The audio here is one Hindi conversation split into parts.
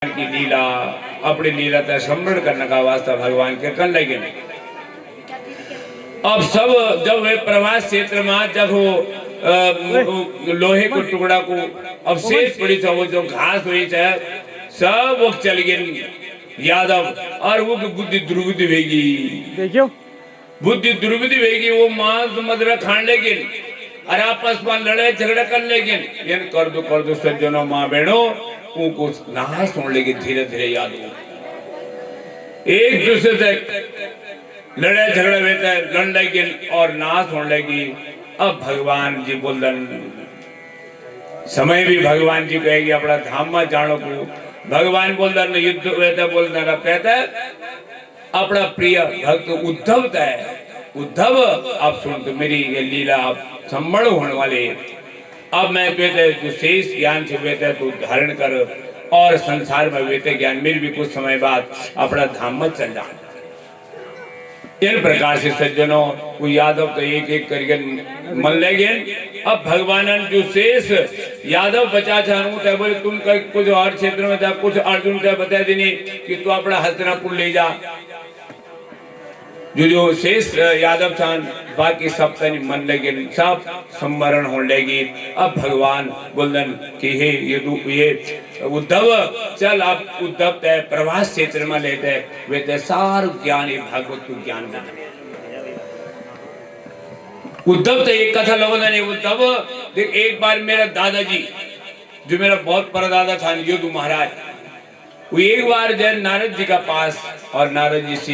की लीला अपनी लीला का स्मरण करने का वास्ता भगवान के कर लगे। अब सब जब वे प्रवास क्षेत्र में जब वो लोहे को टुकड़ा को अब शेष पड़ी था, वो जो घास हुई है सब वो चल गए यादव और वो बुद्धि दुर्बुद्धि भेगी, देखियो बुद्धि दुर्बुद्धि भेगी। वो मांस मदरा खाने लगे और आपस में लड़ाई झगड़ा कर लगे। कर दो सज्जनों माँ बहनों उनको नहा सुन लेगी। धीरे धीरे याद हो एक दूसरे से लड़ाई झगड़ा रहता है, लड़ लेगी और नहा सुन लेगी। अब भगवान जी बोलन समय भी भगवान जी कहेगी अपना धाम में जानो को। भगवान बोलना युद्ध रहता बोलना कहता है अपना प्रिय भक्त उद्धव है। उद्धव आप सुन तो मेरी ये लीला आप संबड़ होने वाले। अब मैं कहते जो शेष ज्ञान से वेते तू धारण कर और संसार में वेते ज्ञान मेरे भी कुछ समय बाद अपना धाम में चल जा। इन प्रकार से सज्जनों को यादव तो एक एक करके मन लगे। अब भगवान जो शेष यादव बचा चाहूँ बोले तुम कुछ और क्षेत्र में जा, कुछ अर्जुन का बता देनी कि तू अपना हस्तिनापुर ले जा। जो शेष यादव चांद बाकी सब तनी मन लगे सब सम्मरण हो लेगी। अब भगवान बोलन कि हे ये उद्धव चल आप उद्धव तय प्रवास क्षेत्र में लेते वे तय सार ज्ञान भागवत को ज्ञान उद्धव तो एक कथा लोगों ने उद्धव देख एक बार मेरा दादाजी जो मेरा बहुत परदादा था यदु महाराज वो एक बार जय नारद जी का पास और नारद जी से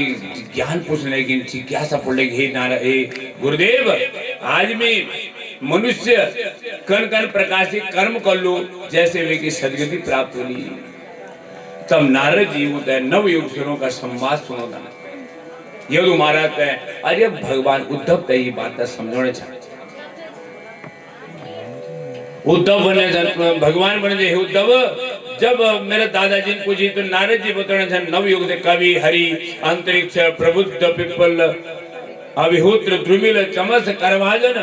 ज्ञान पूछने की जिज्ञासा पूछने हे नारद हे गुरुदेव आज में मनुष्य कण कण प्रकार से कर्म कर लो जैसे वे की सदगति प्राप्त होनी। तब नारद जी होता है नवयुगों का संवाद सुनो था। यदु महाराज है अरे भगवान उद्धव तय ये बात समझाने चाहते उद्धव बने भगवान बने उद्धव जब मेरे दादाजी ने पूछी तो नारद जी बताने नवयुग से कवि हरि अंतरिक्ष प्रबुद्ध पिपल अभिहोत्र ध्रुमिल चमस करवाजन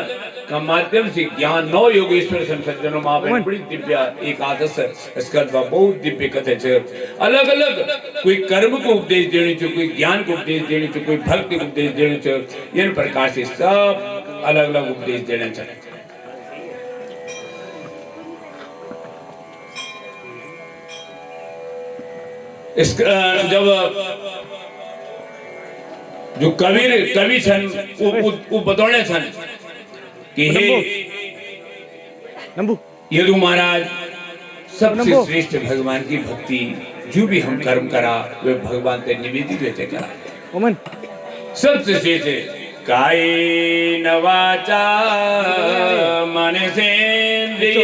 का माध्यम से ज्ञान नौ योगेश्वर सज्जनों में बड़ी दिव्य एक आदर्श इसका बहुत दिव्य कथे छे। अलग अलग कोई कर्म को उपदेश देने चाहिए, कोई ज्ञान को उपदेश देने चाहिए, कोई भक्ति को उपदेश देने चाहिए। इन प्रकार से सब अलग अलग उपदेश देने चाहिए। इस जब जो कवि छन वो बतौने छन कि हे यदु महाराज सबसे श्रेष्ठ भगवान की भक्ति जो भी हम कर्म करा वे भगवान से निवेदित रहते करा। सबसे श्रेष्ठ कायेन वाचा मनसेन्द्रियैर्वा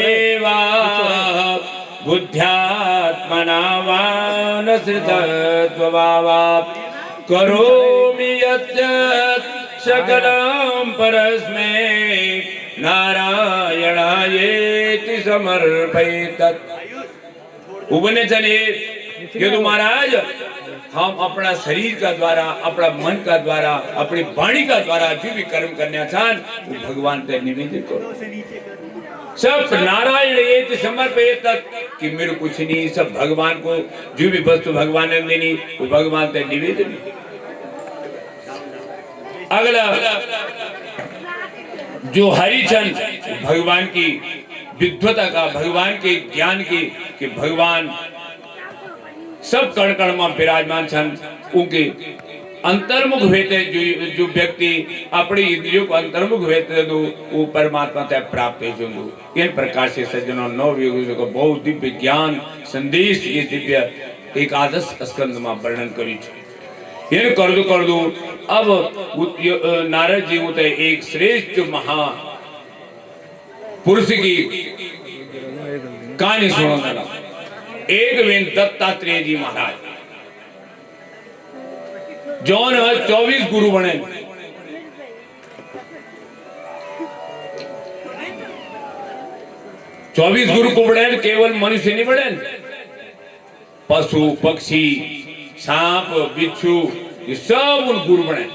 बुद्ध्यात्मना वा नसृतत्वभावात् करोमि यत् सकलं परस्मै नारायणायेति समर्पयेत्। उबने चले यदु महाराज हम अपना शरीर का द्वारा अपना मन का द्वारा अपनी वाणी का द्वारा जो भी कर्म करना चाहन वो भगवान से निवेदित करो। सब नारायण ये समर्पित कि मेरे कुछ नहीं सब भगवान को जो भी वस्तु भगवान ने देनी वो भगवान से निवेदन। अगला जो हरिचंद भगवान की विद्वता का भगवान के ज्ञान की कि भगवान सब कण कण में विराजमान छन उनके अंतर्मुख हुए जो व्यक्ति अपनी इंद्रियों को अंतर्मुख हुए वो परमात्मा तक प्राप्त है। इन प्रकार से सज्जनों नवयुगों को बहुत दिव्य ज्ञान संदेश ये दिव्य एकादश स्कंद में वर्णन करी इन कर दो। अब नारद जी होते एक श्रेष्ठ महा पुरुष की कहानी सुनो। एक वेन दत्तात्रेय जी महाराज जौन 24 गुरु बने। चौबीस गुरु को बड़े केवल मनुष्य नहीं बड़े, पशु पक्षी सांप बिच्छू ये सब उन गुरु बने।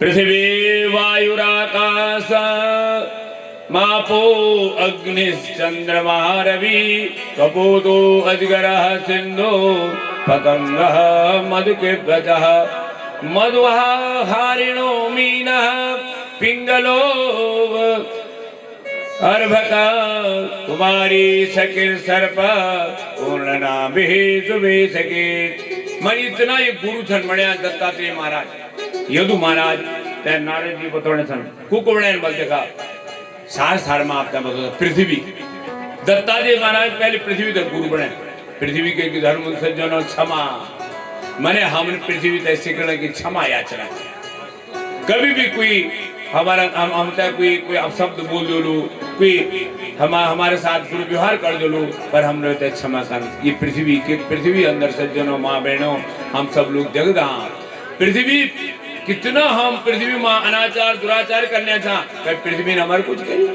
पृथ्वी वायुराकाश मापो अग्निश्चंद्रमा रवि कपोतो अजगरः सिंधो पतंगः मधुकिव्यतः मधुः हारिणो मीनः पिंगलो अर्भका कुमारी सकिर सर्प पूर्णना सुबेसके। मन इतना ये गुरु छन मण्या दत्तात्रेय महाराज यदु महाराज ते नारद जी बतौने छन कुकुवणे बल देखा सार सार में आपने बता पृथ्वी दत्तात्रेय महाराज पहले पृथ्वी तक गुरु बने। पृथ्वी के धर्म सज्जनों क्षमा मैंने हमने पृथ्वी तक सीखने की क्षमा याचना। कभी भी कोई हमारा हम कोई अपशब्द बोल दो कोई हमारे साथ दुर्व्यवहार कर दो पर हम लोग क्षमा कर। ये पृथ्वी अंदर सज्जनों माँ बहनों हम सब लोग जगदा पृथ्वी कितना हम पृथ्वी माँ अनाचार दुराचार करने चाह पृथ्वी ने हमारे कुछ करी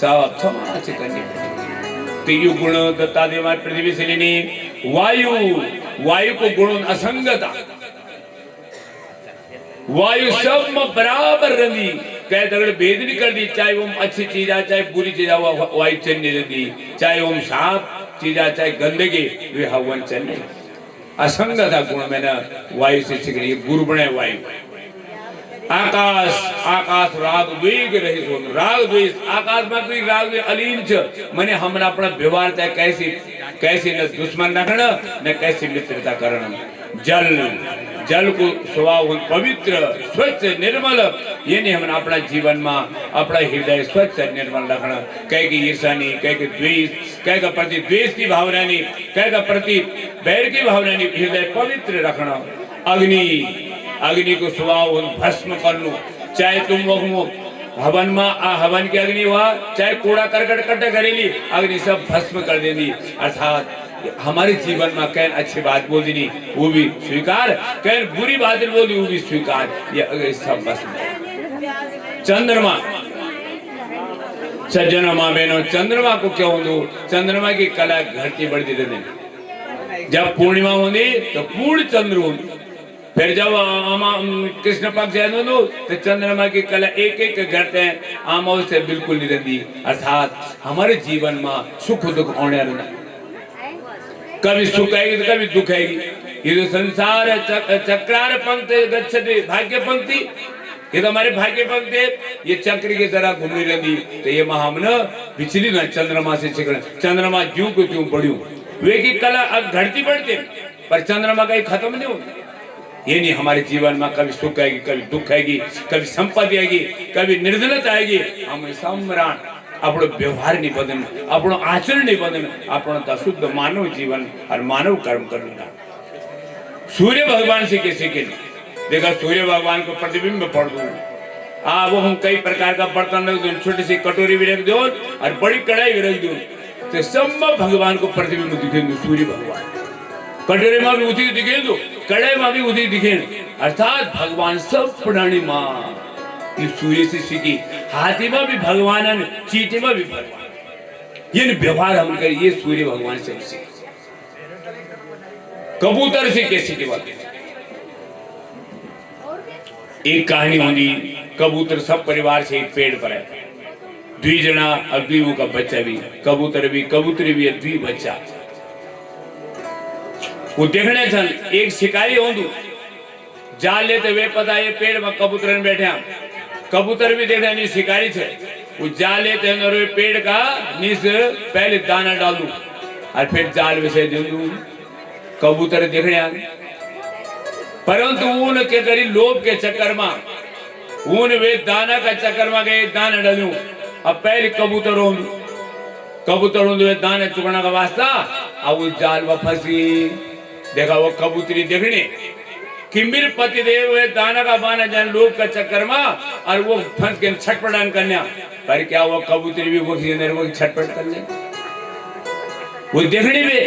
सब क्षमा से करनी। तो ये गुण दत्तात्रेय पृथ्वी से लेनी। वायु को गुण असंगता वायु सब में बराबर रही कह दगड़ भेद नहीं कर दी चाहे वो अच्छी चीज आ चाहे बुरी चीज आ वायु चलने दी चाहे वो साफ चीज आ चाहे गंदगी वे हवन चलने असंगता गुण मैंने वायु से सीख रही गुरु बने वायु। आकाश आकाश राग द्वेग रहित हो राग द्वेष आकाश में कोई राग द्वेष अलीन छ मने हमरा अपना व्यवहार तय कैसे न दुश्मन रखना न कैसे मित्रता करना। जल को स्वभाव पवित्र स्वच्छ निर्मल ये नहीं हम अपना जीवन में अपना हृदय स्वच्छ निर्मल रखना। कह की ईर्षा नहीं कह के द्वेष कह का प्रति द्वेष की भावना नहीं कह का प्रति बैर की भावना नहीं हृदय पवित्र रखना। अग्नि को स्वभाव भस्म कर लो चाहे तुम हवन में हवन की अग्नि हुआ चाहे कूड़ा करकट कट्टा करेली अग्नि सब भस्म कर देनी। अर्थात हमारे जीवन में कहीं अच्छी बात बोल देनी वो भी स्वीकार कहीं बुरी बात बोल दी वो भी स्वीकार ये सब भस्म। चंद्रमा सज्जन माँ बहनों चंद्रमा को क्या हो चंद्रमा की कला घटती बढ़ती रहती। जब पूर्णिमा होती तो पूर्ण चंद्र होती फिर जब कृष्ण पक्ष तो चंद्रमा की कला एक एक घटते हैं आमाओं से बिल्कुल नहीं रहती। अर्थात हमारे जीवन में सुख दुख होने रहना कभी सुख आएगी तो कभी दुख आएगी। ये जो संसार चक्रार पंक्ति गच्छति भाग्य पंक्ति ये तो हमारे भाग्य पंक्ति ये चक्र की तरह घूमने रहती। तो ये महामन पिछली न चंद्रमा से सीखना चंद्रमा ज्यों को त्यों बढ़ू वे की कला अब घटती बढ़ती पर चंद्रमा का खत्म नहीं होता। ये नहीं हमारे जीवन में कभी सुख आएगी कभी दुख आएगी कभी संपत्ति आएगी कभी निर्धनता आएगी हम सम्राट अपनो व्यवहार नहीं बदल अपनो आचरण नहीं बदल अपनो शुद्ध मानव जीवन और मानव कर्म करना। सूर्य भगवान से कैसे के देखा सूर्य भगवान को प्रतिबिंब पढ़ दो वो हम कई प्रकार का बर्तन रख दो छोटी सी कटोरी भी रख दो और बड़ी कढ़ाई भी रख दो तो सब भगवान को प्रतिबिंब दिखेंगे। सूर्य भगवान कटोरे में भी उसी दिखे दो कड़े में भी उसी दिखे अर्थात भगवान सब प्राणी माँ ये सूर्य से सीखी हाथी में भी भगवान है चींटी में भी भगवान ये व्यवहार हम करें ये सूर्य भगवान से सीखे। कबूतर से कैसे की बात एक कहानी होगी कबूतर सब परिवार से एक पेड़ पर है द्वि जना और द्वीपों का बच्चा भी कबूतरी भी है द्वी बच्चा वो देखने छन एक शिकारी होंदू जाल लेते वे पता ये पेड़ में कबूतर बैठे कबूतर भी देखे नहीं शिकारी थे वो जाल लेते हैं और वे पेड़ का नीस पहले दाना डाल दूं और फिर जाल विषय दे दूं कबूतर देखने आ गए परंतु ऊन के करी लोभ के चक्कर में ऊन वे दाना का चक्कर में गए दाना डालू अब पहले कबूतर होंदू वे दाना चुकना का वास्ता अब वो जाल में फंसी देखा वो कबूतरी देखने किम्बिर पति देव हुए दाना का बाना जान लोग का चक्कर में और वो फंस के छटपटान करने पर क्या वो कबूतरी भी वो छटपट करने वो देखने में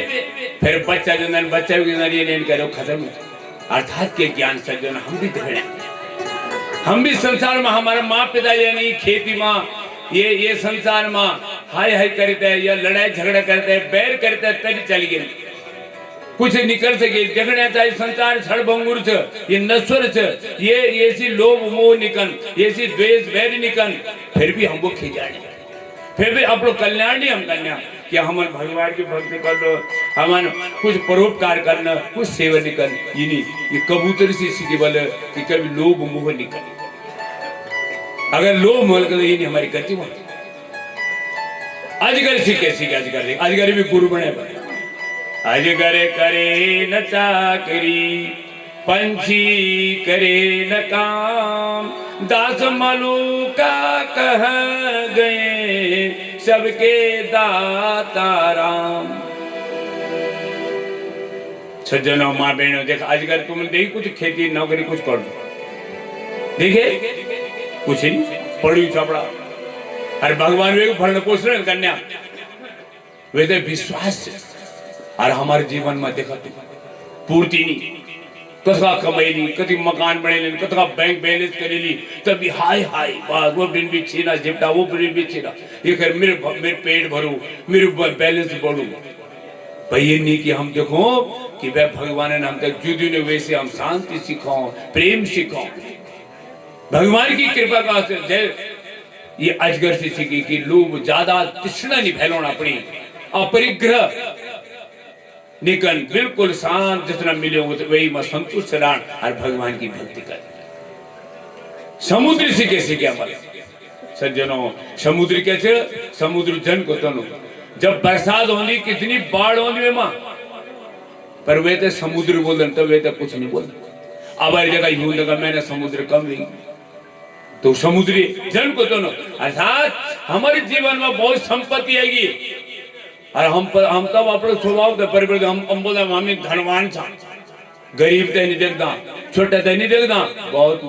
फिर बच्चा भी ये करो खत्म। अर्थात के ज्ञान सज्जन हम भी देखने हम भी संसार में हमारा माँ पिता यानी खेती माँ ये संसार में हाय हाय करते हैं या लड़ाई झगड़ा करते हैं बैर करते हैं तभी चली गई कुछ निकल सके देखने चाहिए संसार छड़भंगुर छ ये नश्वर छ ये ऐसी लोभ मोह निकन ऐसी द्वेष बैर निकन फिर भी हमको खिजाने फिर भी आप लोग कल्याण नहीं हम कल्याण कि हम भगवान की भक्ति कर लो, हम कुछ परोपकार करना, कुछ सेवा नहीं करना, ये नहीं, ये कबूतर से सीखी बोले कि कभी लोभ मोह नहीं करना। अगर लोभ मोह कर ये नहीं हमारी गति होती। अजगर सीखे सीखे अजगर भी गुरु बने बने। अजगर करे न चाकरी, पंछी करे न काम, दास मलूका कह गए सबके दाता राम। सज्जनों माँ बहनों देख अजगर तुम देखी कुछ खेती नौकरी कुछ कर दो, देखे कुछ नहीं पढ़ी चपड़ा। अरे भगवान वे भरण पोषण कन्या वे तो विश्वास से और हमारे जीवन में देखा पूर्ति नहीं, कथा कमैली, कति मकान बनेली, कथा बैंक बैलेंस करेली, तभी हाय हाय बस वो बिन भी छीना झिपटा, वो बिन भी छीना, ये कर मेरे पेट भरू, मेरे बैलेंस बढ़ू। भाई ये नहीं कि हम देखो कि वह भगवान ने हम तक जुदी ने वैसे हम शांति सीखो, प्रेम सीखो, भगवान की कृपा का से ये अजगर से सीखी कि लोग ज्यादा तृष्णा नहीं फैलाना, अपनी अपरिग्रह निकल बिल्कुल शांत जितना मिले वही मैं संतुष्ट राण और भगवान की भक्ति कर। समुद्र सीखे सीखे हमारे सज्जनों, समुद्र कैसे समुद्र जन को तनु जब बरसात होनी कितनी बाढ़ होनी में मां, पर वे तो समुद्र बोल रहे, तो वे तो कुछ नहीं बोल। अब हर जगह यूं लगा मैंने समुद्र कम नहीं, तो समुद्री जन को तनु अर्थात हमारे जीवन में बहुत संपत्ति आएगी और हम तब अपने स्वभाव के परिवर्तन हम बोला हम धनवान था, गरीब तो नहीं देखता, छोटा तो नहीं देखता, बहुत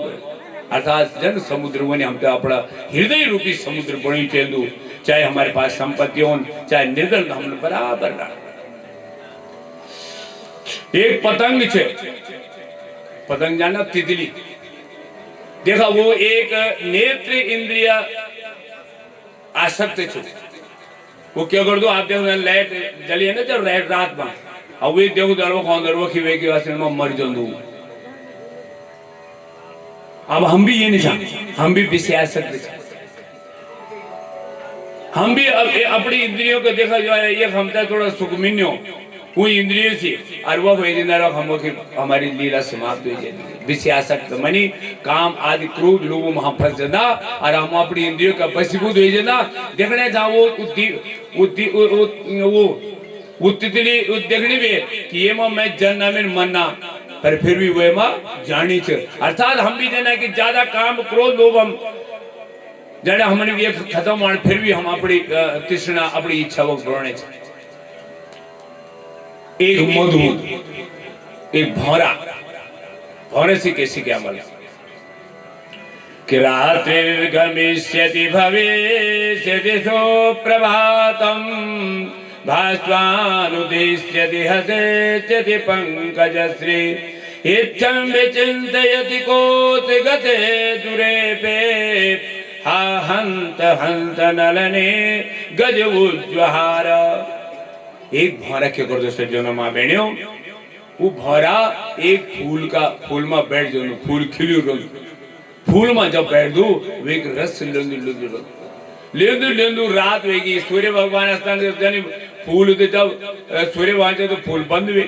अर्थात जन समुद्र बने हम तो अपना हृदय रूपी समुद्र बनी चेंदू, चाहे हमारे पास संपत्ति हो चाहे निर्धन हम बराबर रहा। एक पतंग छे, पतंग जाना तितली, देखा वो एक नेत्र इंद्रिय आसक्त छे, वो क्या कर दो आप देखो लाइट जली है ना जब रात में, अब वे देखो दरवा कौन दरवा खिवे के वास्ते में मर जाऊं। अब हम भी ये नहीं चाहते, हम भी विषय सकते, हम भी अपनी इंद्रियों को देखा जो है ये हमता थोड़ा सुखमिन्यो वो इंद्रियों से और वो हम हमारी लीला समाप्त हो जाती, विषयासक्त मनी काम आदि क्रोध लोगों में हम फंस जाना और हम अपनी इंद्रियों का वशीभूत हो जाना। देखने जहाँ वो तितली देखने भी कि ये मैं जानना में मनना, पर फिर भी वह माँ जानी च अर्थात हम भी जाना कि ज्यादा काम क्रोध लोभ हम जाने हमने ये खत्म मान, फिर भी हम अपनी तृष्णा अपनी इच्छा वो बढ़ने चाहिए। एक मधु एक भौरा, भौरे से कैसी क्या बोला कि रात्रिर्गमिष्यति भविष्यति सुप्रभातम् भास्वानुदिश्यति हसेत्यति पंकजश्री इत्थं विचिन्तयति कोति गते दुरेपे हा हंत हंत नलने गज उज्जहार। एक भौरा क्या कर दो सज्जनों माँ बहनियों, वो भौरा एक फूल में बैठ जाओ, फूल खिली फूल में जब बैठ दो वो एक रस लेंदू रात वेगी सूर्य भगवान स्थान फूल जब सूर्य वहां तो फूल बंद हुए,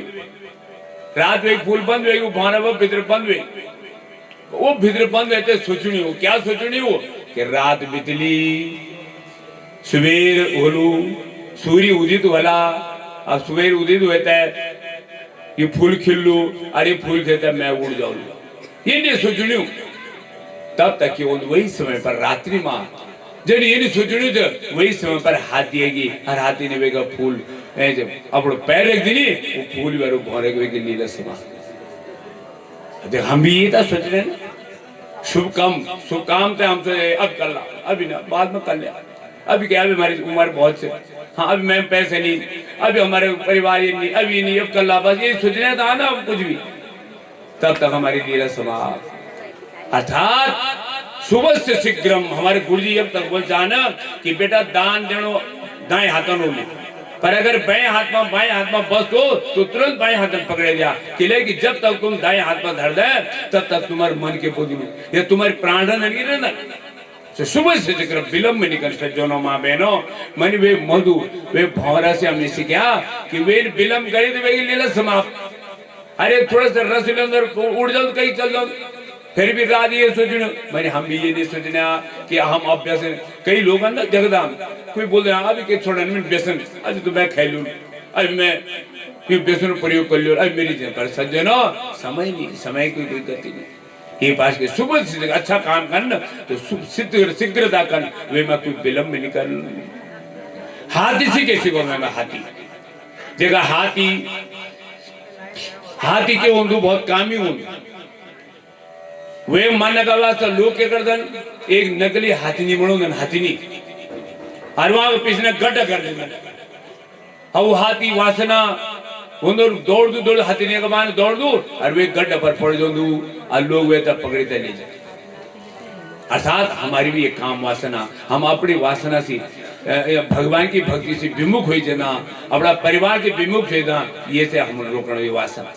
रात वेग फूल बंद हुए, वो भौरा वो भीतर बंद हुए, वो भीतर बंद रहते सोचनी हो क्या सोचनी हो कि रात बितली सुबेर होलू सूर्य उदित होला, अब सुबेर उदित होता है ये फूल खिलू अरे फूल खिलता मैं उड़ जाऊँ, ये नहीं सोचनी हूँ। तब तक कि वही समय पर रात्रि माँ जब ये नहीं सोचनी तो वही समय पर हाथी आएगी और हाथी ने वेगा फूल अपने पैर रख दी वो फूल वाले भौरे के लीला समा। हम भी ये था सोच रहे हैं शुभ काम थे हम सोचे अब कर ला, अभी ना बाद में कर लिया, अभी क्या अभी हमारी उम्र बहुत से, हाँ अभी मैं पैसे नहीं, अभी हमारे परिवार ये नहीं, अभी नहीं, अब कर ला, बस ये सोचने था ना कुछ भी। तब तक हमारी लीला समाप्त। अर्थात सुबह से शीघ्रम हमारे गुरुजी जब तक बोल जाना कि बेटा दान देनो दाएं हाथों में, पर अगर बाएं हाथ में बस हो तो तुरंत बाएं हाथ में पकड़े दिया कि जब तक तुम दाएं हाथ में धर दे तब तक तुम्हारे मन के बुद्धि में या तुम्हारे प्राण नहीं रहना, सुबह से जिक्र विलंब निकल सज्जनों माँ बहनों मन वे मधु वे भौरा से हमने सीखा कि वे विलंब करे तो वे लीला समाप्त। अरे थोड़ा सा रस अंदर उड़ जाओ कहीं चल जाओ, फिर भी रात ये सोचना मैंने हम भी ये नहीं सोचना कि हम अभ्यास कई लोग ना जगदाम कोई बोल रहे अभी के छोड़ा नहीं व्यसन अभी तो मैं खा लू अभी मैं व्यसन प्रयोग कर लियो अभी मेरी पर सज्जनों समय नहीं, समय की कोई गति नहीं। ये पास के सुबह से अच्छा काम करना तो शीघ्रता कर वे मैं कोई विलंब नहीं कर। हाथी से कैसे को मैं हाथी जगह हाथी के होंगे बहुत कामी होंगे वे मन का वास्ता लोग के करदन एक नकली हाथी नहीं बनोदन हाथी नहीं और वहां पीछे गड्ढ कर देना अब हाथी वासना दौड़ दू हाथी ने कमान दौड़ दू और वे गड्ढ पर पड़ जो दू और लोग वे तब पकड़ते ले जाए। अर्थात हमारी भी एक काम वासना हम अपनी वासना से भगवान की भक्ति से विमुख हो जाना अपना परिवार के विमुख हो जाना ये से हम रोकना ये वासना।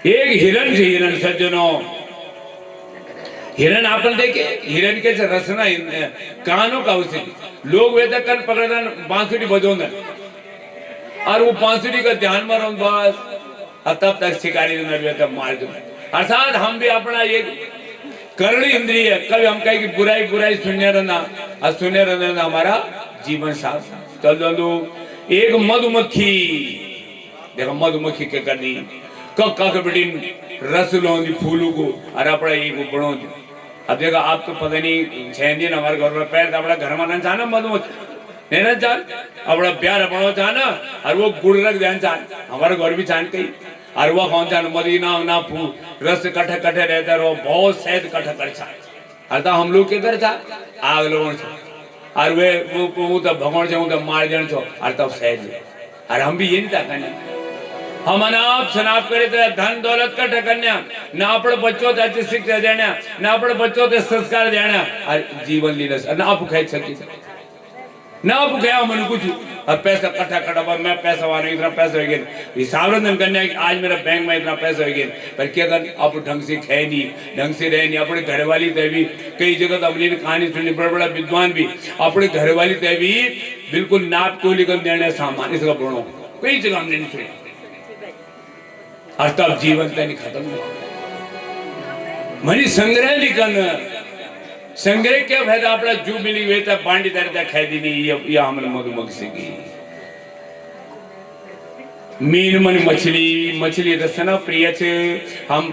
एक हिरण से हिरण सज्जनों हिरण आपन देखे हिरण के रसना कानों का उसे लोग वे तक कन पकड़ना बांसुरी बजोना और वो बांसुरी का ध्यान मारो बस और तब तक शिकारी तब मार दो। अर्थात हम भी अपना ये करणी इंद्रिय कभी हम कहे कि बुराई बुराई शून्य रहना और शून्य रहना हमारा जीवन साथ चल दो। एक मधुमक्खी देखो मधुमक्खी के करनी कक बेटी रस लो फूलों को और अपना एक बनो। अब देखो आप तो पता नहीं 6 दिन हमारे घर में पैर अपना घर में जाना मधुमक्खी नहीं चाल अपना प्यार अपना चाहना और वो गुड़ रख देना चाह हमारे घर भी चाह कही और वो कौन चाह मदीना ना फूल रस कट्ठे कट्ठे रहता रहो बहुत शहद कट्ठा कर चाह अर्थात हम लोग के घर था आग लोगों से और वे वो तब भगवान से तब मार देना छो और तब शहद और हम भी ये नहीं था करना हम अनाप शनाप करे तो धन दौलत कट्ठा करना ना अपने बच्चों को अच्छी शिक्षा देना ना अपने बच्चों को संस्कार देना और जीवन लीला ना आप खाई सकी ना आप गया मन कुछ और पैसा कट्ठा कटा मैं पैसा वाला इतना पैसा हो गया हिसाब रंजन करने आज मेरा बैंक में इतना पैसा हो गया पर क्या कर आप ढंग से खाए नहीं ढंग से रहे नहीं अपने घर वाली तय भी कई जगह तो अपनी कहानी सुनी बड़ा बड़ा विद्वान भी अपने घर वाली तय भी बिल्कुल नाप को लेकर देने सामान इसका बड़ो कई जगह हमने नहीं सुनी और तब जीवन तय नहीं खत्म मनी संग्रह निकल संग्रह क्या फायदा अपना जू मिली हुई था बांडी तरह खैदी नहीं या हमने मधुमक्खी की मीन मन मछली मछली रसना प्रिय छे हम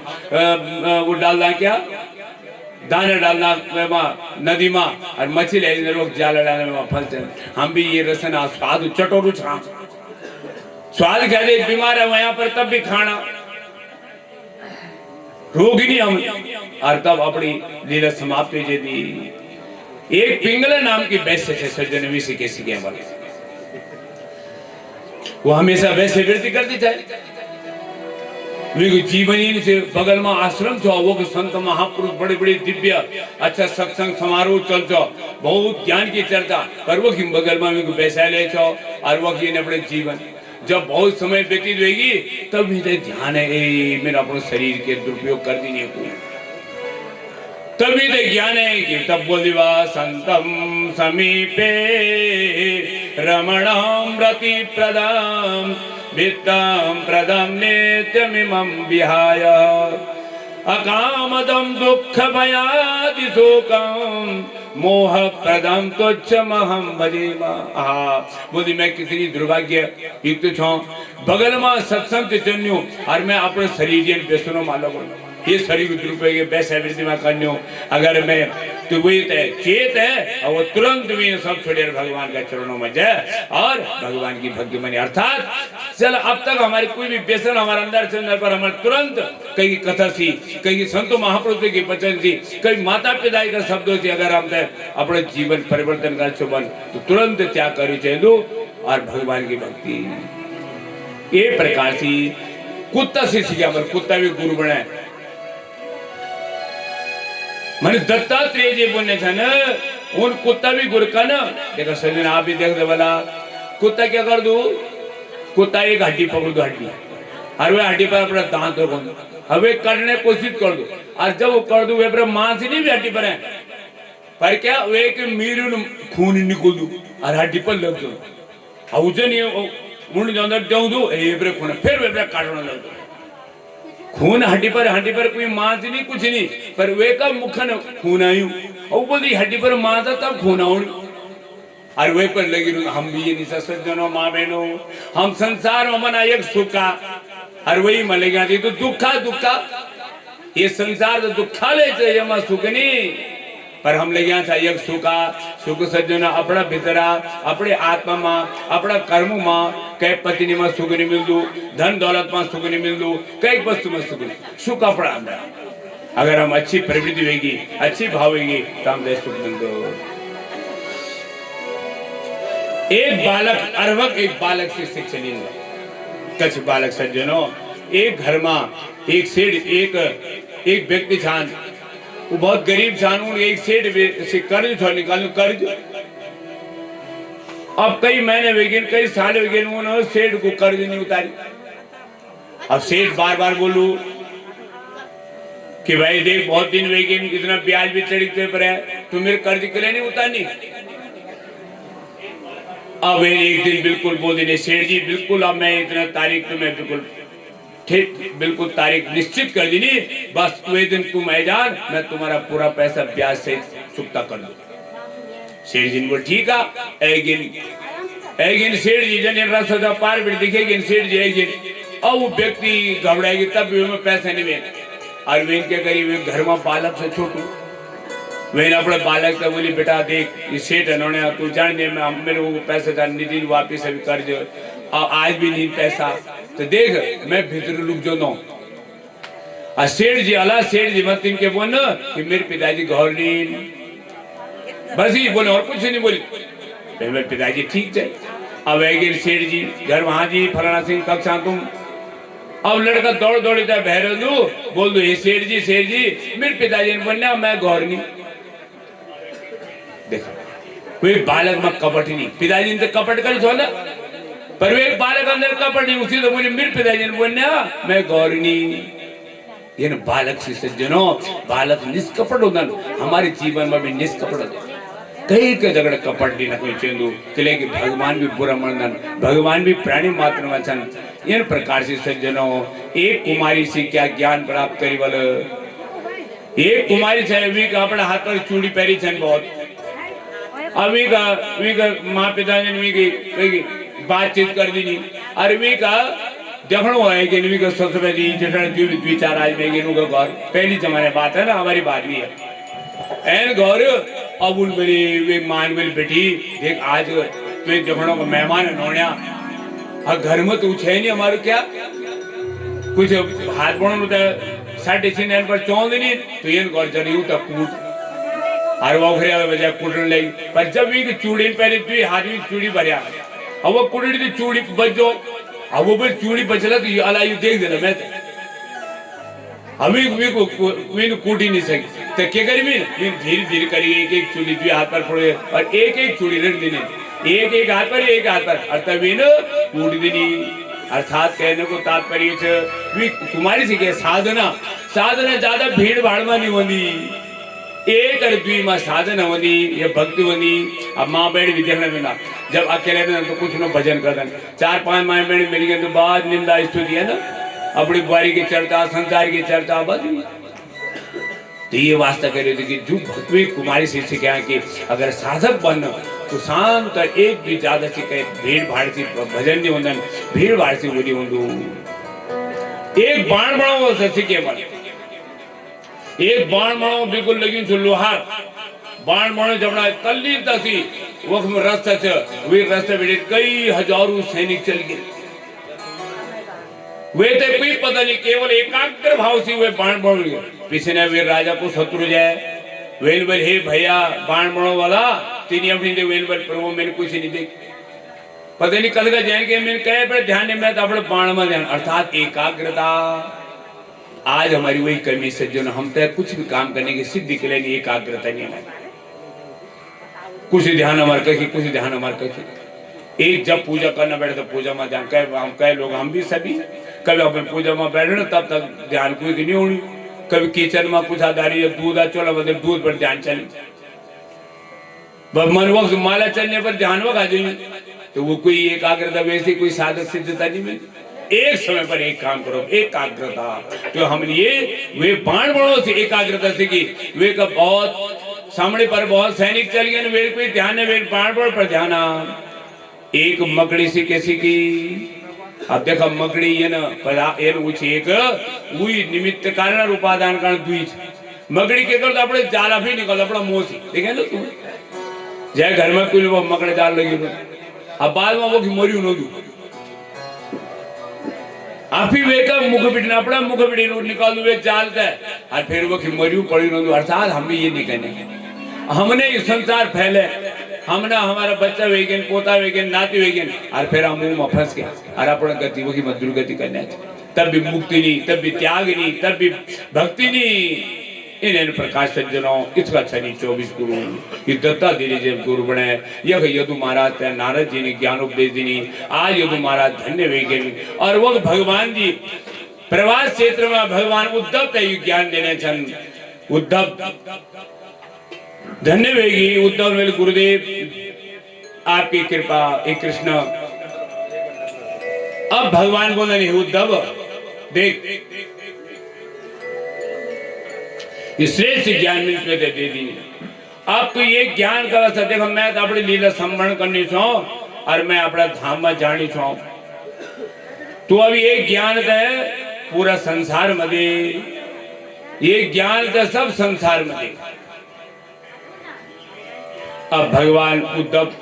वो डालना क्या दाना डालना नदी में और मछली लोग जाला डालने में फंसते हम भी ये रसना स्वाद चटोरू स्वाद क्या दे बीमार है वहां पर तब भी खाना रोगी नहीं हम और तब अपनी लीला समाप्त हो जाती। एक पिंगला नाम की वैश्य से सज्जन विषय कैसी के वाले वो हमेशा वैसे वृत्ति करती थे जीवनी से बगल में आश्रम छो वो संत महापुरुष बड़े बड़े दिव्य अच्छा सत्संग समारोह चल छो बहुत ज्ञान की चर्चा पर वो की बगल में बैसा ले छो और वो की अपने जीवन जब बहुत समय व्यतीत होगी तब भी ध्यान है मेरा अपने शरीर के दुरुपयोग कर दी नहीं तभी तो ज्ञान है कि तब बोलिवा संतम समीपे रमणम रति प्रदम वित्तम प्रदम नित्यमिमं विहाय अकामदम दुख भयादि शोकम मोह प्रदम तुच्छमहं भजेमा। बोली मैं कितनी दुर्भाग्य युक्त छो बगल में सत्संग चन्यो और मैं अपने शरीर व्यसनों मालूम ये शरीर दुरुपयोग वैसा वृत्ति में करने अगर मैं तो वही चेत है और वो तुरंत भी सब छोड़े भगवान के चरणों में जाए और भगवान की भक्ति बने। अर्थात चल अब तक हमारी कोई भी व्यसन हमारे अंदर से अंदर पर हमारे तुरंत कहीं कथा सी कहीं संतों महापुरुषों की वचन सी कहीं माता पिता के शब्दों से अगर हम अपने जीवन परिवर्तन कर चुबन तो तुरंत त्याग करी चाहिए और भगवान की भक्ति ये प्रकार से कुत्ता से सीखा कुत्ता भी गुरु बनाए मैंने दत्तात्रेय जी बोलने थे ना उन कुत्ता भी गुरु का ना देखो सजन आप भी देख दे वाला कुत्ता क्या कर दू कुत्ता एक हड्डी पकड़ दो हड्डी और वे हड्डी पर अपना दांत रखो हवे करने कोशिश कर दो और जब वो कर दो वे पर मांस नहीं भी हड्डी पर है पर क्या वे के मीरू खून निकल दू और हड्डी पर लग दो औजन उन अंदर देऊ दू एबरे खून फिर वे काटने लग दो खून हड्डी पर कोई मांस नहीं कुछ नहीं पर वे का मुखन खून आयु और बोलती हड्डी पर मांस तब खून आउन और वे पर लगी हम भी ये नहीं सज्जनों माँ बहनों हम संसार में मना एक सुखा और वही मले गया तो दुखा ये संसार तो दुखालय चाहिए मां सुख नहीं पर हम ले गया था एक सुख सज्जन अपना भीतरा अपने आत्मा में अपना कर्म में कई पत्नी में सुख नहीं मिल दू धन दौलत में सुख नहीं मिल दू कई वस्तु में सुख नहीं सुख अपना अंदर अगर हम अच्छी प्रवृत्ति होगी अच्छी भाव होगी तो हम सुख मिल दो एक बालक अर्वक एक बालक से शिक्षा लेंगे कछ बालक सज्जनों एक घर में एक सेठ एक व्यक्ति छान वो बहुत गरीब छान एक सेठ से कर्ज थोड़ा निकाल कर्ज अब कई महीने वेगिन कई साल वेगिन उन्होंने सेठ को कर्ज नहीं उतारी अब सेठ बार बार बोलू कि भाई देख बहुत दिन वेगिन इतना ब्याज भी चढ़ते पर है तुम मेरे कर्ज के लिए नहीं उतारनी अब एक दिन बिल्कुल बोल देने सेठ जी बिल्कुल अब मैं इतना तारीख तो मैं बिल्कुल ठीक बिल्कुल तारीख निश्चित कर दी बस वे दिन तुम आ जान मैं तुम्हारा पूरा पैसा ब्याज से चुकता कर दूं सेठ जी बोल ठीक है एक सेठ जी जन रास्ता पार भी दिखेगी सेठ जी एक दिन और वो व्यक्ति घबराएगी तब भी मैं पैसा नहीं मिले और वे इनके करीब घर में बालक से छोटू मैंने अपने बालक से बोली बेटा देख ये सेठ इन्होंने तू जान दे मैं मेरे को पैसा था निधि वापिस अभी कर्ज और आज भी नहीं पैसा तो देख मैं भीतर लुक जो नो सेठ जी अला सेठ जी मत इनके बोल कि मेरे पिताजी घर नहीं बस ही बोले और कुछ नहीं बोली मेरे पिताजी ठीक है अब एक सेठ जी घर वहां जी फलाना सिंह कक्षा तुम अब लड़का दौड़ दौड़ी था बहर दू बोल दो ये सेठ जी मेरे पिताजी ने बोलना मैं घर नहीं देखो कोई बालक में कपट नहीं पिताजी ने तो कपट कर छोड़ा पर वे बालक अंदर कपट नहीं उसी तो बोले मेरे पिताजी ने बोलना मैं गौरनी ये न बालक से सज्जनों बालक निष्कपट होता हमारे जीवन में भी निष्कपट होता कई के झगड़े कपट नहीं ना कोई चेंदू कि भगवान भी बुरा मनन भगवान भी प्राणी मात्र में छन इन प्रकार से सज्जनों एक कुमारी से क्या ज्ञान प्राप्त करी वाले एक कुमारी से वी का अपना हाथ पर चूड़ी पहरी छन बहुत अभी का माँ पिताजी ने की बातचीत कर दी अरे वी का देखो है कि वी का ससुर जी जटन जी विचार आज में गिनू का घर पहली जमाने बात है ना हमारी बात भी है एन घर अब उन मेरी वे मान मेरी बेटी देख आज तो एक देखो को मेहमान है नोनिया और घर में तो छे नहीं हमारे क्या कुछ हाथ बढ़ो होता है 6:30 पर 14 दिन तो ये घर जरियो तक कूट और वो फिर बजा कूटने लगी पर जब भी चूड़ी पहले तू हाथ में चूड़ी भरिया अब वो कुड़ी तो चूड़ी बचो अब वो फिर चूड़ी बचला तो ये अला यू देख देना मैं अभी वी कूट ही नहीं सकी तो क्या करी भी धीरे धीरे करी एक चूड़ी तू हाथ पर पड़े और एक चूड़ी रख देने एक हाथ पर अर्थात वी न कूट देनी अर्थात कहने को तात्पर्य कुमारी से क्या साधना ज्यादा भीड़ भाड़ में नहीं होती एक द्वी में साधन होनी ये भक्ति होनी अब माँ बहन भी देखने मिला जब अकेले में तो कुछ न भजन कर 4-5 माँ बहन मिल गए तो बाद निंदा स्तुति है ना अपनी बुआरी की चर्चा संसार की चर्चा बस तो ये वास्ता कर रहे थे कि जो भक्ति कुमारी से क्या कि अगर साधक बनना तो शांत एक भी ज्यादा से कहे भीड़ भाड़ से भजन नहीं होता भीड़ भाड़ से बोली होंगे एक बाण बनाओ सीखे बन एक बाण मानो बिल्कुल लगी छो लोहार बाण मानो जबड़ा तल्ली तसी वक्त में रास्ता छ वे रास्ते में कई हजारों सैनिक चल गए वे तो कोई पता नहीं केवल एकाग्र भाव से वे बाण बढ़ गए पीछे ने वे राजा को शत्रु जाए वेल बल हे भैया बाण बढ़ो वाला तीन अपनी दे वेल बल प्रभु मैंने कुछ नहीं देख पता नहीं कल का जाएंगे मैंने कहे पर ध्यान नहीं मैं तो अपने बाण में ध्यान अर्थात एकाग्रता आज हमारी वही कमी से जो हम तय कुछ भी काम करने की सिद्धि के लिए एकाग्रता नहीं हमारी कुछ ध्यान हमारे कहीं कुछ ध्यान हमारे कहीं एक जब पूजा करना बैठे तो पूजा में ध्यान कहे हम कहे लोग हम भी सभी कभी अपने पूजा में बैठे ना तब तक ध्यान कोई नहीं होनी कभी किचन में कुछ आधारी दूध चोला मतलब दूध पर ध्यान चले मन वक्त माला चलने पर ध्यान वक्त आ जाइए तो वो कोई एकाग्रता वैसे कोई साधक सिद्धता नहीं मिलती। एक समय पर एक काम करो, एकाग्रता। तो हम ये वे बाण बड़ों से एकाग्रता से की, वे का बहुत सामने पर बहुत सैनिक चल गए, वे कोई ध्यान है, वे बाण बड़ पर ध्यान। एक मकड़ी सी कैसी की, अब देखा मकड़ी ये ना पदा ये ऊंची एक वही निमित्त कारण और उपादान कारण दुई मकड़ी के कर तो अपने जाला भी निकल अपना मुंह से देखे ना तू जय घर में कोई वो मकड़े डाल लगी अब बाद में वो की मोरी नो दू आप ही वे का मुख बिटना अपना मुख बिटी निकाल दो वे जालता है और फिर वो की मोरी पड़ी नो दू। अर्थात हम भी ये नहीं कहने हमने ये संसार फैले, हमने हमारा बच्चा वेगन पोता वेगन नाती वेगन और फिर हम मुंह में फंस गया और अपना गति वो की मधुर गति करने तब भी मुक्ति नहीं, तब भी त्याग नहीं, तब भी भक्ति नहीं। इन प्रकाश सज्जनों इसका छनी 24 गुरु कि दत्ता धीरे जब गुरु बने यह यदु महाराज नारद जी ने ज्ञान उपदेश दी। आज यदु महाराज धन्य वेगन और वो भगवान जी प्रवास क्षेत्र में भगवान उद्धव तय ज्ञान देने छन। उद्धव धन्य वेगी उद्धव मेरे गुरुदेव आपकी कृपा एक कृष्ण। अब भगवान बोला नहीं उद्धव देख श्रेष्ठ ज्ञान मिलते दे दी। अब तो ये ज्ञान का देखो मैं तो अपनी लीला संवरण करनी छो और मैं अपना धाम में जानी छो। तो अब ये ज्ञान है पूरा संसार में दे, ये ज्ञान है सब संसार में दे। अब भगवान उद्धव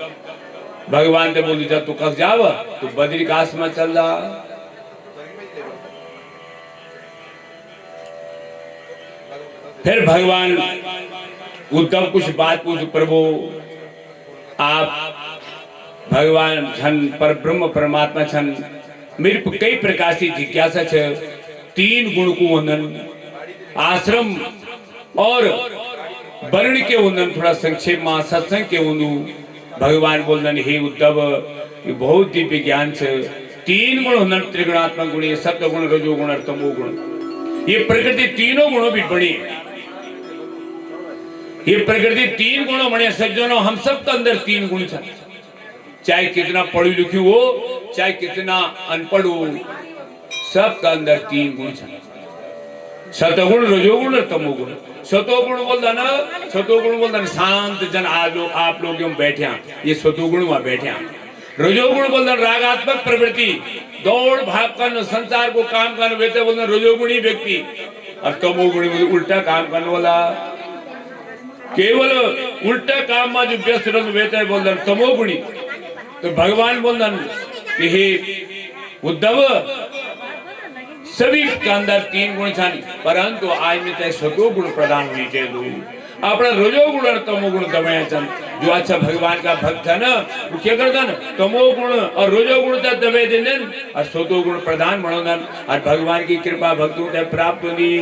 भगवान तो बोली जब तू कब जाव तू बद्रिकाश में चल रहा। फिर भगवान उद्धव कुछ बात पूछ, प्रभु आप भगवान छन पर ब्रह्म परमात्मा छन मेरे कई प्रकार की जिज्ञासा छ। 3 गुण को वंदन आश्रम और वर्ण के वंदन थोड़ा संक्षेप में सत्संग के वंदू। भगवान बोलन हे उद्धव ये बहुत दिव्य ज्ञान छ। 3 गुण वंदन त्रिगुणात्मक गुण सत्व गुण रजो गुण और तमो गुण। ये प्रकृति तीनों गुणों भी बड़ी है। ये प्रकृति 3 गुणों बने सज्जनों हम सबके अंदर 3 गुण छ। चाहे कितना पढ़ी लिखी हो चाहे कितना अनपढ़ हो सबका अंदर 3 गुण छ। सतगुण रजोगुण और तमोगुण। सतोगुण बोलता ना सतोगुण बोलता शांत जन आप लोग जो बैठे ये सतोगुण वहां बैठे। रजोगुण बोलता रागात्मक प्रवृत्ति दौड़ भाग करना संसार को काम करना वैसे बोलना रजोगुणी व्यक्ति। और तमोगुणी उल्टा काम करने वाला केवल उल्टा काम में जो व्यस्त रहता है बोलता तमोगुणी। तो भगवान बोलता हे उद्धव सभी के अंदर 3 गुण छन परंतु आज में तय सतो गुण प्रदान हुई चाहिए। अपना रजोगुण और तमोगुण दबाया छन। जो अच्छा भगवान का भक्त है ना वो क्या करता ना तमोगुण और रजोगुण तक दबे देन और सतो गुण प्रदान बनोदन और भगवान की कृपा भक्तों तक प्राप्त होगी।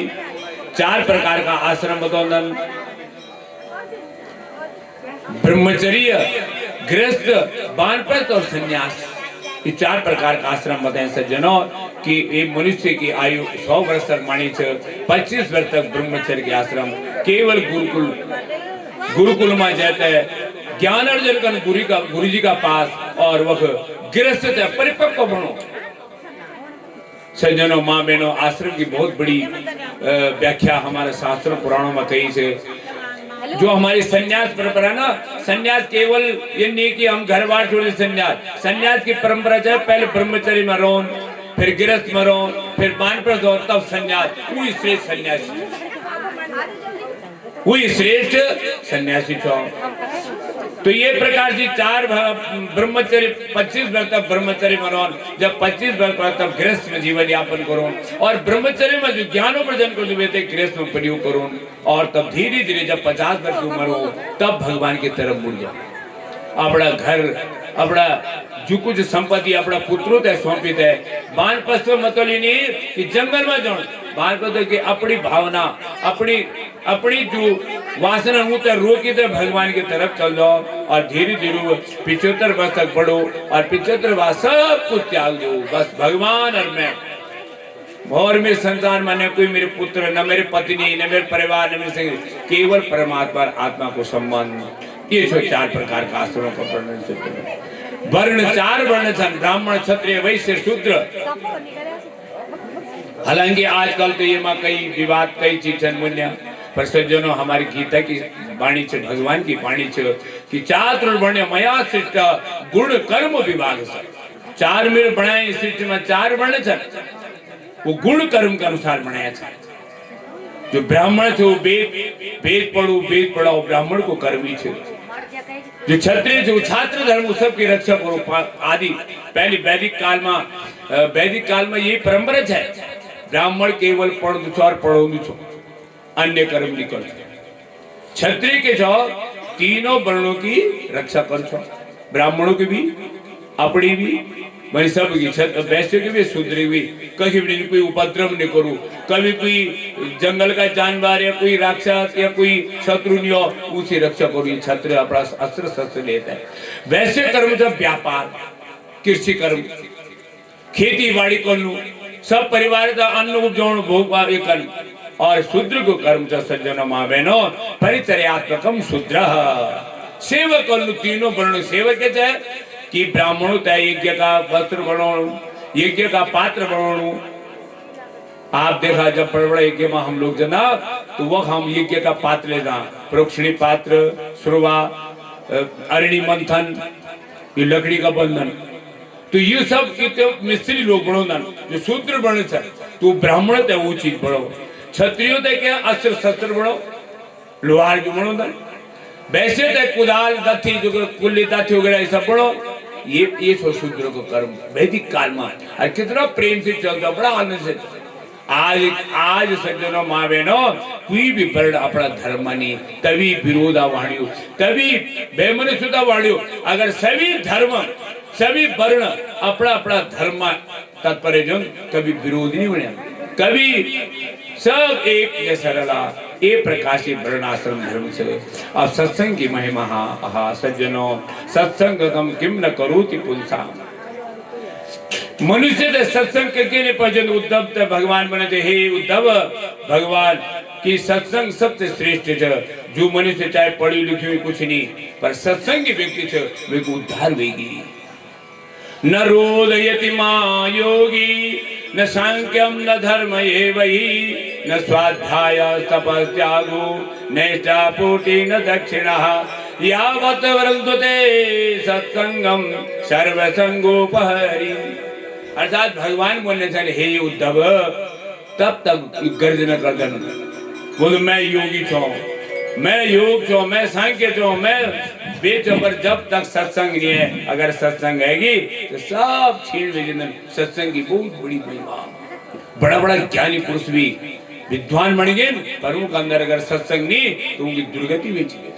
4 प्रकार का आश्रम बताओदन ब्रह्मचर्य गृहस्थ वानप्रस्थ और संन्यास। ये 4 प्रकार का आश्रम बताए सज्जनों कि एक मनुष्य की आयु 100 वर्ष तक मानी 25 वर्ष तक ब्रह्मचर्य के आश्रम केवल गुरुकुल में जाता है ज्ञान अर्जन कर गुरु जी का पास और वह गृहस्थ परिपक्व बनो। सज्जनों माँ बहनों आश्रम की बहुत बड़ी व्याख्या हमारे शास्त्र पुराणों में कही से। जो हमारी संन्यास परंपरा ना संन्यास केवल ये नहीं कि हम घर बार छोड़े संन्यास की परंपरा है पहले ब्रह्मचर्य में रहो फिर गृहस्थ में रहो फिर वानप्रस्थ हो तब संन्यास। कोई श्रेष्ठ सन्यासी कोई श्रेष्ठ सन्यासी छो। तो ये प्रकार से 4 ब्रह्मचर्य 25 वर्ष तक ब्रह्मचर्य में रहो जब 25 वर्ष तब गृहस्थ में जीवन यापन करो और ब्रह्मचर्य में जो ज्ञानोपार्जन को गृहस्थ में प्रयोग करो और तब धीरे धीरे जब 50 वर्ष की उम्र हो तब भगवान की तरफ मुड़ जाओ। अपना घर अपना जो कुछ संपत्ति अपना पुत्रों तय सौंपित है वानप्रस्थ मतलब नहीं कि जंगल में जाओ वानप्रस्थ की अपनी भावना अपनी जो वासना रोकी तो भगवान की तरफ चल जाओ और धीरे धीरे 75 वर्ष तक बढ़ो और 75 वर्ष सब कुछ त्याग दो बस भगवान और मैं। और मेरे संतान में न कोई मेरे पुत्र न मेरे पत्नी न मेरे परिवार न मेरे केवल परमात्मा आत्मा को संबंध ये छो 4 प्रकार का आश्रमों का वर्णन છે वर्ण 4 वर्ण छन ब्राह्मण क्षत्रिय वैश्य शूद्र हालांकि आजकल तो ये में कई विवाद कई चीज मुन्या पर सज्जनों हमारी गीता की वाणी से भगवान की वाणी से कि 4 वर्ण मया सृष्ट गुण कर्म विभाग से 4 मेल बनाए सृष्टि में 4 वर्ण छन वो गुण कर्म के अनुसार बनाया था जो ब्राह्मण थे वो वेद पढ़ाओ ब्राह्मण को कर्मी थे जो क्षत्रिय थे वो छात्र धर्म सब की रक्षा करो आदि पहले वैदिक काल में यही परंपरा है ब्राह्मण केवल पढ़ दो और पढ़ो छो अन्य कर्म नहीं कर क्षत्रिय के छो तीनों वर्णों की रक्षा कर छो ब्राह्मणों की भी अपनी भी मैं सब की वैसे की भी शूद्र भी कभी भी कोई उपद्रव नहीं करूं कभी कोई जंगल का जानवर या कोई राक्षस या कोई शत्रु नहीं हो उसकी रक्षा करूं ये क्षत्रिय अपना अस्त्र शस्त्र लेता है वैसे कर्म जब व्यापार कृषि कर्म खेती बाड़ी करनु सब परिवार का अन्न उपजाऊ भोग कर्म और शूद्र को कर्म जो सज्जन माँ बहनों परिचर्यात्मकम शूद्र सेवक करनु तीनों वर्ण सेवक है कि ब्राह्मणों तय यज्ञ का वस्त्र बनाओ यज्ञ का पात्र बनाओ आप देखा जब बड़ा बड़ा यज्ञ में हम लोग जना तो वह हम यज्ञ का पात्र ले जा प्रोक्षणी पात्र सुरवा अरणी मंथन ये लकड़ी का बंधन तो ये सब मिस्त्री लोग बनोदन जो शूद्र बने तो ब्राह्मण तय वो चीज बढ़ो क्षत्रियो तय क्या अस्त्र शस्त्र बढ़ो लोहार जो बनोदन वैसे तय कुदाल दथी जो कुल्ली दाथी वगैरह ये सब बढ़ो ये शूद्र को कर्म वैदिक काल में और कितना प्रेम से चलता बड़ा आनंद से आज सज्जनों माँ बहनों कोई भी वर्ण अपना धर्म नहीं तभी विरोधा वाणियो तभी बेमनुष्यता वाणियो अगर सभी धर्म सभी वर्ण अपना अपना धर्म तत्पर जो कभी विरोध नहीं बने कभी सब एक जैसा रला ये प्रकाशी वर्णाश्रम धर्म से अब सत्संग की महिमा हा सज्जनों सत्संगम किम न करोति पुंसा मनुष्य ने सत्संग करके नहीं पहुंचे उद्धव तो भगवान बने थे हे उद्धव भगवान की सत्संग सबसे श्रेष्ठ है जो मनुष्य चाहे पढ़ी लिखी हुई कुछ नहीं पर सत्संग व्यक्ति है वे को उद्धार वेगी न रोदयति मां योगी न सांख्यम न धर्म ये वही न स्वाध्याय तपस्यागो नैष्ठापूर्ति न दक्षिणः यावत् वरन्ते सत्संगम सर्वसंगोपहरि अर्थात भगवान बोलने चले हे उद्धव तब तक गर्जना करदन बोलो मैं योगी छो मैं योग छो मैं सांख्य छो मैं बेचो पर जब तक सत्संग नहीं है अगर सत्संग हैगी तो सब छीन ले सत्संग की बहुत बड़ी महिमा बड़ा बड़ा ज्ञानी पुरुष भी विद्वान बन गए पर उनके अंदर अगर सत्संग नहीं तो उनकी दुर्गति भी चाहिए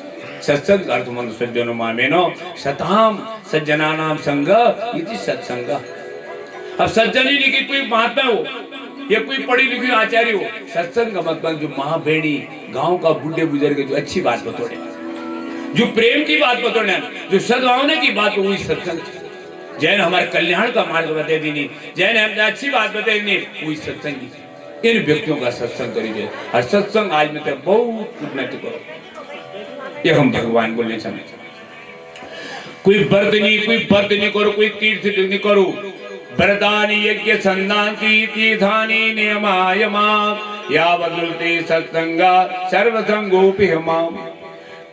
सत्संग अर्थ मन सज्जनो मामेनो सताम सज्जनानाम संग इति सत्संग अब सज्जन ही नहीं कि कोई महात्मा हो या कोई पढ़ी लिखी आचार्य हो सत्संग का मतलब जो माँ बहनी गांव का बूढ़े बुजुर्ग जो अच्छी बात बतोड़े जो प्रेम की बात बतोड़े जो सद्भावना की बात हो वही सत्संग जैन हमारे कल्याण का मार्ग बता देनी जैन हमने अच्छी बात बताई वही सत्संग इन व्यक्तियों का सत्संग करिए और सत्संग आज में तो बहुत उन्नति करो ये हम भगवान बोलने समय कोई व्रत नहीं करो कोई तीर्थ नहीं करो व्रतानि यज्ञ संदांति तीर्थानि नियमायमा यावदुल्ते सत्संगा सर्वसंगोपि हमाम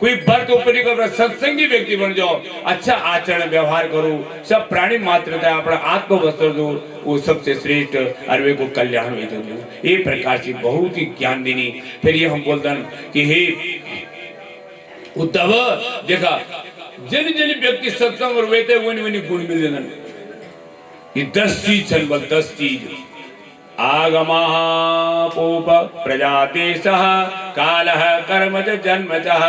कोई व्रत ऊपर कर सत्संगी व्यक्ति बन जाओ अच्छा आचरण व्यवहार करो सब प्राणी मात्रता अपना आत्मवस्त्र दो वो सबसे श्रेष्ठ अरवे को कल्याण में दो ये प्रकार की बहुत ही ज्ञान देनी फिर ये हम बोलते हैं कि हे उद्धव देखा जन जन व्यक्ति सत्संग और वेते वनी वनी गुण मिल जाना ये 10 चीज छन बल 10 चीज आगमापोप प्रजादेशः कालः कर्मच जन्मचः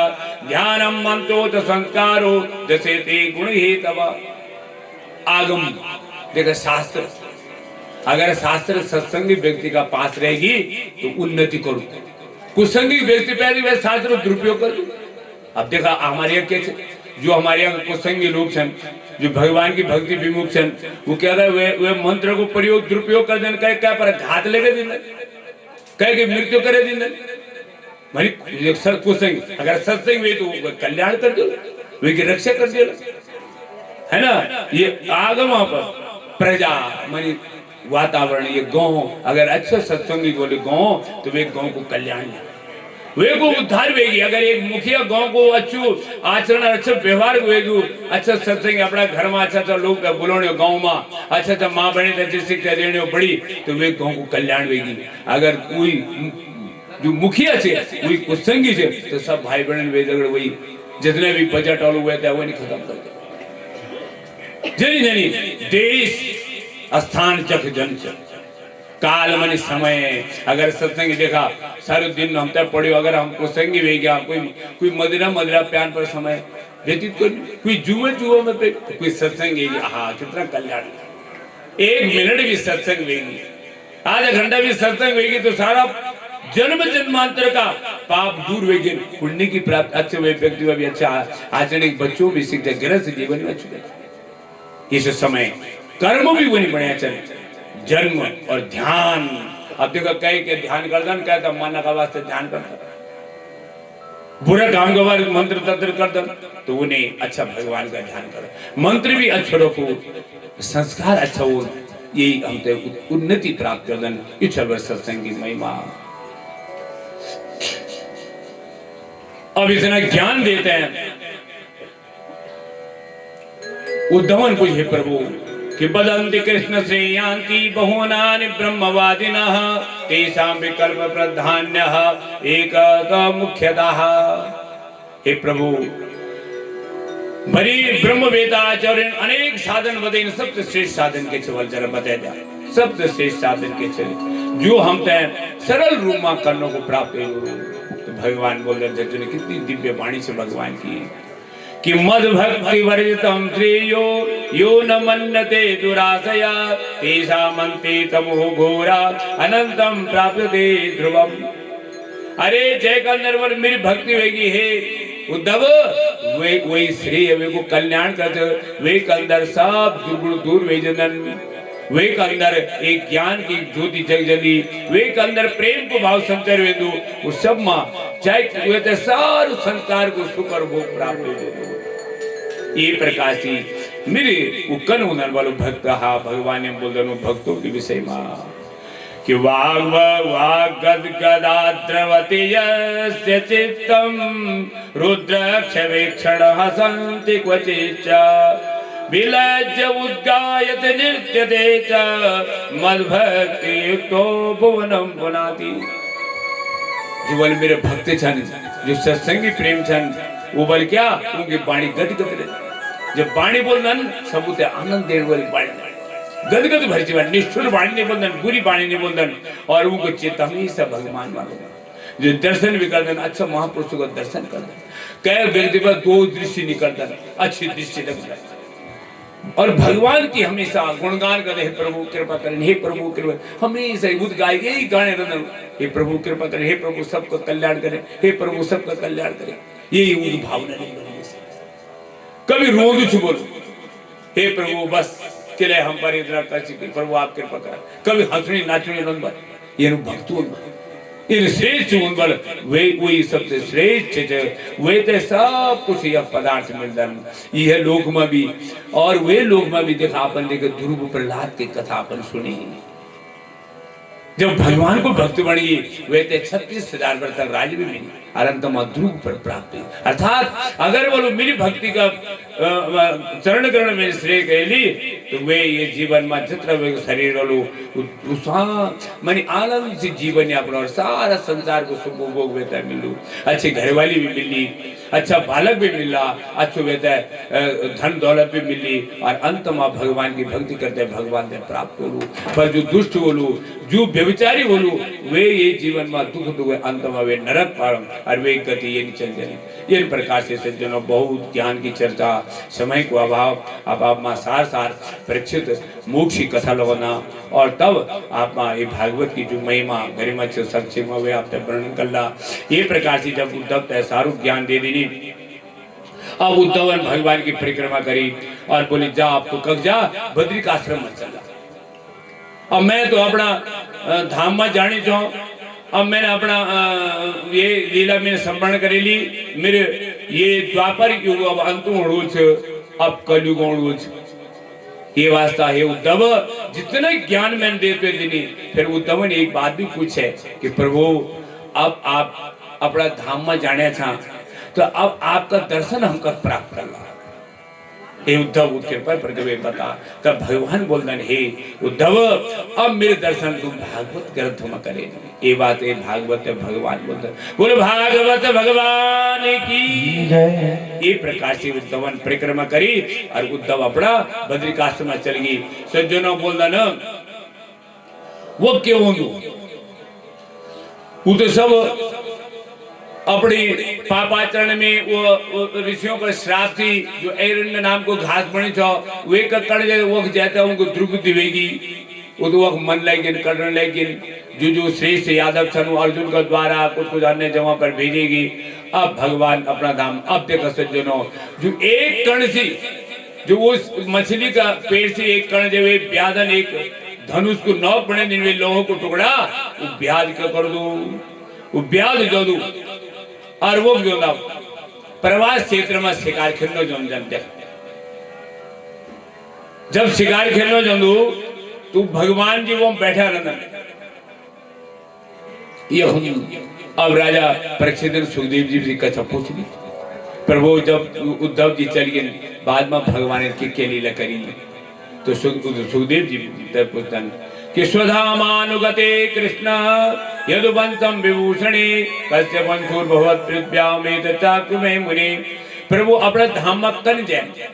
ध्यानम मंत्रो च संस्कारो जैसे ते गुण ही तब आगम देखा शास्त्र अगर शास्त्र सत्संगी व्यक्ति का पास रहेगी तो उन्नति करो कुसंगी व्यक्ति पहले वह शास्त्र दुरुपयोग कर अब देखा हमारे यहाँ क्या जो हमारे यहाँ कुसंगी लोग हैं जो भगवान की भक्ति विमुख हैं वो क्या है वे मंत्र को प्रयोग दुरुपयोग कर देने कहे क्या पर घात लेके दिन कहे कि मृत्यु करे दिन भाई कुसंग अगर सत्संग हुए तो कल्याण कर दो वे की रक्षा कर दिया है ना। ये आगम पर प्रजा मानी वातावरण, ये गांव अगर अच्छा सत्संगी बोले गांव तो वे गांव को कल्याण वे को उद्धार वेगी। अगर एक मुखिया गांव को अच्छू आचरण अच्छा व्यवहार वेगू अच्छा सत्संग अपना घर में अच्छा लोग बोलोने गांव में अच्छा माँ बहने अच्छी शिक्षा देने बड़ी तो वे गांव को कल्याण वेगी। अगर कोई जो मुखिया है वही कुसंगी है तो सब भाई बहन वे झगड़े वही जितने भी बजट वालों हुए थे वही खत्म कर दिया। जनी जनी देश स्थान चक जन काल मन समय। अगर सत्संग देखा सारे दिन हम तक पढ़े अगर हम कुसंगी वे गया कोई मदिरा मदिरा प्यान पर समय व्यतीत कोई जुए में पे कोई सत्संग हाँ कितना कल्याण। 1 मिनट भी सत्संग वेगी आधा घंटा भी सत्संग वेगी तो सारा जन्म जन्मांतर का पाप दूर वेगी पुण्य की प्राप्त अच्छे वे व्यक्ति भी अच्छा आचरण बच्चों भी सीखते गृहस्थ जीवन में अच्छे इस समय कर्म भी वही बढ़िया चले जन्म और ध्यान। अब देखो कहे के ध्यान करदन कहता माना का वास्ते ध्यान करता बुरा काम का वास्ते मंत्र तंत्र करदन तो उन्हें अच्छा भगवान का ध्यान करो मंत्र भी अच्छा रखो संस्कार अच्छा हो यही हम तो उन्नति प्राप्त करदन इच्छा सत्संग की महिमा। अब इतना ज्ञान देते हैं उद्धवन को हे प्रभु कि बदंति कृष्ण श्रेयांति बहुनानि ब्रह्मवादिनः तेषां विकल्प प्रधान्यः एकः मुख्यतः। हे प्रभु बड़ी ब्रह्म वेदाचार्य अनेक साधन बदे सबसे श्रेष्ठ साधन के छवल जरा बताया जाए सबसे श्रेष्ठ साधन के छे जो हम तय सरल रूप में करने को प्राप्त तो भगवान बोल रहे थे कितनी दिव्य वाणी से भगवान की कि मद भक्ति वर्जितम श्रेयो यो न मन्यते दुराशया तेषामन्ते तमो घोरा अनंतम प्राप्यते ध्रुवम। अरे जय का नरवर मेरी भक्ति होगी है उद्धव वे वही श्रेय वे को कल्याण करते वे के अंदर सब दुर्गुण दूर वे जनन वे के अंदर एक ज्ञान की ज्योति जग जली वे के अंदर प्रेम को भाव संचर वेदु वो सब मां चाहे हुए थे सारे संसार को सुख और भोग प्राप्त हो ये प्रकार से मेरे उकन उनर वालों भक्त हा भगवान ने बोल दो भक्तों के विषय में कि वाग वाग गद गदाद्रवति यस्य चित्तम रुद्रक्ष वीक्षण हसन्ति क्वचिच्च विलज्ज उद्गायत नृत्यते च मद्भक्ति युक्तो भुवनं पुनाति। जो बोले मेरे भक्त छन जो सत्संगी प्रेम छन वो बोल क्या उनकी वाणी गद गद रहे जब वाणी बोलना सबूत आनंद देने वाली वाणी गद गद भरती वाणी निष्ठुर वाणी नहीं बोलना बुरी वाणी नहीं बोलना और उनको चित्त हमेशा भगवान वालों जो दर्शन भी कर देना अच्छा महापुरुषों का दर्शन कर देना कई व्यक्ति पर 2 दृष्टि नहीं करता अच्छी दृष्टि लग और भगवान की हमेशा गुणगान करते हे प्रभु कृपा करें हे प्रभु कृपा हमेशा उद गाय यही गाने रहना हे प्रभु कृपा करें हे प्रभु सबका कल्याण करें हे प्रभु सबका कल्याण करें यही उनकी भावना नहीं बनी कभी रोज कुछ बोलो हे प्रभु बस के लिए हम पर इतना कर सके प्रभु आप कृपा करें कभी हंसनी नाचनी नंबर ये भक्तों इन श्रेष्ठ उन वे वही सबसे श्रेष्ठ वे तो सब कुछ यह पदार्थ मिलता यह लोक में भी और वे लोक में भी देखा अपन देखे ध्रुव प्रहलाद की कथा अपन सुनी जब भगवान को भक्त बनी वे तो 36,000 वर्ष तक राज भी मिली अनंत ध्रुव पर प्राप्त हुई अर्थात अगर बोलो मेरी भक्ति का चरण करण में श्रेय कहली तो वे ये जीवन में जितना वे शरीर वालों मनी आनंद से जीवन यापन और सारा संसार को सुख भोग वेता मिलू अच्छी घरवाली भी मिली अच्छा बालक भी मिला अच्छो वेता धन दौलत भी मिली और अंत में भगवान की भक्ति करते भगवान ने प्राप्त हो पर जो दुष्ट बोलू जो व्यभिचारी बोलू वे ये जीवन में दुख दुख अंत में वे नरक पारम और वे गति ये चल जाए इन प्रकार से सज्जनों बहुत ज्ञान की चर्चा समय को अभाव में सार सार परीक्षित मोक्ष की कथा लगाना और तब आप ये भागवत की जो महिमा गरिमा संक्षेप में वे आपने वर्णन कर ला ये प्रकार से जब उद्धव तय सारू ज्ञान दे देनी अब उद्धव भगवान की परिक्रमा करी और बोली जा आप तो कब जा बद्री का आश्रम में चला अब मैं तो अपना धाम में जानी चाहूँ अब मैंने अपना ये लीला मैंने संपन्न करेली मेरे ये द्वापर युग अब अंत होड़ू छ अब कलयुग होड़ू छ ये वास्ता है उद्धव जितना ज्ञान मैंने देते दिनी फिर उद्धव ने एक बात भी पूछे कि प्रभु अब आप अपना धाम में जाने था तो अब आपका दर्शन हम कब प्राप्त करना हे उद्धव कृपा प्रगवे बता तब भगवान बोलदन हे उद्धव अब मेरे दर्शन तुम भागवत ग्रंथ में करे ये बात है भागवत भगवान बोलते बोले भागवत भगवान की जय। ये प्रकार से उद्धव परिक्रमा करी और उद्धव अपना बद्रिकाश्रम में चल गई सज्जनों बोलदन वो क्यों वो तो सब अपनी पापाचरण में वो ऋषियों का श्राप थी जो एरण्य नाम को घास बनी छो वे कड़ वो जाता उनको द्रुपदी वेगी वो तो वक्त मन लेकिन करने लेकिन जो श्रेष्ठ यादव छनु अर्जुन का द्वारा कुछ अन्य जगह पर भेजेगी अब भगवान अपना धाम अब देखो सज्जनों जो एक कण सी जो उस मछली का पेड़ से एक कण जब ब्यादन एक धनुष को नौ बने दिन में लोहों को टुकड़ा वो ब्याज क्या कर दो वो ब्याज जो दो और वो क्यों ना प्रवास क्षेत्र में शिकार खेलने जन जब शिकार खेलने जंदू तो भगवान जी वो बैठा रहना ये अब राजा परीक्षित ने सुखदेव जी से कथा पूछ ली प्रभु जब उद्धव जी चल गए बाद में भगवान की लीला करी तो सुखदेव जी पूछता कि स्वधामानुगते कृष्ण यदुवंशम विभूषणे कस्य वंशोर्भवत् पृथ्व्यामेत चाक्रुमे मुनि प्रभु अपने धाम में कन जाए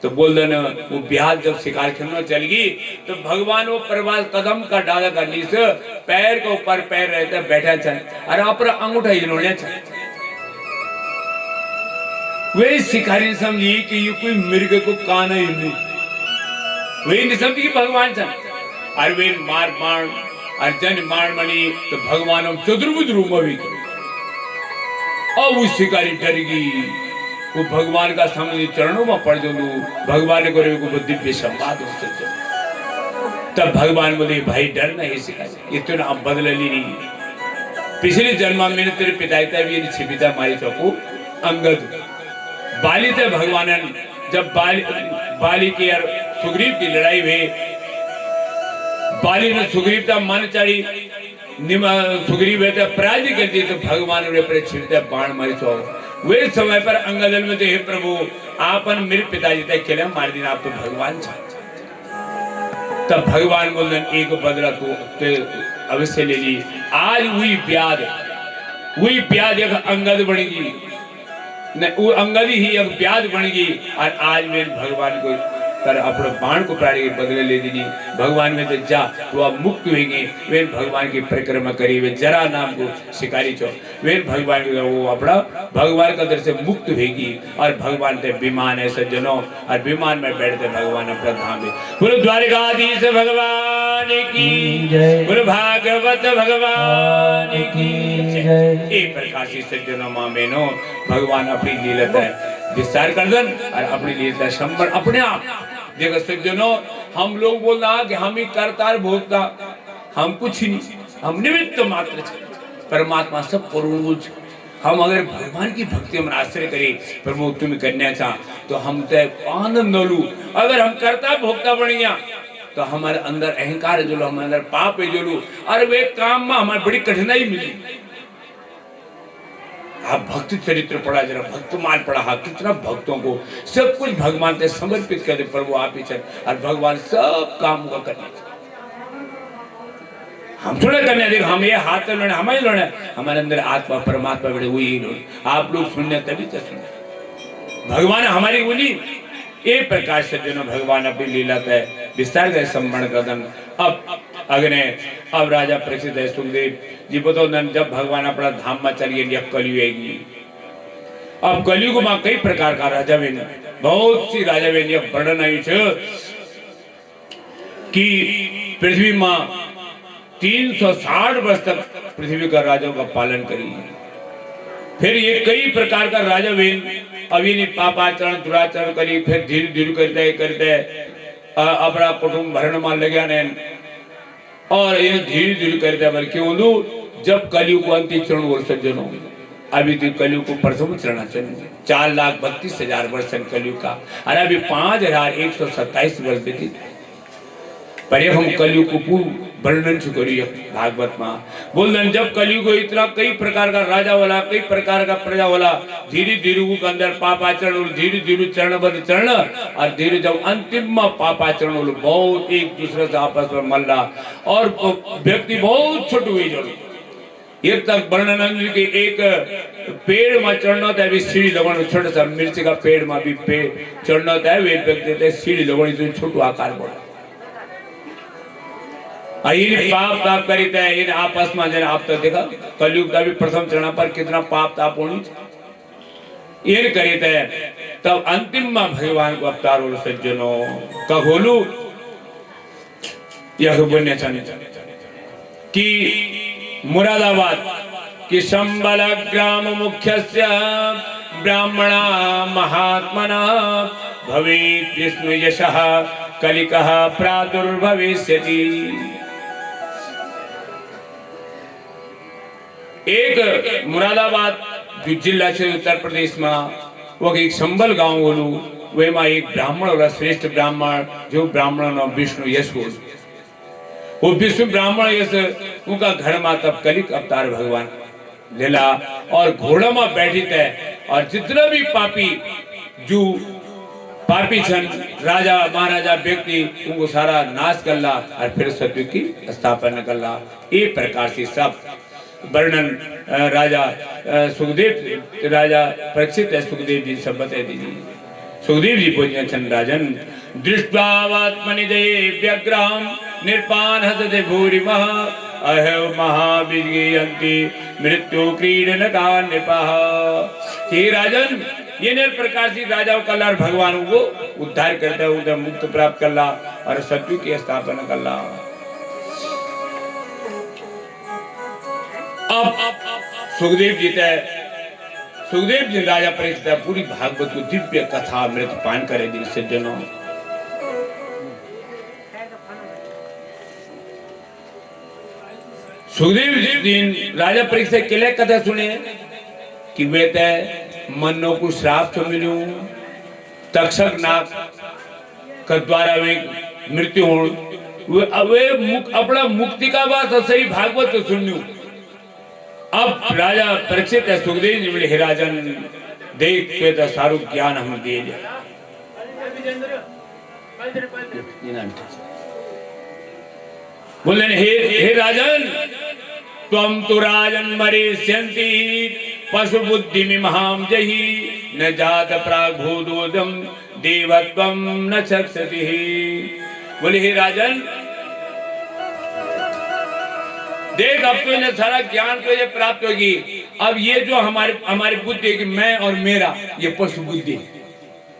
तो बोल देना वो ब्याज जब शिकार खेलने चल गई तो भगवान वो प्रवास कदम का डाला करनी से पैर के ऊपर पैर रहता बैठा चल और अपना अंगूठा हिलोने चल वे शिकारी समझी कि ये कोई मृग को कान ही नहीं वे नहीं समझी कि भगवान चल और वे मार मार अर्जन मार मनी तो भगवान हम चतुर्भुज रूप में भी अब उस शिकारी डर गई वो भगवान का सामने चरणों में पड़ जाऊं भगवान ने करे को दिव्य संवाद हो सकते तब भगवान बोले भाई डर नहीं शिकारी ये तो ना बदल ली नहीं पिछले जन्म में तेरे पिता भी छिपिता मारी चौको अंगद बाली थे भगवान जब बाली की और सुग्रीव की लड़ाई हुई बाली ने सुग्रीव का मन चढ़ी सुग्रीव पराजय कर दी तो भगवान ने छिड़ते बाण मारी छो वे समय पर अंगदल में तो हे प्रभु आपन मेरे पिताजी तक खेले मार दिन आप तो भगवान तब भगवान बोल एक बदला तो अवश्य ले ली आज हुई प्याद एक अंगद बन गई वो अंगद ही एक प्याद बन गई और आज मेरे भगवान को पर अपने बाण को प्राणी बदले ले दी भगवान में तो जा तो आप मुक्त होंगे वे भगवान की परिक्रमा करी वे जरा नाम को शिकारी चो वे भगवान वो अपना भगवान का दर से मुक्त होगी और भगवान के विमान है सज्जनों और विमान में बैठते भगवान अपना धाम में बोलो द्वारकाधीश भगवान की जय बोलो भागवत भगवान की जय। एक प्रकार से सज्जनों मां बहनों भगवान अपनी लीला विस्तार कर दन और अपनी लीला संबल अपने आप देखो सज्जनों हम लोग बोल रहा कि हम ही करतार भोगता हम कुछ ही नहीं हम निमित्त मात्र परमात्मा सब पूर्ण हम अगर भगवान की भक्ति में आश्रय करें प्रभु तुम करना चाह तो हम तो आनंद लू अगर हम करता भोगता बन गया तो हमारे अंदर अहंकार है जो लो हमारे अंदर पाप है जो लो और वे काम में हमारी बड़ी कठिनाई मिली आप भक्ति चरित्र पढ़ा जरा भक्तमाल पढ़ा हाँ कितना भक्तों को सब कुछ भगवान से समर्पित कर दे प्रभु आप ही चल और भगवान सब काम को करने हम थोड़े करने देख हम ये हाथ से लड़े हमें लड़े हमारे अंदर आत्मा परमात्मा बड़े हुई ही आप लोग सुनने तभी तो सुने भगवान हमारी बोली एक प्रकार से जो भगवान अपनी लीला तय विस्तार गए सम्मान कदम अब अग्ने अब राजा परीक्षित है सुखदेव जी बताओ जब भगवान अपना धाम में चलिए कलयुग आएगी अब कलयुग में कई प्रकार का राजा बहन बहुत सी राजा बहन वर्णन आई कि पृथ्वी में 360 वर्ष तक पृथ्वी का राजाओं का पालन करी फिर ये कई प्रकार का राजा बहन अभी ने पापाचरण दुराचरण करी फिर धीरे धीरे करते अपना कुटुंब भरण में लगे ने और ये धीरे धीरे करते बल्कि जब कलयुग को अंतिम चरण बोल सज्जनों, अभी तो कलयुग को प्रथम चरण चरण 4,32,000 वर्ष कलयुग का, और अभी 5,127 वर्ष व्यतीत। पर हम कलयुग को पूर्ण वर्णन से करिए भागवत में बोल जब कलयुग इतना कई प्रकार का राजा वाला, कई प्रकार का प्रजा वाला, धीरे धीरे के अंदर पापाचरण और धीरे धीरे चरणबद्ध चरण, और धीरे जब अंतिम में पापाचरण बहुत एक दूसरे से आपस में मल रहा, और व्यक्ति बहुत छोटे हुए जो एक तक वर्णन के एक पेड़ में चढ़ना था, सीढ़ी लगवाना, छोटा सा मिर्ची का पेड़ में भी पेड़ चढ़ना था, वे व्यक्ति सीढ़ी लगवानी तो छोटू आकार बढ़ा। पाप ताप करीता है इन आपस में जन आप तो देखा कलयुग का भी प्रथम चरण पर कितना पाप ताप होनी इन करीता है। तब अंतिम में भगवान को अवतार बोलो सज्जनों का बोलू यह बोलने कि मुरादाबाद कि संबल ग्राम मुख्यस्य ब्राह्मणा महात्मना भवेत् विष्णु यशः कलिकः प्रादुर्भविष्यति। एक मुरादाबाद जो जिला से उत्तर प्रदेश में वो एक संबल गांव बोलू वे में एक ब्राह्मण वाला श्रेष्ठ ब्राह्मण जो ब्राह्मण नाम विष्णु यश बोल, वो विष्णु ब्राह्मण यश उनका घर में तब कलिक अवतार भगवान लेला और घोड़ा में बैठी थे, और जितना भी पापी जो पापी छन राजा महाराजा व्यक्ति उनको सारा नाश कर ला और फिर सत्य की स्थापना कर ला। एक प्रकार से सब वर्णन राजा सुखदेव राजा परीक्षित है, सुखदेव जी सब बता दीजिए। सुखदेव जी पूछने छन राजन दृष्टावात्मनि जये व्यग्राम निर्पान हसते भूरि महा अहव महाविजयंती मृत्यु क्रीडन का निपाह। हे राजन ये नर प्रकार से राजाओं का लाल भगवान को उद्धार करता है, उधर मुक्त प्राप्त कर ला और सत्य की स्थापना कर ला। अब सुखदेव जी सुखदेव जी राजा परीक्षित पूरी भागवत को दिव्य कथा अमृत पान करे दिन सज्जनों। सुखदेव जी दिन राजा परीक्षित के लिए कथा सुने कि वे तय मनो को श्राप तो मिलू तक्षक नाग का द्वारा वे मृत्यु हो वे अपना मुक्ति का बात सही भागवत तो सुनू। अब राजा परीक्षित है सुखदेव जी बोले हे राजन देख के तो सारू ज्ञान हम दे दे। बोले हे राजन तुम तो राजन मरीष्यन्ति पशु बुद्धि में महाम जही न जात प्रागभूतोदम देवत्वम न चक्षति। बोले हे राजन देख अब तो इन्हें सारा ज्ञान तो ये प्राप्त होगी। अब ये जो हमारी बुद्धि है कि मैं और मेरा ये पशु बुद्धि,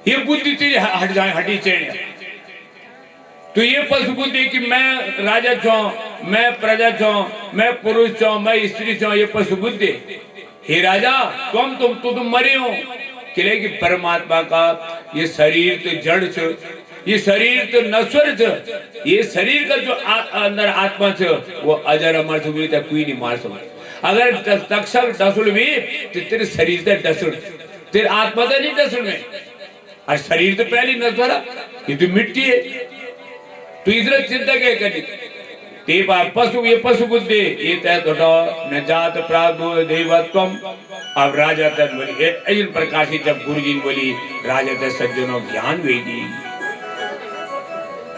ये बुद्धि तेरी हट जाए हटी चढ़। तो ये पशु बुद्धि कि मैं राजा छो, मैं प्रजा छो, मैं पुरुष छो, मैं स्त्री छो, ये पशु बुद्धि। हे राजा तुम मरे हो किले की परमात्मा का ये शरीर तो जड़ छो, ये शरीर तो नश्वर छ, ये शरीर का जो अंदर आत्मा छ वो अजर अमर छुपी तक कोई नहीं मार सकता। अगर तक्षक डसुल भी तो तेरे शरीर से डसुल, तेरे आत्मा तो नहीं डसुल में, और शरीर तो पहले नश्वर ये तो मिट्टी है। तो इधर चिंता क्या करी ते पशु ये पशु बुद्धि ये तय तो न जात प्रागो देवत्वम। अब राजा तक बोली इन प्रकार से जब गुरु जी बोली राजा तक सज्जनों ज्ञान वे दी।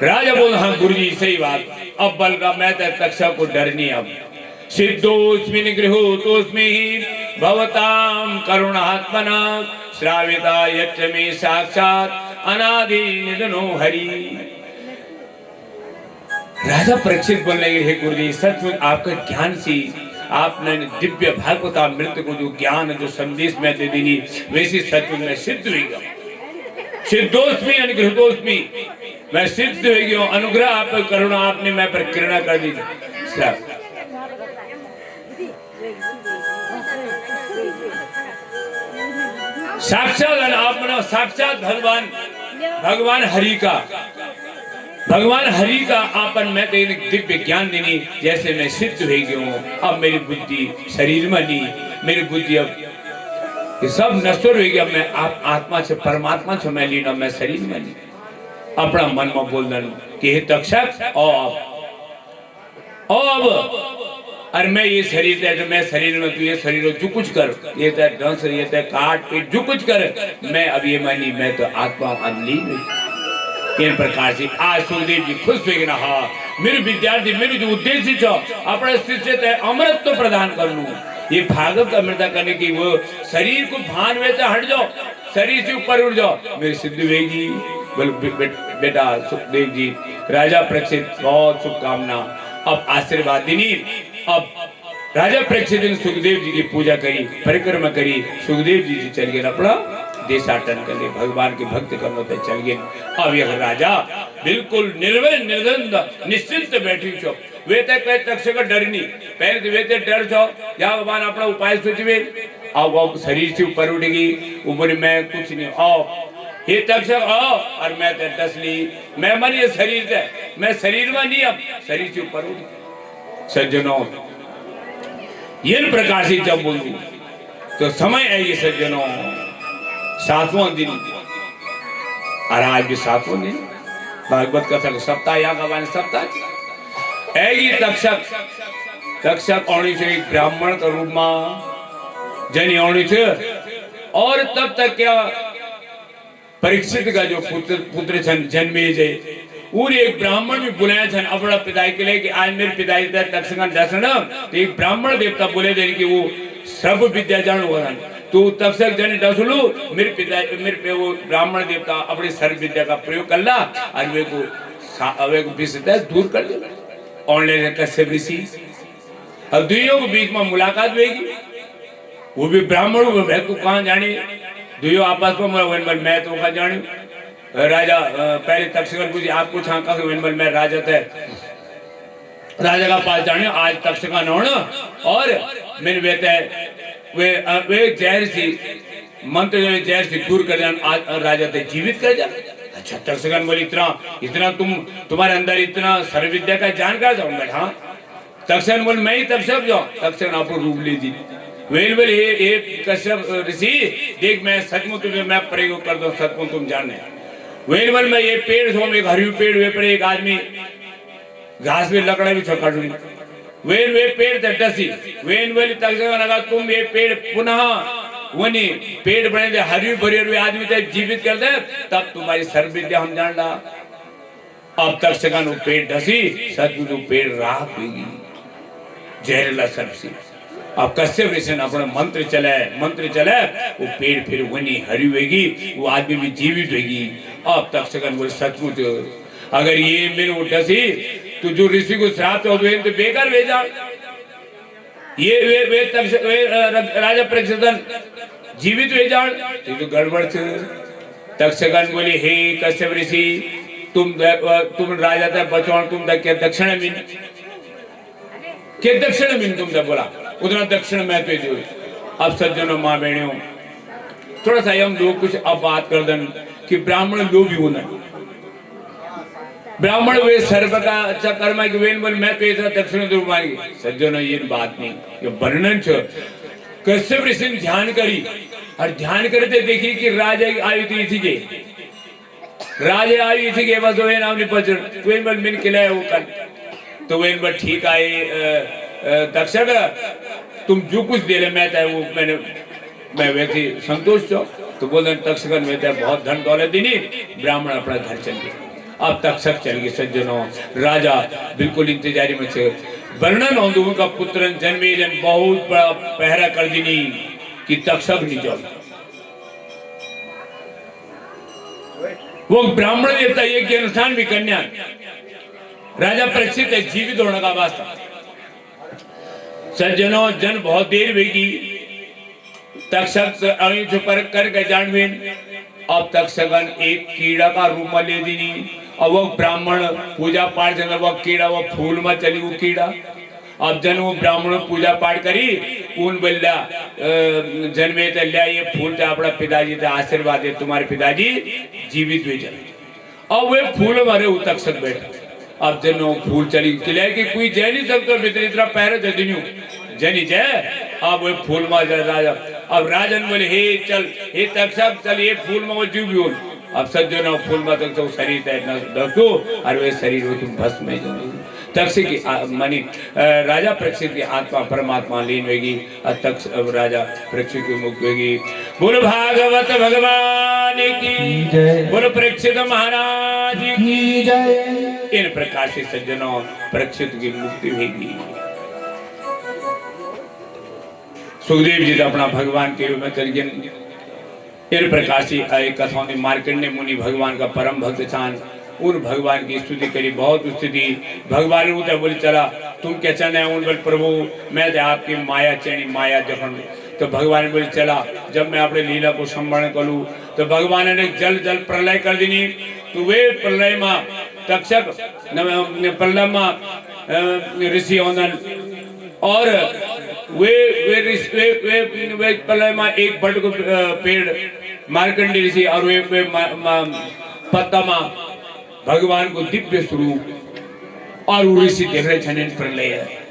राजा बोल हाँ गुरु जी सही बात, अब बल का मैं तक्षक को डर नहीं। अब सिद्धोस्मि निगृहोतोस्मि भवताम करुणात्मना श्राविता यच्च मे साक्षात अनादि निधनो हरि। राजा परीक्षित बोलने लगे हे गुरु जी सच में आपका ज्ञान से आपने दिव्य भागवतामृत को जो ज्ञान जो संदेश में दे देनी वैसी सच में सिद्ध हुई। सिद्धोस्मि अनुग्रहोस्मि मैं सिद्ध हो गया, अनुग्रह आप करुणा आपने मैं पर किरणा कर दी। साक्षात आप साक्षात भगवान हरि का भगवान हरि का आपन मैं तो दिव्य ज्ञान देनी जैसे मैं सिद्ध हो गया हूँ। अब मेरी बुद्धि शरीर में नहीं, मेरी बुद्धि अब ये सब नश्वर हो गया। मैं आप आत्मा से परमात्मा से मैं लीना, मैं शरीर में नहीं। अपना मन में बोल दन कि हे तक्षक अब अरे मैं ये शरीर है, मैं शरीर में, तू ये शरीर जो कुछ कर, ये तो डांस, ये तो काट पीट जो कुछ कर, मैं अब ये मानी, मैं तो आत्मा अगली नहीं। इन प्रकार से आज सुखदेव जी खुश हो गए। हाँ मेरे विद्यार्थी, मेरे जो उद्देश्य छो अपने शिष्य ते अमृत तो प्रदान करनू, ये भागवत अमृता करने की, वो शरीर को भान में से हट जाओ, शरीर से ऊपर उठ जाओ, मेरी सिद्धि होगी। बोल बेटा सुखदेव जी, राजा परीक्षित बहुत शुभकामना। अब आशीर्वाद दिनी। अब राजा परीक्षित ने सुखदेव जी की पूजा करी, परिक्रमा करी, सुखदेव जी चल गए अपना देशाटन कर ले, भगवान की भक्ति करने तक चल गए। अब यह राजा बिल्कुल निर्भय निर्द्वंद निश्चिंत बैठी छो, वे तक का डर नहीं, पहले वे डर छो या भगवान अपना उपाय सोचवे। अब शरीर से ऊपर उठेगी, ऊपर मैं कुछ नहीं, आओ हे तक्षक आओ, और मैं तसली मैं मन ये शरीर है, मैं शरीर में नहीं, अब शरीर से ऊपर उठ। सज्जनों इन प्रकार से जब बोलूं तो समय आएगी सज्जनों, 7वां दिन, और आज भी 7वां दिन भागवत कथा सप्ताह या गवान सप्ताह ऐगी। तक्षक औणी से एक ब्राह्मण का रूप में जनी औणी थे, और तब तक क्या परीक्षित का जो पुत्र जन्मे जय और एक ब्राह्मण भी बुलाया था अपना पिता के लिए कि आज मेरे पिता तक्षक दर्शन, तो एक ब्राह्मण देवता बोले दे कि वो सर्व विद्या जान हुआ, तो तक्षक जन डसलू मेरे पिता मेरे पे वो ब्राह्मण देवता अपनी सर्व विद्या का प्रयोग कर ला, और वे को विषय दूर कर दे। ऑनलाइन कश्यप ऋषि अब दुइयों के बीच में मुलाकात हुएगी, वो भी ब्राह्मण वो को कहाँ जाने, दुइयों आपस में मैं तो कहाँ जानी। राजा पहले तक्षक पूछे आप कुछ हाँ का, मैं राजा थे, राजा का पास जाने आज तक्षक नौण, और मैंने वे जहर सी मंत्र जहर से दूर कर जान, आज राजा थे जीवित कर जा। अच्छा तक्षक बोले इतना तुम्हारे अंदर इतना सर्व विद्या का जानकार जाऊँ मैं। हाँ तक्षक बोले मैं ही तक्षक जाऊँ, तक्षक आपको रूप ले दी। वेल वेल ये कश्यप ऋषि देख मैं सचमुच तुझे मैं प्रयोग कर दो, सचमुच तुम जाने। वेल वेल मैं ये पेड़ सो एक हरी पेड़ वे पर एक आदमी घास में लकड़ा भी छका ढूंढी, वेल वे पेड़ डसी, वेल वेल तक्षक लगा तुम ये पेड़ पुनः वनी पेड़ बने दे हरी भरी हुए आदमी तक जीवित कर दे, तब तुम्हारी सर्व विद्या हम जान ला। अब तक्षक पेड़ ढसी, सचमुच पेड़ राख होगी जहरीला सर्प से। अब कश्यप ऋषि ने अपना मंत्र चलाए वो पेड़ फिर वनी हरी होगी, वो आदमी भी जीवित होगी। अब तक्षक बोले सचमुच अगर ये मेरे उठसी तो जो ऋषि को श्राप हो तो बेकार भेजा, ये वे तक्षक राजा परीक्षित जीवित भेजा तो गड़बड़ थे। तक्षक बोले हे कश्यप ऋषि तुम राजा था बचो, तुम क्या दक्षिण में के दक्षिण में तुम बोला उतना दक्षिण में तो जो। अब सज्जनों माँ बहनों थोड़ा सा हम लोग कुछ अब बात कर दें कि ब्राह्मण लोभी होना, ब्राह्मण वे सर्व का अच्छा कर्म कि वेन बोल मैं तो ऐसा दक्षिण ध्रुव मांगी। सज्जनों ये बात नहीं, ये वर्णन छो। कश्यप ऋषि ने ध्यान करी, और ध्यान करते देखी कि राजा आई थी के राजा आई थी के बस वे नाम नहीं पचड़ वेन बोल मिल खिलाए वो कर, तो वेन बोल ठीक आए तक्षक तुम जो कुछ दे रहे मैं वैसे संतोष छो। तो बोल तक्षक में बहुत धन दौलत देनी, ब्राह्मण अपना घर चल गए। अब तक्षक चल गए। सज्जनों राजा बिल्कुल इंतजारी में थे। वर्णन हो का पुत्र जन्मे जन बहुत बड़ा पहरा कर दीनी कि तक्षक नहीं जाओ। वो ब्राह्मण देवता एक के अनुष्ठान भी कन्या राजा परीक्षित जीवित होने का वास्ता। सज्जनों जन बहुत देर होगी, तक्षक पर करके जानवीन। अब तक्षकन एक कीड़ा का रूप में ले दीनी, और वो ब्राह्मण पूजा पाठ जन वो कीड़ा वो फूल में चली वो कीड़ा। अब जन वो ब्राह्मण पूजा पाठ करी उन बोला जन्मे तो लिया ये फूल था अपना पिताजी थे आशीर्वाद है तुम्हारे पिताजी जीवित हुए चले। और वे फूल मारे उतक सक बैठा। अब जनो फूल चली किले की कोई जय नहीं सकता भीतर इतना पैर जदिन्यू जनी जय। अब वे फूल मार राजा। अब राजन बोले हे चल हे तक्षक चल ये फूल में वो जीव भी अब सज्जनों फूल में तक शरीर तैरना दसो और वे शरीर हो तुम भस्म में जाओ। तक्षक की मानी राजा परीक्षित की आत्मा परमात्मा लीन होगी और तक्ष राजा परीक्षित की मुक्त होगी। बोलो भागवत भगवान की जय, बोलो परीक्षित महाराज की जय। इन प्रकार से सज्जनों परीक्षित की मुक्ति होगी। सुखदेव जी अपना भगवान के रूप में चल गए। इन प्रकार से कथाओं में मार्कंडेय मुनि भगवान का परम भक्त छान उन भगवान की स्तुति करी, बहुत स्तुति। भगवान ने बोले चला तुम क्या चल है उन बोल प्रभु मैं तो आपकी माया चैनी माया जखन। तो भगवान बोले चला जब मैं अपने लीला को संवरण करूँ तो भगवान ने जल जल प्रलय कर दी। तो वे प्रलय में तक्षक प्रलय में ऋषि होंदन और वे प्रलय में एक बड़ को पेड़ मार्कंडेय ऋषि और वे पत्ता में भगवान को दिव्य स्वरूप और ऋषि देख रहे छन प्रलय है।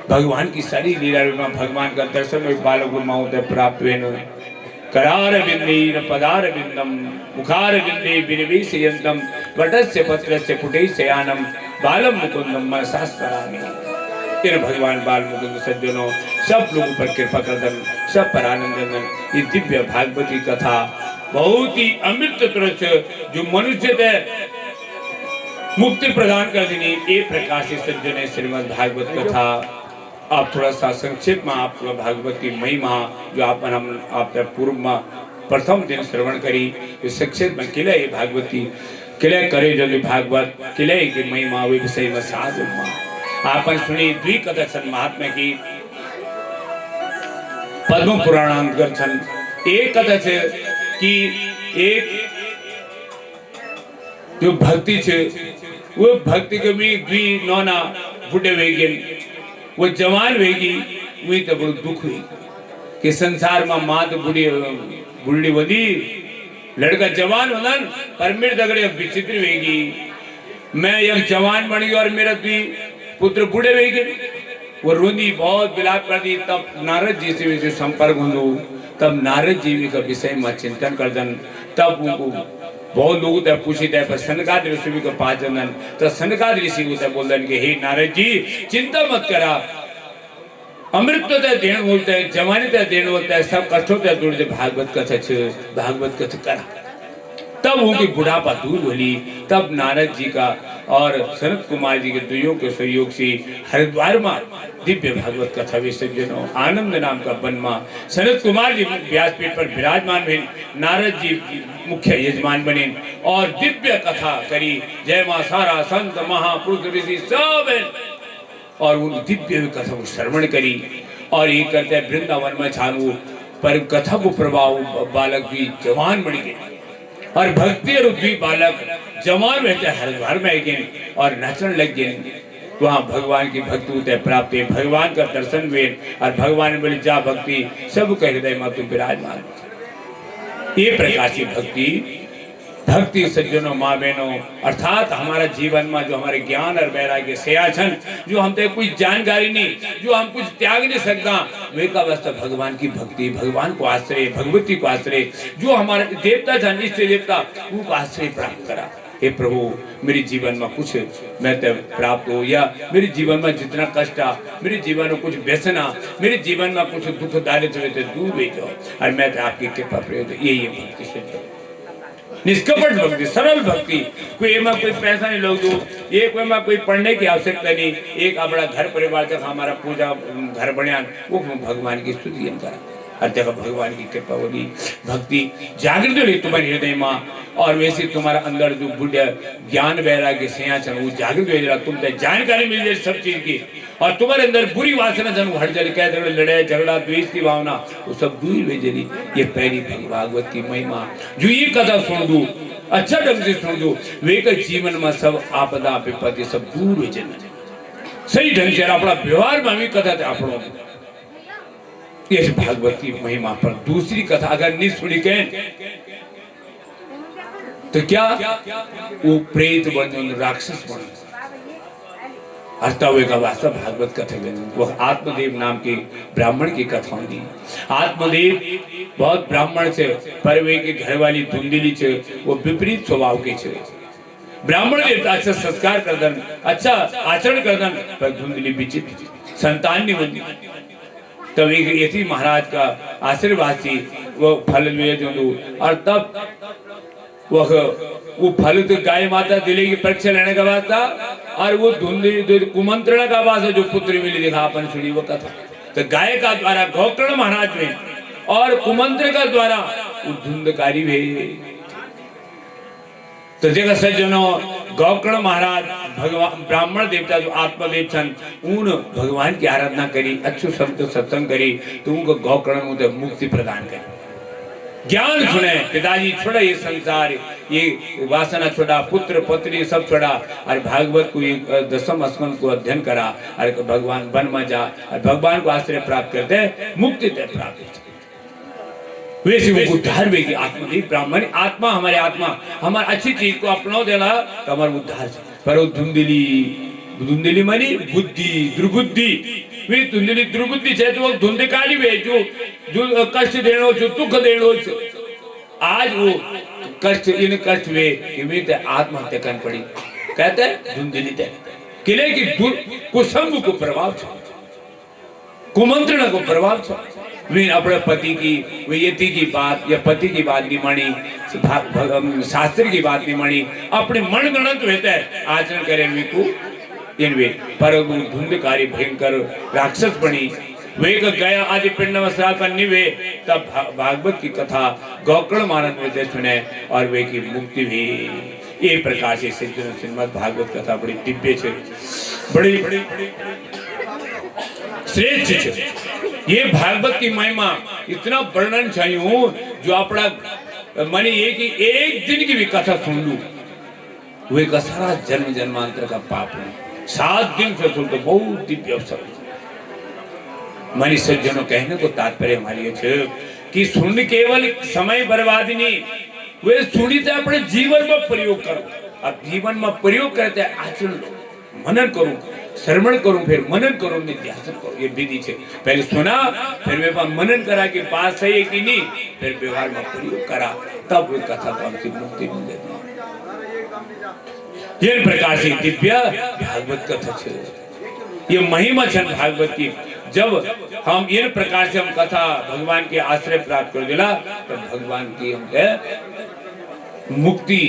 भगवान की सारी लीला में भगवान का दर्शन में बालक माउते प्राप्त हुए। करार बिंदीर पदार बिंदम मुखार बिंदे विनिवेशयन्तम वटस्य पत्रस्य पुटैशयानम बालम मुकुंदम मनसास्मरामि। तेरे भगवान बाल मुकुंद सज्जनों सब लोगों पर कृपा करदन सब पर आनंद। ये दिव्य भागवती कथा बहुत ही अमृत तरह जो मनुष्य थे मुक्ति प्रदान कर देनी। एक प्रकार से सज्जन श्रीमद् भागवत कथा आप थोड़ा सा संक्षेप में आप भागवत की महिमा जो आप पूर्व में प्रथम दिन श्रवण करी संक्षेप में किले भागवती किले करे जो भागवत किले की महिमा वे विषय में साध आपन सुनी द्वि कथा छन महात्मा की पद्म पुराणांतर छन। एक कथा छे कि एक जो भक्ति छे वो भक्ति के भी द्वि नौना बुढ़े वेगन वो जवान वेगी वही तो बड़ो दुख हुई कि संसार में माँ तो बुढ़ी बदी लड़का जवान वदन पर मेरे दगड़े विचित्र वेगी। मैं एक जवान बन गई और मेरा द्वि पुत्र बूढ़े वेगे वो रोनी बहुत विलाप कर दी। तब नारद जी से जो संपर्क हो तब नारद जी का विषय में चिंतन कर दन। तब उनको बहुत लोग तक पूछी थे पर सनकाद ऋषि को पास जनन तो सनकाद ऋषि को बोलन कि हे नारद जी चिंता मत करा अमृत तो देण बोलते हैं जवानी तो देण बोलता है सब कष्टों तक दूर भागवत कथा करा। तब उनकी बुढ़ापा दूर बोली। तब नारद जी का और सनत कुमार जी के दुइयों के सहयोग से हरिद्वार में दिव्य भागवत कथा विसर्जनों आनंद नाम का बनमा सनत कुमार जी व्यासपीठ पर विराजमान बने। नारद जी मुख्य यजमान बने और दिव्य कथा करी। जय मां सारा संत महापुरुष ऋषि सब और उन दिव्य कथा को श्रवण करी और ये करते वृंदावन में छानू पर कथा को प्रभाव बालक भी जवान बन गए और भक्ति रूपी बालक जवान रहते हरिद्वार में गए और नाचन लग गए। वहाँ भगवान की भक्ति होते प्राप्त है भगवान का दर्शन हुए और भगवान बोले जा भक्ति सब कह हृदय में तुम विराजमान। ये प्रकार की भक्ति सज्जनों माँ बहनों अर्थात हमारा जीवन में जो हमारे ज्ञान और वैराग्य सेयाछन जो हम कोई जानकारी नहीं जो हम कुछ त्याग नहीं सकता वे का वास्ता भगवान की भक्ति भगवान को आश्रय भगवती को आश्रय जो हमारे देवता जन इष्ट देवता उनको आश्रय प्राप्त करा। हे प्रभु मेरे जीवन में कुछ मैं प्राप्त हो या मेरे जीवन में जितना कष्ट आ मेरे जीवन में कुछ व्यसन आ मेरे जीवन में कुछ दुख दारिद्र दूर हो जाओ और मैं आपकी कृपा प्रयोग यही भक्ति से निष्कपट भक्ति सरल भक्ति कोई पैसा नहीं लोग दो ये कोई पढ़ने की आवश्यकता नहीं एक अपना घर परिवार तक हमारा पूजा घर बनियान वो भगवान की स्तुति करा हर जगह भगवान की कृपा होगी भक्ति जागृत हो रही तुम्हारे हृदय में और वैसे तुम्हारा अंदर जो बुढ़ ज्ञान वैराग्य सिंहासन वो जागृत हो जाएगा तुमसे जानकारी मिल जाए सब चीज की और तुम्हारे अंदर बुरी वासना जन हट जाए कह लड़ाई झगड़ा द्वेष की भावना वो सब दूर हो जाएगी। ये पहली भागवत की महिमा जो ये कथा सुन दू अच्छा ढंग से सुन दू वे का जीवन में सब आपदा विपत्ति सब दूर हो जाए सही ढंग से अपना व्यवहार में भी कथा थे अपनों ये भागवत की महिमा पर दूसरी कथा अगर नहीं सुनी के तो क्या वो प्रेत बन राक्षस बन हरता हुए का वास्तव भागवत कथा वो आत्मदेव नाम की ब्राह्मण की कथा होगी। आत्मदेव बहुत ब्राह्मण से पर वे की घरवाली धुंधली छे वो विपरीत स्वभाव की छे। ब्राह्मण देवता अच्छा संस्कार करदन अच्छा आचरण करदन पर धुंधली विचित्र संतान नहीं बनती। तब एक यति महाराज का आशीर्वाद थी वो फल में जो और तब वो फल तो गाय माता दिले की परीक्षा लेने का वास्ता और वो धुंधली कुमंत्रण का वास्ता जो पुत्र मिली देखा अपन सुनी वो कथा। तो गाय का द्वारा गोकर्ण महाराज में और कुमंत्र का द्वारा वो धुंधकारी भेजे। तो देखा सज्जनों गोकर्ण महाराज भगवान ब्राह्मण देवता जो आत्मदेव छन उन भगवान की आराधना करी अच्छु शब्द सत्संग करी तो उनको गोकर्ण उनको मुक्ति प्रदान करी। ज्ञान सुने पिताजी छोड़ा ये संसार ये वासना छोड़ा पुत्र पत्नी सब छोड़ा और भागवत को दसम स्कंद को अध्ययन करा और भगवान वन में जा और भगवान को आश्रय प्राप्त करते मुक्ति प्राप्त वैसे वो उद्धार भी आत्मदेव ब्राह्मण आत्मा हमारे अच्छी चीज को अपना देना तो हमारा उद्धार पर वो धुंधली मानी बुद्धि दुर्बुद्धि वे धुंधली दुर्बुद्धि है तो वो धुंधकारी वे जो कष्ट देनो जो दुख देनो आज वो कष्ट इन कष्ट वे इमित आत्महत्या करनी पड़ी कहते हैं धुंधली ते किले की कुसंग को प्रभाव छ कुमंत्रण को प्रभाव छ वे अपने पति की वे यति की बात या पति की बात नहीं मानी शास्त्र की बात नहीं मानी अपने मन गणत रहता है आचरण करे को इनवे पर धुंधकारी भयंकर राक्षस बनी वे गया आदि पिंड वस्त्रापन्नी वे तब भागवत की कथा गोकर्ण महाराज में सुने और वे की मुक्ति भी ये प्रकार से श्रीमद् भागवत कथा बड़ी दिव्य है बड़ी श्रेष्ठ है। ये भागवत की महिमा इतना वर्णन चाहिए जो अपना माने ये कि एक दिन की भी कथा सुन लू वे का सारा जन्म जन्मांतर का पाप है 7 दिन से सुन तो बहुत दिव्य अवसर मानी सज्जनों कहने को तात्पर्य हमारी कि सुन केवल समय बर्बादी नहीं वे सुनी तो अपने जीवन में प्रयोग करो अब जीवन में प्रयोग करते आचरण मनन करूं श्रवण करूं फिर मनन करूं निध्यासन करूं ये विधि है। पहले सुना फिर वे मनन करा कि बात सही है कि नहीं फिर व्यवहार में प्रयोग करा तब वे कथा को हमसे मुक्ति मिल जाती है। ये प्रकार से दिव्य भागवत कथा है ये महिमा छन भागवत की जब हम इन प्रकार से हम कथा भगवान के आश्रय प्राप्त कर दिला तो भगवान की हम मुक्ति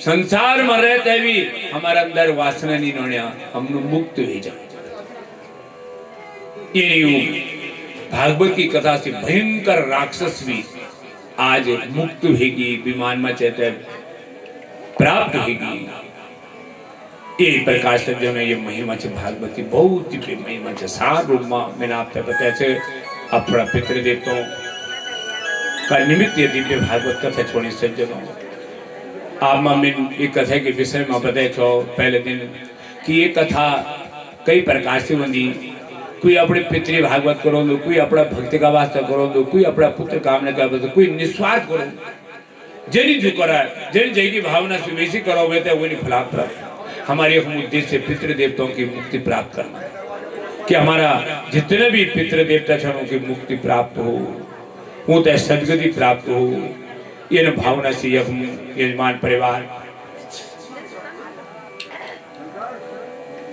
संसार में रहते भी हमारे अंदर वासना नहीं नोण्या हम मुक्त हो जाए। भागवत की कथा से भयंकर राक्षस भी आज मुक्त होगी विमान में चैत्य प्राप्त होगी। ये प्रकार से जो ये महिमा है भागवत की बहुत दिव्य महिमा है। सार रूप में मैंने आपसे बताया है अपना पितृदेवताओं का निमित्त ये दिव्य भागवत कथा छोड़ी सज्जनों आप मैं एक कथा के विषय में बताया छो पहले दिन कि ये कथा कई प्रकार से बनी कोई अपने पितृ भागवत करो दो कोई अपना भक्ति का वास्ता करो दो कोई अपना पुत्र कामना का वास्ता कोई निस्वार्थ करो जनी जो करा जन जय की भावना से वैसी करो वे तो वही फल प्राप्त। हमारे उद्देश्य पितृ देवताओं की मुक्ति प्राप्त करना कि हमारा जितने भी पितृ देवता छन उनकी मुक्ति प्राप्त हो वो तो सदगति प्राप्त हो ये भावना से यजमान परिवार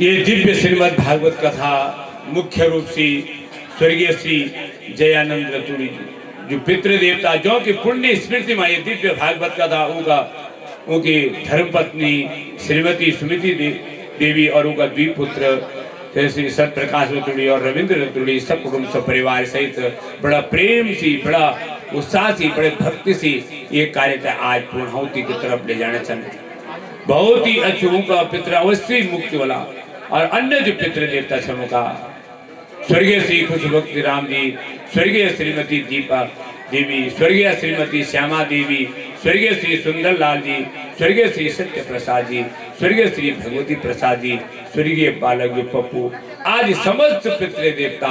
ये दिव्य श्रीमद् भागवत कथा मुख्य रूप से स्वर्गीय श्री जयानंद रतुड़ी जो पितृ देवता जो कि पुण्य स्मृति में ये दिव्य भागवत कथा उनकी धर्मपत्नी श्रीमती सुमिति देवी और उनका द्विपुत्र श्री सत्प्रकाश रतुड़ी और रविंद्र रतुड़ी सब कुटुंब सब परिवार सहित बड़ा प्रेम सी बड़ा उत्साह सी बड़े भक्ति सी ये कार्य आज पूर्णाहुति की तरफ ले जाना चाहते बहुत ही अच्छों का पितृ अवश्य मुक्ति वाला और अन्य जो पितृ देवता समूह का स्वर्गीय श्री खुशभक्ति राम जी स्वर्गीय श्रीमती दीपा देवी स्वर्गीय श्रीमती श्यामा देवी स्वर्गीय श्री सुंदर लाल जी स्वर्गीय श्री सत्य प्रसाद जी स्वर्गीय श्री भगवती प्रसाद जी स्वर्गीय बालक जो पप्पू आज समस्त पितृ देवता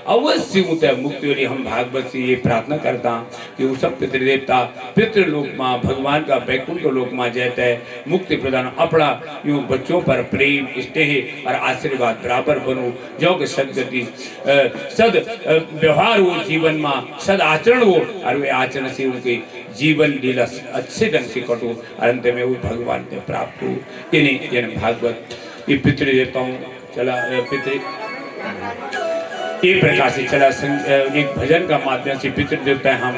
अवश्य उते मुक्ति वाली हम भागवत से ये प्रार्थना करता कि वो सब पितृ देवता पितृलोक माँ भगवान का वैकुंठ लोक माँ जैत है मुक्ति प्रदान अपना यूं बच्चों पर प्रेम स्नेह और आशीर्वाद बराबर बनो जो कि सदगति सद व्यवहार हो जीवन में सद आचरण हो और वे आचरण से उनके जीवन लीला अच्छे ढंग से कटो और अंत में वो भगवान को प्राप्त हो इन्हें भागवत ये पितृ देवताओं चला पितृ एक प्रकार से चला एक भजन का माध्यम से पितृ देवता हम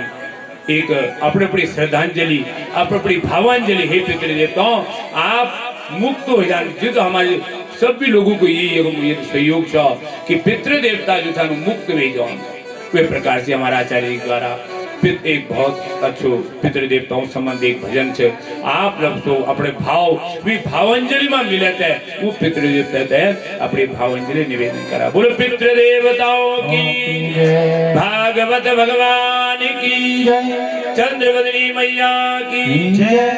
एक अपने अपनी श्रद्धांजलि अपनी अपनी भावांजलि हे पितृ देवताओं आप मुक्त हो जाए जो तो हमारे सभी लोगों को ये सहयोग था कि पितृ देवता जो था मुक्त हो जाओ वे प्रकार से हमारा आचार्य द्वारा एक बहुत अच्छो पितृ देवताओं संबंध एक भजन है आप लोग तो अपने भाव भी भावांजलि में मिलते हैं वो पितृ देवता है अपने भावांजलि निवेदन करा बोलो पितृ देवताओं की भागवत भगवान की चंद्रवदनी मैया की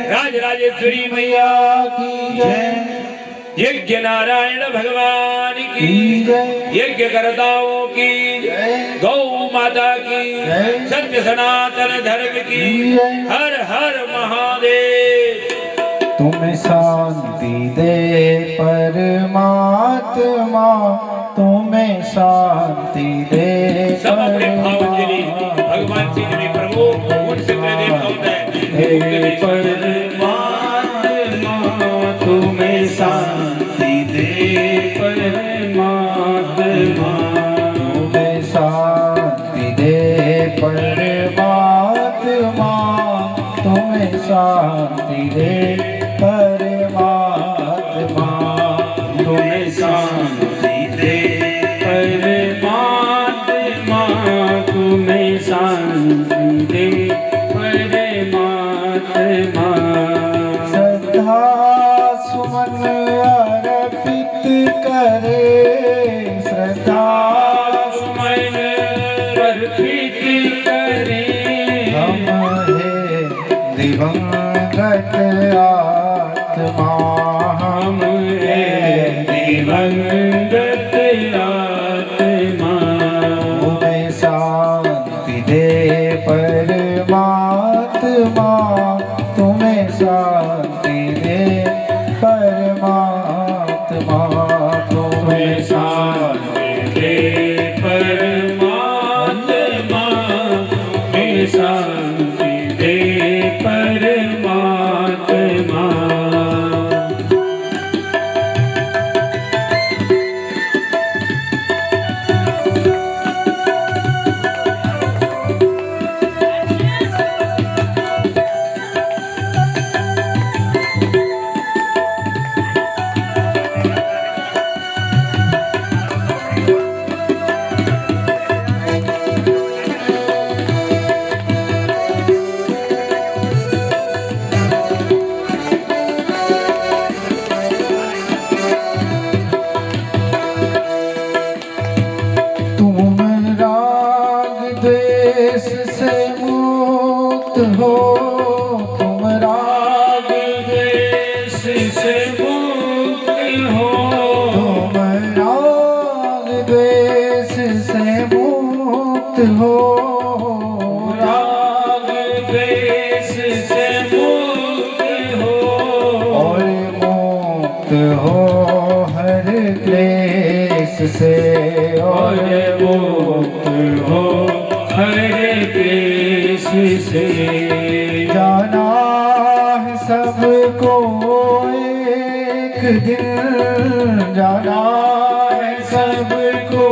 राजराजेश्वरी मैया की यज्ञ नारायण भगवान की यज्ञ करताओं की गौ माता की सत्य सनातन धर्म की हर हर महादेव तुम्हें शांति दे परमात्मा तुम्हें शांति दे सब अपने भावांजलि भगवान से जो प्रभु उनसे प्रेरित होते हैं तुम्हें शांति दे परमात्मा तुम्हें शांति दे परमात्मा तुम्हें शांति दे परमात्मा तुम्हें शांति दे परमात्मा तुम्हें शांति दे परमात्मा सुमन अर्पित करे श्रद्धा सुमन अर्पित करे हम है दिवंगत आत्मा हम है दिवंगत आत्मा तुम्हें शांति दे परमात्मा तुम्हें शांति दे परमात्मा तुम्हें शांति दे परमात्मा तुम्हें शांति दे परमात्मा से मुक्त हो तुम राग द्वेष से मुक्त हो तुम राग द्वेष से मुक्त हो राग द्वेष से मुक्त हो और मुक्त हो हर क्लेश से और मुक्त हो हर क्लेश से जाना है सबको एक दिन जाना है सबको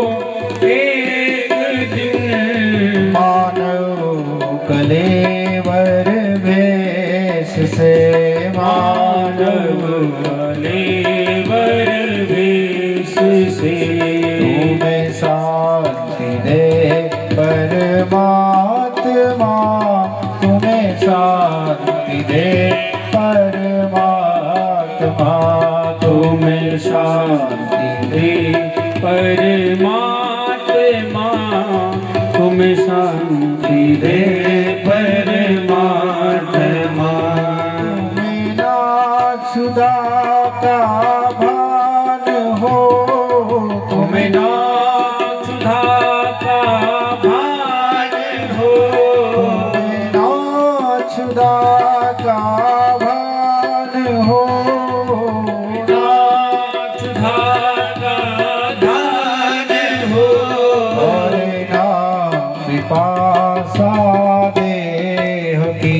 एक दिन मानव कलेवर भेष से मानव कलेवर भेष से तुम्हें शांति दे परमात्मा तुम्हें शांति दे परमात्मा तुम्हें शांति दे परमात्मा तुम्हें शांति दे परमात्मा तुम्हें नाथ सुधा का भान हो हो तुम्हें ना क्षुधा का भान हो ना क्षुधा का भान हो ना क्षुधा का दान हो और ना पिपासा देह की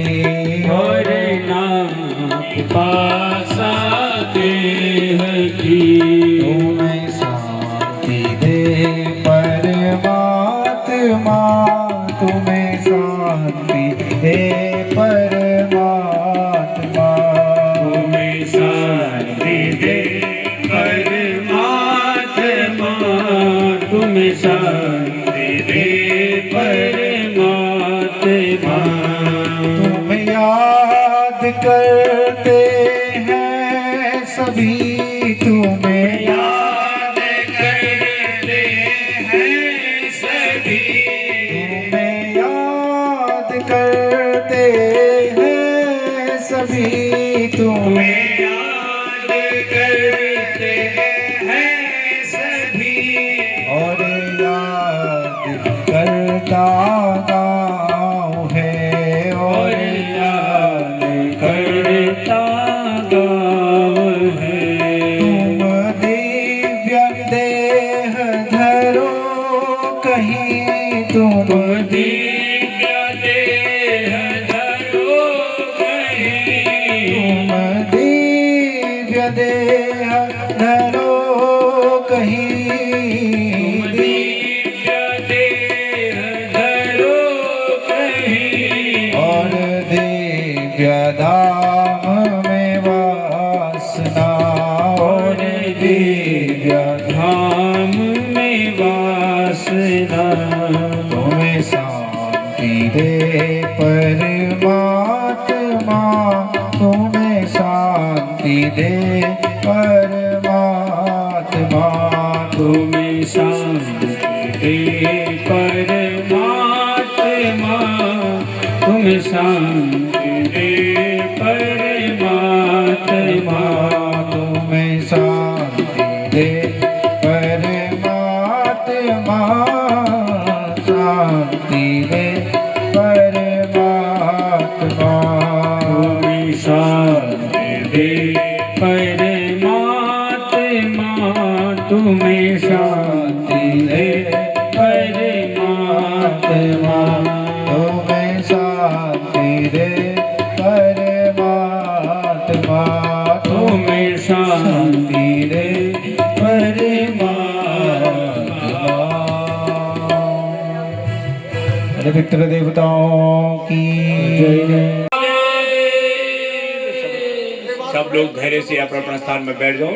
और ना पिपासा देह की तुम्हें शांति दे परमात्मा तुम्हें शांति दे परमात्मा तुम्हें शांति दे परमात्मा तुम्हें शांति दे परमात्मा तुम याद करते हैं सभी तुम्हें याद करते हैं सभी तुम्हें याद करते हैं सभी तुम्हें याद करते हैं सभी और याद करता गाँव है और याद करता गाँव है तुम दिव्य देह धरो कहीं तुम दिव्य देह धरो कहीं तुम दिव्य देह धरो कहीं दिव्य देह धरो कहीं और दिव्य धाम में वासना और दिव्य धाम में वासना तुम्हें शांति दे परमात्मा तुम्हें शांति दे परमात्मा तुम्हें शांति दे परमात्मा तुम्हें शांति दे परमात्मा तुम्हें शांति दे परमात्मा शांति दे परमात्मा तुम्हें शांति दे परमात्मा तुम्हें शांति दे परमात्मा तुम्हें शांति दे परमात्मा तुम्हें शांति दे अरे पितृ देवताओं की जय। सब लोग धैर्य से अपना अपना स्थान में बैठ जाओ।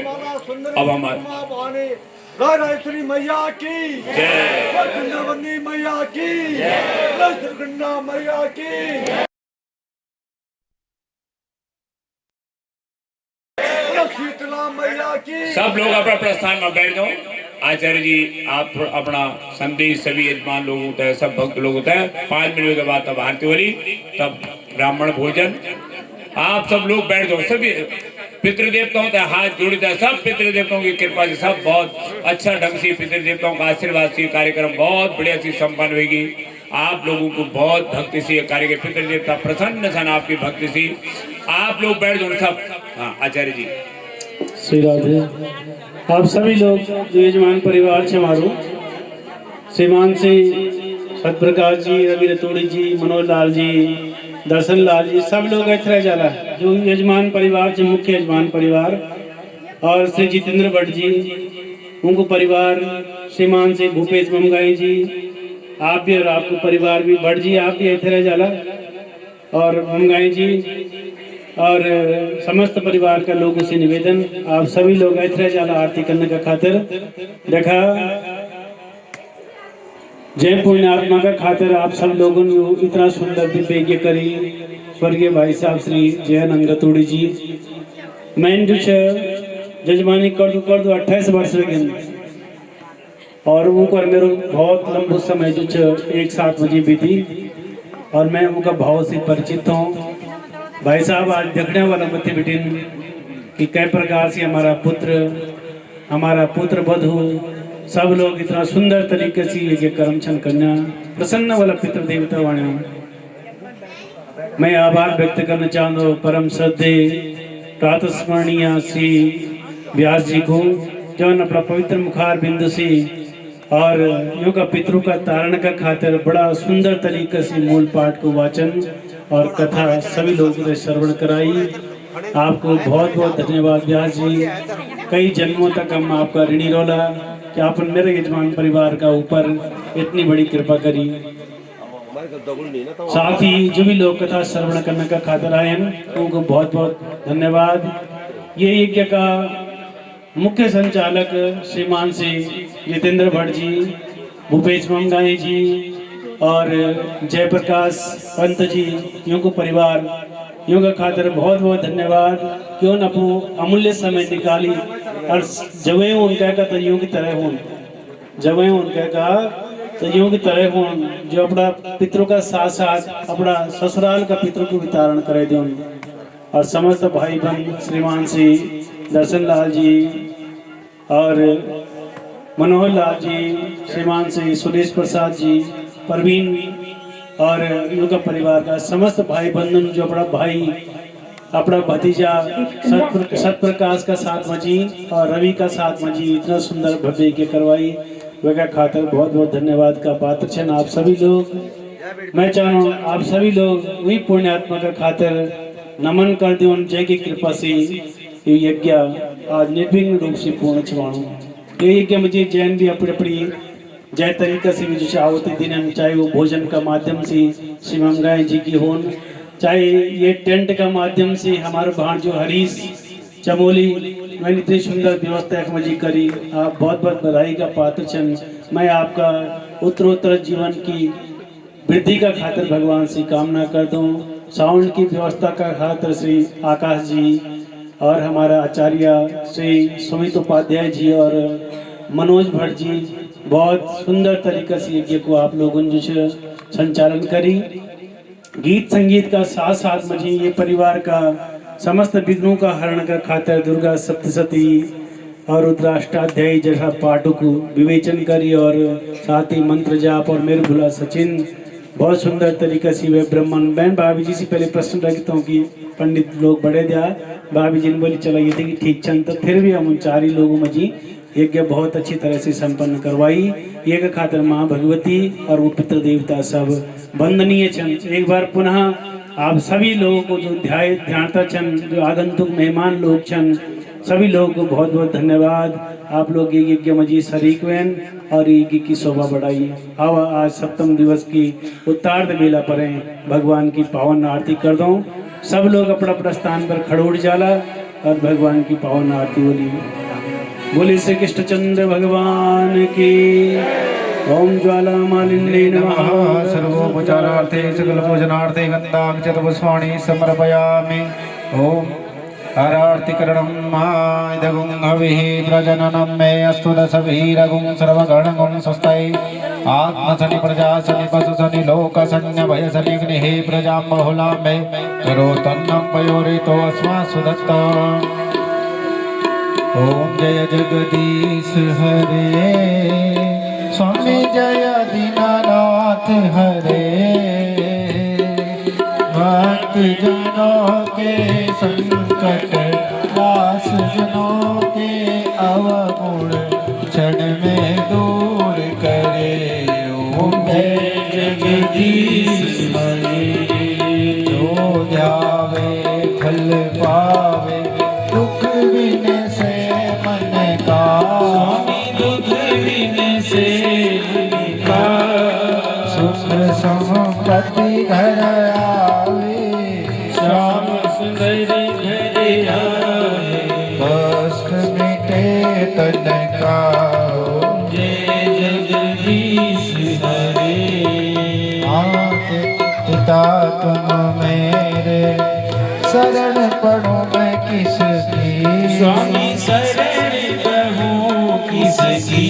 अब हमारे रायश्री मैया की जय वृंदावनी मैया की श्रीगंगा मैया की शीतला मैया की सब लोग अपना अपना स्थान में बैठ जाओ। आचार्य जी आप अपना संदेश सभी यजमान लोग होता है, सब भक्त लोग होता है। 5 मिनट के बाद तब आरती हो रही, तब ब्राह्मण भोजन। आप सब लोग बैठ जाओ। सभी पितृदेवताओं का हाथ जोड़ता है, सब पितृदेवताओं की कृपा से सब बहुत अच्छा ढंग से पितृदेवताओं का आशीर्वाद से कार्यक्रम बहुत बढ़िया से संपन्न होगी। आप लोगों को बहुत भक्ति से कार्य पितृदेवता प्रसन्न सन आपकी भक्ति से। आप लोग बैठ जाओ सब। हाँ आचार्य जी श्री राधे। आप सभी लोग जो यजमान परिवार છે મારું, श्रीमान से सतप्रकाश जी, रवि रतोड़ी जी, मनोज लाल जी, दर्शन लाल जी, सब लोग ऐसे जाला जो यजमान परिवार से मुख्य यजमान परिवार और श्री जितेंद्र भट्ट जी उनको परिवार, श्रीमान से भूपेश ममगाई जी, आप भी और आपको परिवार भी, भट्ट जी आप भी ऐसे जाला और ममगाई जी और समस्त परिवार का लोगों से निवेदन आप सभी लोग ऐसे जाला आरती करने का खातिर देखा जय पुण्यात्मा का खातिर आप सब लोगों ने इतना सुंदर दिव्य यज्ञ करी। स्वर्गीय भाई साहब श्री जयानंद रतोड़ी जी मैं जो जजमानी कर दो 28 वर्ष हो गए और उनको मेरे बहुत लंबो समय जो एक साथ मुझे बीती और मैं उनका भाव से परिचित हूँ। भाई साहब आज देखने वाला मध्य बिटिन कि कै प्रकार से हमारा पुत्र हमारा पुत्र वधु सब लोग इतना सुंदर तरीके से ये कर्म छन कन्या प्रसन्न वाला पितृ देवता वाणा मैं आभार व्यक्त करना चाहता हूँ परम श्रद्धे प्रातस्मरणीय श्री व्यास जी को जो अपना पवित्र मुखार बिंदु से और योग पितरों का तारण का खातिर बड़ा सुंदर तरीके से मूल पाठ को वाचन और कथा सभी लोगों ने श्रवण कराई। आपको बहुत बहुत धन्यवाद व्यास जी। कई जन्मों तक हम आपका ऋणी रोला कि आपने मेरे यजमान परिवार का ऊपर इतनी बड़ी कृपा करी। साथ ही जो भी लोग कथा श्रवण करने का खातिर आए हैं उनको बहुत बहुत धन्यवाद। ये यज्ञ का मुख्य संचालक श्रीमान श्री जितेंद्र भट्ट जी, भूपेश मंगाई जी और जयप्रकाश पंत जी, यूँ को परिवार यूँ का खातिर बहुत बहुत धन्यवाद। क्यों न अपनो अमूल्य समय निकाली और जब उनका का तो यूँ की तरह हों, जब उनका का तो यूँ की तरह हों जो अपना पितरों का साथ साथ अपना ससुराल का पितरों को वितरण करे दें। और समस्त भाई बहन श्रीमान श्री दर्शन लाल जी और मनोहर लाल जी, श्रीमान श्री सुरेश प्रसाद जी, परवीन और उनका परिवार का समस्त भाई बंधन जो अपना भाई अपना भतीजा सतप्रकाश का साथ मजी और रवि का साथ मजी इतना सुंदर भव्य के करवाई वह खातर बहुत बहुत धन्यवाद का पात्र छन आप सभी लोग। मैं चाहूँ आप सभी लोग वही पुण्यात्मा का खातिर नमन कर दो जय की कृपा से ये यज्ञ आज निर्विघ्न रूप से पूर्ण छवाणु। ये यज्ञ मुझे जैन भी अपनी अपनी जय तरीके से भी जो आवती दिन चाहे वो भोजन का माध्यम से श्री मंगाई जी की होन, चाहे ये टेंट का माध्यम से हमारे भांजो हरीश चमोली मैंने इतनी सुंदर व्यवस्था एक मजी करी। आप बहुत बहुत बधाई का पात्र छन। मैं आपका उत्तरोत्तर जीवन की वृद्धि का खातिर भगवान से कामना करता हूँ। साउंड की व्यवस्था का खातिर श्री आकाश जी और हमारा आचार्य श्री सुमित उपाध्याय जी और मनोज भट्ट जी बहुत सुंदर तरीके से यज्ञ को आप लोगों ने जो संचालन करी। गीत संगीत का साथ साथ मुझे ये परिवार का समस्त विघ्नों का हरण का खातिर दुर्गा सप्तशती और रुद्राष्टाध्यायी जैसा पाठों को विवेचन करी और साथ ही मंत्र जाप और मेरे भुला सचिन बहुत सुंदर तरीके से वे ब्राह्मण बहन भाभी जी से पहले प्रश्न रखता हूँ कि पंडित लोग बड़े दिया भाभी जी ने बोली चला ये थी कि ठीक चंद तो फिर भी हम उन चार ही लोगों में जी यज्ञ बहुत अच्छी तरह से संपन्न करवाई। यज्ञ खातिर माँ भगवती और वो पितृ देवता सब वंदनीय छन। एक बार पुनः आप सभी लोगों को जो ध्यानता छन जो आगंतुक मेहमान लोग छन सभी लोगों को बहुत बहुत धन्यवाद। आप लोग ये यज्ञ मजी शरीक वेन और यज्ञ की शोभा बढ़ाई। अब आज सप्तम दिवस की उत्तार्ध बेला पर भगवान की पावन आरती कर दो। सब लोग अपना अपना स्थान पर खड़ोड़ जाला और भगवान की पावन आरती बोली। बोले श्री कृष्णचंद्र भगवान की। ओम ज्वाला मालिन्ये नमः। सर्वोपचारार्थे सकल पूजनार्थे गन्धाक्षत पुष्पाणि समर्पयामि। ओम आरतिकरणं मायदगुं हविः प्रजननं मे अस्तु दशवीरगुं सर्वगणगुं स्वस्ति आत्मसनि प्रजासनि पशुसनि लोकसन्य भयसनि अग्निः प्रजां बहुलां मे करोतन्नं पयोरितो अस्मासु दत्ता। ओम जय जगदीश हरे स्वामी जय दीनानाथ हरे भक्त जनों के संकट दास जनों के अवगुण क्षण में दूर करे। ओम जय जगदीश हरे जो ध्यावे फल पावे दुख बिन से मन का दुख बिन से मन का सुख संपत्ति घर श्याम सुंदर घर आए कष्ट मिटे तन का। जय जगदीश हरे पिता तुम मेरे शरण पढ़ो मैं किसकी स्वामी शरण पढ़ो किसकी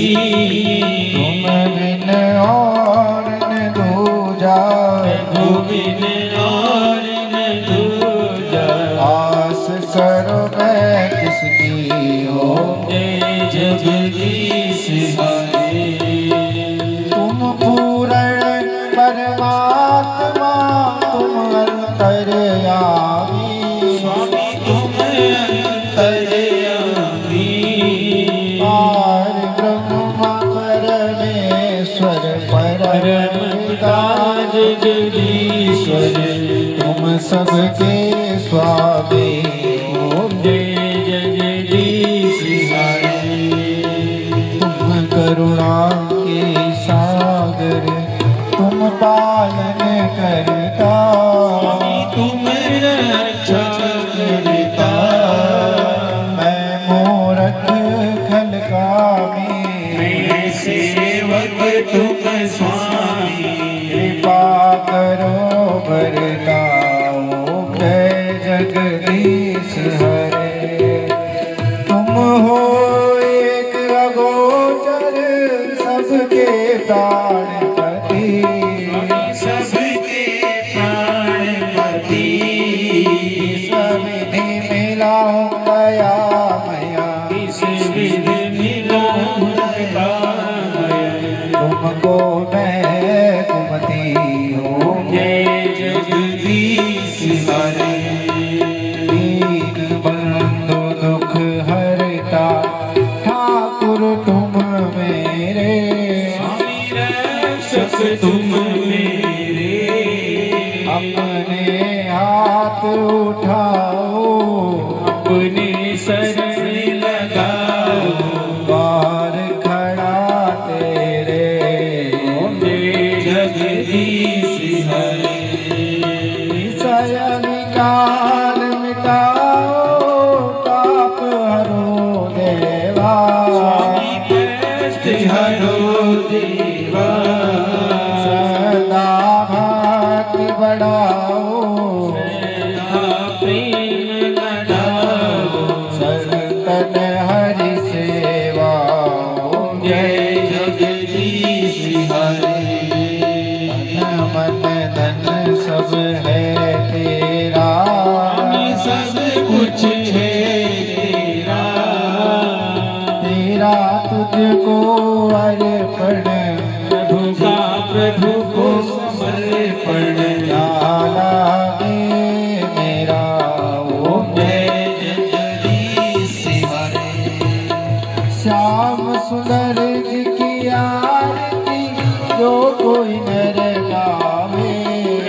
तुम बिन और न दूजा बिन और न दूजा आस करो मैं किसकी। ओम जय तुम पूर्ण परमात्मा तुम अंतर्यामी स्वामी तुम अंतर्यामी पार ब्रह्म परमेश्वर परमपिता जगदीश्वर तुम सबके स्वामी ओम जय जगदीश हरे तुम करुणा के सागर तुम पालन करता स्वामी तुम रक्षा करता मैं मूरख खलकामी मैं सेवक तुम स्वामी कृपा करो बरताओ जय जगदीश हरे तुम हो एक अगोचर सबके प्राणपति सबके प्राणपति सविधि मिलाऊं दया मया इस विधि मिलाऊं तुमको मैं कुमति हूँ जय जगदीश हरे दीन बंधु दुख हरता ठाकुर तुम मेरे स्वामी रक्षक तुम मेरे अपने हाथ उठाओ अपने शरण लगाओ बार खड़ा तेरे जय जगदीश हरे शयन काल मिटाओ ताप हरो देवा स्वामी कष्ट हरो देवा सदा भक्ति बढ़ाओ प्रेम लगाओ संतन हरि सेवा जय जगदीश हरे तन मन धन सब है तेरा स्वामी सब कुछ है तेरा तेरा तुझको अर्पण प्रभु का प्रभु को समर्पण लागे मेरा ओम जय जगदीश हरे श्याम सुंदर जी की आरती जो कोई नर गावे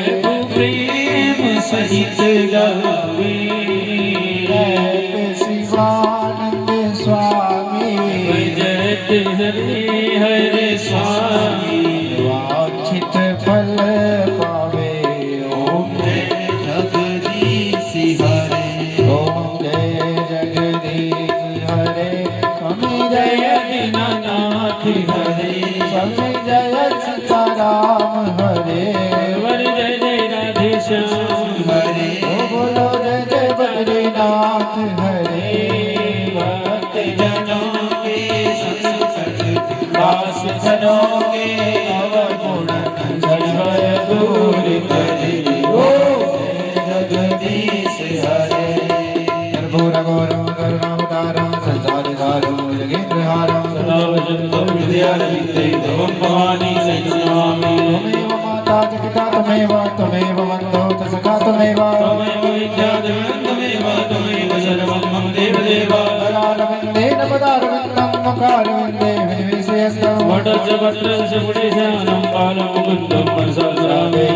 प्रभु प्रेम सहित गावे जय शिवानंद स्वामी भजत हरे हरे स्वामी वांछित फल पावे ओम जय जगदीश हरे ओम जय जगदीश हरे स्वामी जय जय दीनानाथ हरे स्वामी जय सीताराम हरे वर जय जय राधे श्याम हरे ओ बोलो जय जय बद्रीनाथ हरे भक्त जनों के संकट दास जनों के अवगुण सर्वय दूर करे ओ जय जगदीश हरे कर्पूर गौरव करुणावतारं संसारसारं जगेन्द्रहारं सदा वसन्तं हृदयारविन्दे भवं भवानी संस्मरामि त्वमेव माता जगता त्वमेव वन्दो च सखा त्वमेव त्वमेव विद्यादेवं त्वमेव सर्वं मम देवदेव पदारविन्देन पदारविन्दं मुखारविन्दे विनिवेशयस्तं वटस्य भद्रस्य पुडेशानं बालमुकुन्दं राधे प्रसादरामे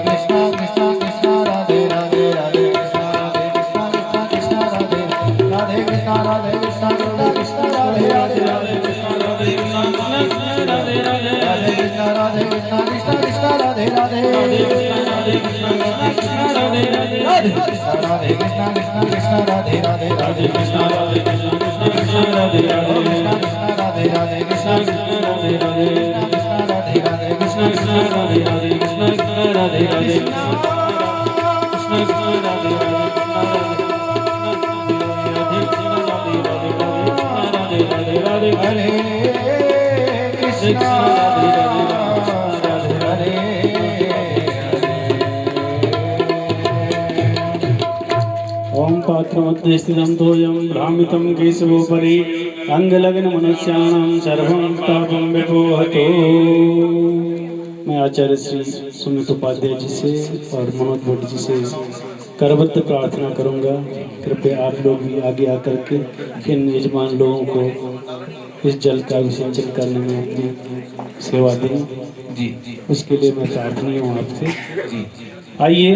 कृष्ण कृष्ण कृष्ण राधे राधे राधे कृष्ण राधे कृष्ण कृष्ण कृष्ण राधे राधे कृष्ण कृष्ण राधे राधे राधे कृष्ण राधे कृष्ण राधे राधे राधे कृष्ण राधे कृष्ण कृष्ण कृष्ण राधे राधे राधे कृष्ण राधे कृष्ण कृष्ण राधे राधे राधे कृष्ण राधे कृष्ण कृष्ण कृष्ण राधे राधे राधे कृष्ण राधे कृष्ण कृष्ण कृष्ण राधे राधे कृष्ण कृष्ण राधे राधे कृष्ण कृष्ण राधे राधे कृष्ण राधे राधे कृष्ण कृष्ण राधे राधे कृष्ण कृष्ण राधे राधे कृष्ण कृष्ण राधे राधे राधे हरे कृष्ण हरे ओम पात्रमध्ये स्थितं तोयं भ्रामितं केशवोपरि अंगलग्न मनुष्याणां सर्वं तापं विपोहतो। मैं आचार्य श्री सुमित उपाध्याय जी से और मनोज भट्ट जी से करबद्ध प्रार्थना करूंगा, कृपया आप लोग भी आगे आकर के इन यजमान लोगों को इस जल का विसर्जन करने में अपनी सेवा दें जी, उसके लिए मैं प्रार्थनीय हूँ आपसे जी। आइए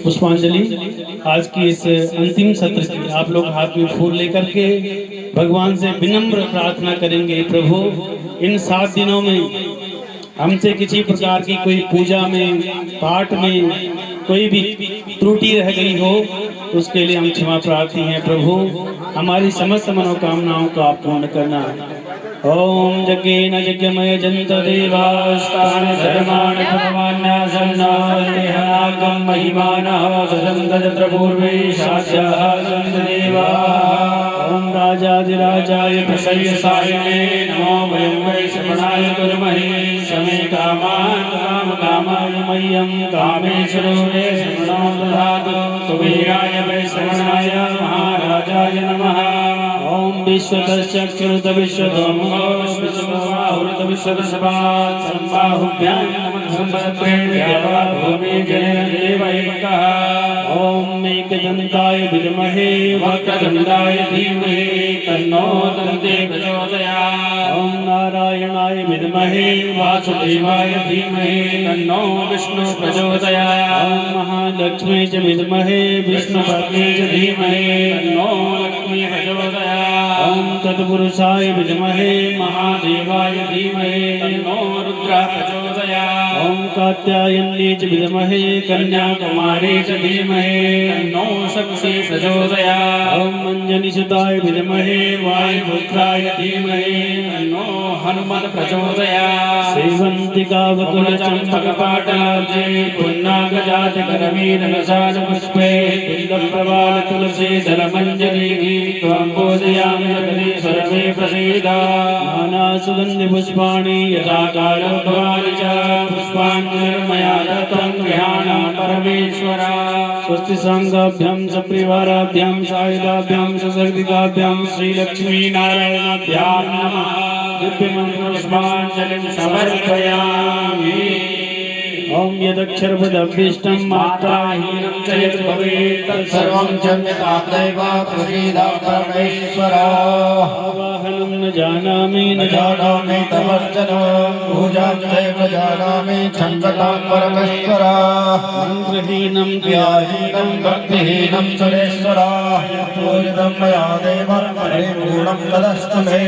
पुष्पांजलि आज की इस अंतिम सत्र की आप लोग हाथ में फूल लेकर के भगवान से विनम्र प्रार्थना करेंगे, प्रभु इन 7 दिनों में हमसे किसी प्रकार की कोई पूजा में पाठ में कोई भी त्रुटि रह गई हो उसके लिए हम क्षमा प्रार्थी हैं प्रभु, हमारी समस्त मनोकामनाओं को आप पूर्ण करना। ओम यज्ञेन यज्ञमय जंत देवास्तान धर्मान् भगवान्यासन्नागं महिमानः सदन्त तत्र पूर्वे साक्षात् सन्त देवा। ओम राजाधिराजाय प्रसय्यसायिने नमो वयं वै श्रवणाय कुर्महे समे कामान् कामकामाय मह्यं कामेश्वरो मे श्रवणो ददातु सुवीराय वै श्रवणाय महाराजाय नमः। ओम विश्वतश्चक्षुरुत विश्वतोमुखो विश्वबाहुरुत विश्वदशपात् सम्बाहुभ्यां नमः सम्पत्प्रेण्यवा भूमि जनेन देवैकः। ओम एकदन्ताय विद्महे वक्रतुण्डाय धीमहि तन्नो दन्ते प्रचोदयात्। ओम नारायणाय विद्महे वासुदेवाय धीमहि तन्नो विष्णु प्रचोदयात्। ओम महालक्ष्मी च विद्महे विष्णुपत्नी च धीमहि तन्नो लक्ष्मी प्रचोदयात्। ओम तत्पुरुषाय विद्महे महादेवाय धीमहि तन्नो रुद्रः प्रचोदयात्। ओम कात्यायनी च विद्महे कन्याकुमारी च धीमहि तन्नो शक्ति प्रचोदयात्। ओम अंजनीसुताय विद्महे वायुपुत्राय धीमहि तन्नो हनुमत् प्रचोदयात्। श्रीवन्तिकावकुलचम्पकपाटलाब्जे पुन्नागजातकरवीरनसारपुष्पे बिल्वप्रवाल तुलसी दलमञ्जरी त्वं पूजयामि जगदीश्वरे प्रसीदा। नानासुगन्धिपुष्पाणि यथा कालोद्भवानि च पुष्पाञ्जलिर्मया दत्तं गृहाणां परमेश्वर। स्वस्ति सांगाभ्यां सप्रिवाराभ्यां सायुधाभ्यां सशक्तिकाभ्यां श्रीलक्ष्मीनारायणाभ्यां नमः। दिव्यमन्त्रपुष्पाञ्जलिं समर्पयामि। ओम यदक्षरपदभीष्टं मात्राहीनं च यद् भवेत् तत्सर्वं क्षम्यतां प्रसीदं परमेश्वर। आवाहनं न जानामि तवर्चनं पूजां चैव जानामि क्षम्यतां परमेश्वर। मन्त्रहीनं क्रियाहीनं भक्तिहीनं सुरेश्वर पूजितं मया देव परिपूर्णं तदस्तु मे।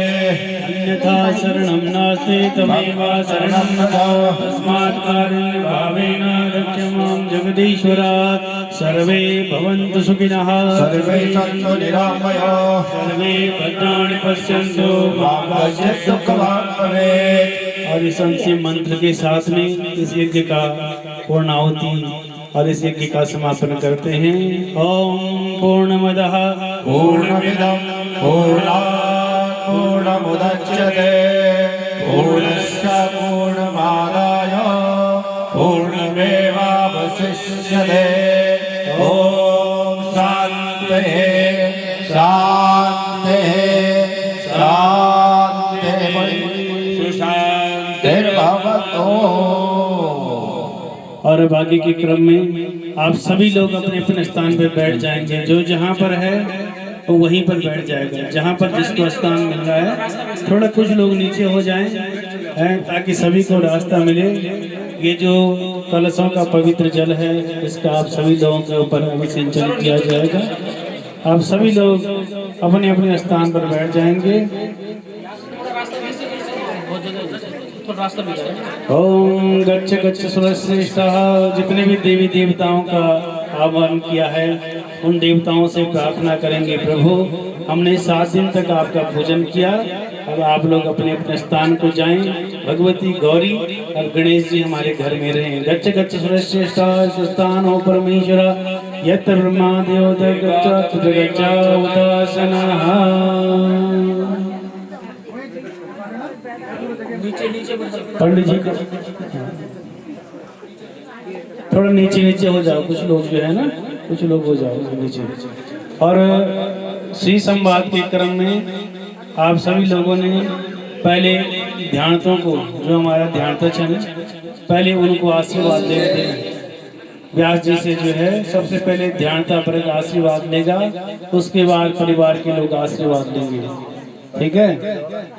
अन्यथा शरणं नास्ति तमेव शरणं नमः। तस्मात् कारुण्यभावेन रक्ष मां जगदीश्वरात्। सर्वे भवन्तु सुखिनः सर्वे सन्तु निरामयाः सर्वे भद्राणि पश्यन्तु मा कश्चित् दुःखभाग् भवेत्। और इस अंतिम मंत्र के साथ में इस यज्ञ का पूर्णाहुति और इस यज्ञ का समापन करते हैं। ओम पूर्णमदः पूर्णमिदं पूर्णात् पूर्णमुदच्यते पूर्णस्य पूर्णमादाय पूर्णमेवावशिष्यते। ओम शान्तिः शान्तिः शान्तिः सुशान्तिर्भवतु। और अब आगे के क्रम में आप सभी लोग अपने अपने स्थान पर बैठ जाएंगे। जो जहाँ पर है वो वहीं पर बैठ जाएगा, जहाँ पर जिसको स्थान मिल रहा है। थोड़ा कुछ लोग नीचे हो जाएं ताकि सभी को रास्ता मिले। ये जो कलशों का पवित्र जल है इसका आप सभी लोगों के ऊपर अभिषेचन किया जाएगा। आप सभी लोग अपने अपने स्थान पर बैठ जाएंगे। ओम गच्छ गच्छ सुरश्रेष्ठः। जितने भी देवी देवताओं का आह्वान किया है उन देवताओं से प्रार्थना करेंगे, प्रभु हमने 7 दिन तक आपका पूजन किया, अब आप लोग अपने अपने स्थान को जाएं। भगवती गौरी और गणेश जी हमारे घर में रहें। गच्छ गच्छ सुरश्रेष्ठः सुस्थान हो परमेश्वर यत्र ब्रह्मा देव गच्छ पंडित जी थोड़ा नीचे नीचे हो जाओ, कुछ लोग जो है ना, कुछ लोग हो जाओ नीचे। और श्री संवाद के क्रम में आप सभी लोगों ने पहले ध्यानतों को, जो हमारा ध्यानतचन है, पहले उनको आशीर्वाद दे दें। व्यास जी से जो है सबसे पहले ध्यानता वर्ग आशीर्वाद लेगा, उसके बाद परिवार के लोग आशीर्वाद लेंगे। ठीक है,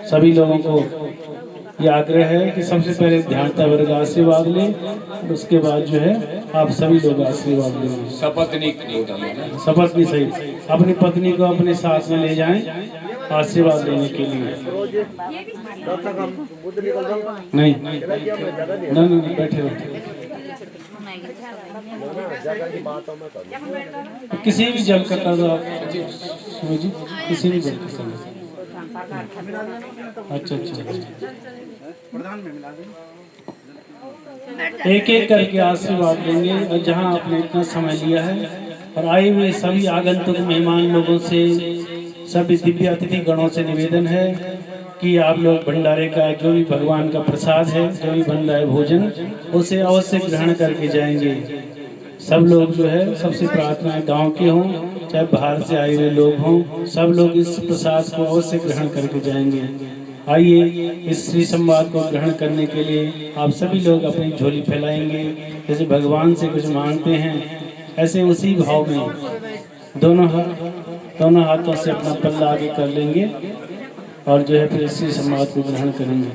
सभी लोगों को ये आग्रह है कि सबसे पहले ध्यानता वर्ग आशीर्वाद ले, उसके बाद जो है आप सभी लोग आशीर्वाद लेंगे। सपत्नी शपथ भी सही, अपनी पत्नी को अपने साथ में ले जाएं आशीर्वाद लेने के लिए। नहीं नहीं, बैठे रहो। किसी भी जल का कर दो आप जी, किसी भी जल का। अच्छा अच्छा, एक एक करके आशीर्वाद लेंगे। और जहां आपने इतना समय लिया है और आए हुए सभी आगंतुक मेहमान लोगों से, सभी दिव्य अतिथि गणों से निवेदन है कि आप लोग भंडारे का जो भी भगवान का प्रसाद है, जो भी बन रहा है भोजन, उसे अवश्य ग्रहण करके जाएंगे। सब लोग जो है, सबसे प्रार्थना है गांव के हों चाहे बाहर से आए हुए लोग हों, सब लोग इस प्रसाद को अवश्य ग्रहण करके जाएंगे। आइए इस श्री संवाद को ग्रहण करने के लिए आप सभी लोग अपनी झोली फैलाएंगे। जैसे भगवान से कुछ मांगते हैं, ऐसे उसी भाव में दोनों हाथों से अपना पल्ला आगे कर लेंगे और जो है फिर इसी संवाद को ग्रहण करेंगे।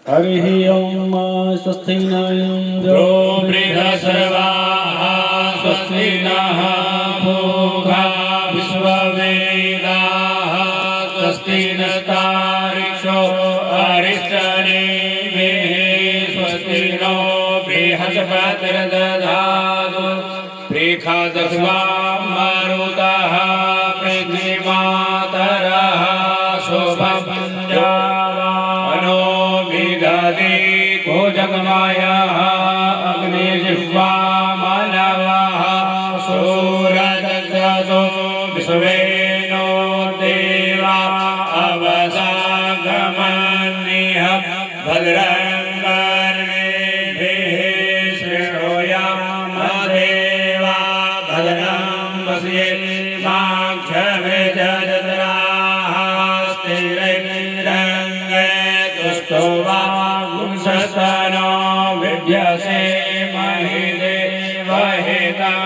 हरि ओम स्वस्ति न इंद्रो बृहस्पतिर्वाः स्वस्ति नः पूषा विश्ववेदाः स्वस्ति नस्तार्क्ष्यो अरिष्टनेमिः स्वस्ति नो बृहस्पतिर्दधातु प्रेखादस्वा मरुतः पृथ्वीमातरः शुभं जावानो विदधि भोजगमायः अग्निजिह्वा मानवः सूरदग्रसो विश्वेनो देवा अवसागमन्निह भद्रं कर्णेभिः शृणुयामदेवा भद्रं पश्येमाक्षभिर्जत्राः स्थिरैरङ्गे तुष्टो वा गुंसस्तनो विद्यसे महिदे वहितं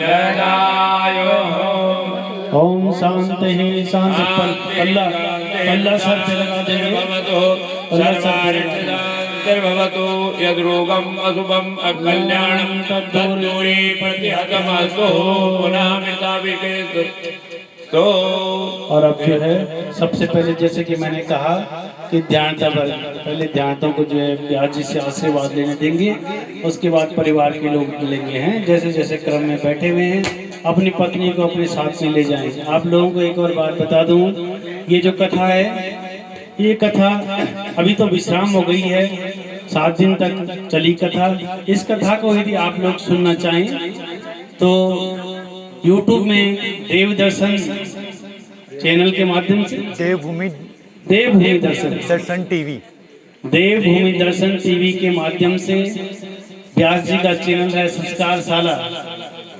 जलायुः। ओम शांति ही शांति। पल्ला सर पे लगा देंगे। भवतु यद्रोगम् अशुभम् अकल्याणं तद्दूरे प्रतिहतमस्तु पुनः मृताविके तो। और अब जो है सबसे पहले, जैसे कि मैंने कहा कि ध्यानता वर्ग पहले ध्यानतों को जो है व्यास जी से आशीर्वाद लेने देंगे, उसके बाद परिवार के लोग लेंगे हैं। जैसे जैसे क्रम में बैठे हुए हैं, अपनी पत्नी को अपने साथ में ले जाएंगे। आप लोगों को एक और बात बता दूं, ये जो कथा है, ये कथा अभी तो विश्राम हो गई है, 7 दिन तक चली कथा। इस कथा को यदि आप लोग सुनना चाहें तो YouTube में देव दर्शन चैनल के माध्यम से, देवभूमि दर्शन टीवी, देवभूमि दर्शन टीवी के माध्यम से, व्यास जी का चैनल है संस्कारशाला,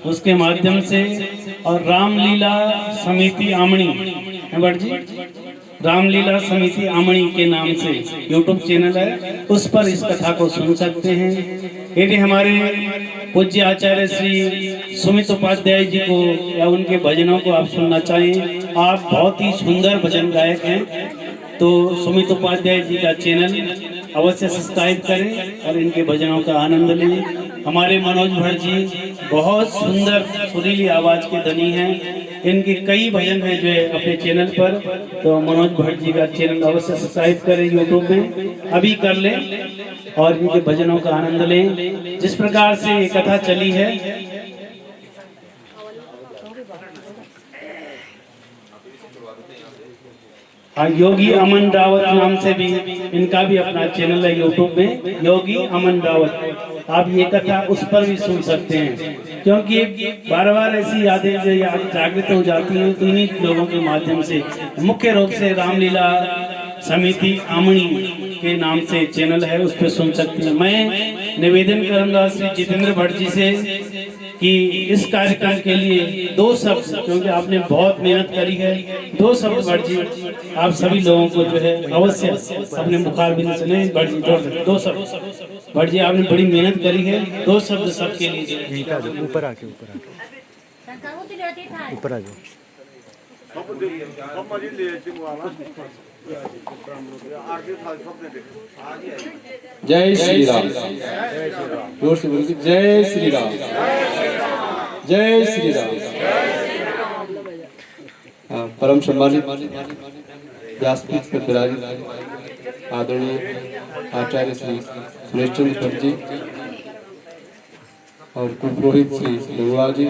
उसके माध्यम से, और रामलीला समिति आमणी जी, रामलीला समिति आमणी के नाम से YouTube चैनल है, उस पर इस कथा को सुन सकते हैं। यदि हमारे पूज्य आचार्य श्री सुमित उपाध्याय जी को या उनके भजनों को आप सुनना चाहें, आप बहुत ही सुंदर भजन गायक हैं, तो सुमित उपाध्याय जी का चैनल अवश्य सब्सक्राइब करें और इनके भजनों का आनंद लें। हमारे मनोज भट्ट जी बहुत सुंदर सुरीली आवाज के धनी हैं, इनके कई भजन हैं जो है अपने चैनल पर, तो मनोज भट्ट जी का चैनल अवश्य सब्सक्राइब करें यूट्यूब में, अभी कर लें और इनके भजनों का आनंद लें। जिस प्रकार से ये कथा चली है, योगी अमन रावत नाम से भी इनका भी अपना चैनल है यूट्यूब में, योगी अमन रावत। आप ये कथा उस पर भी सुन सकते हैं, क्योंकि बार बार ऐसी यादें जो जागृत हो जाती हैं, तो इन्हीं लोगों के माध्यम से, मुख्य रूप से रामलीला समिति आमणी के नाम से चैनल है, उस पर सुन सकते हैं। मैं निवेदन करूंगा श्री जितेंद्र भट्ट जी से कि इस कार्यक्रम के लिए 2 शब्द, क्योंकि आपने बहुत मेहनत करी है, 2 शब्द भट्ट जी आप सभी लोगों को जो है अवश्य अपने मुखार बिंद सुने। भट्ट जी 2 शब्द, भट्ट जी आपने बड़ी मेहनत करी है, 2 शब्द सबके लिए। ऊपर आके ऊपर आ जाओ। जय श्री राम। जोर से बोलिए, जय श्री राम, जय श्री राम। परम सम्मानित व्यासपीठ पर विराजित आदरणीय आचार्य श्री सुरेश चंद्र भट्ट जी और कुलपुरोहित श्री लंगवाल जी,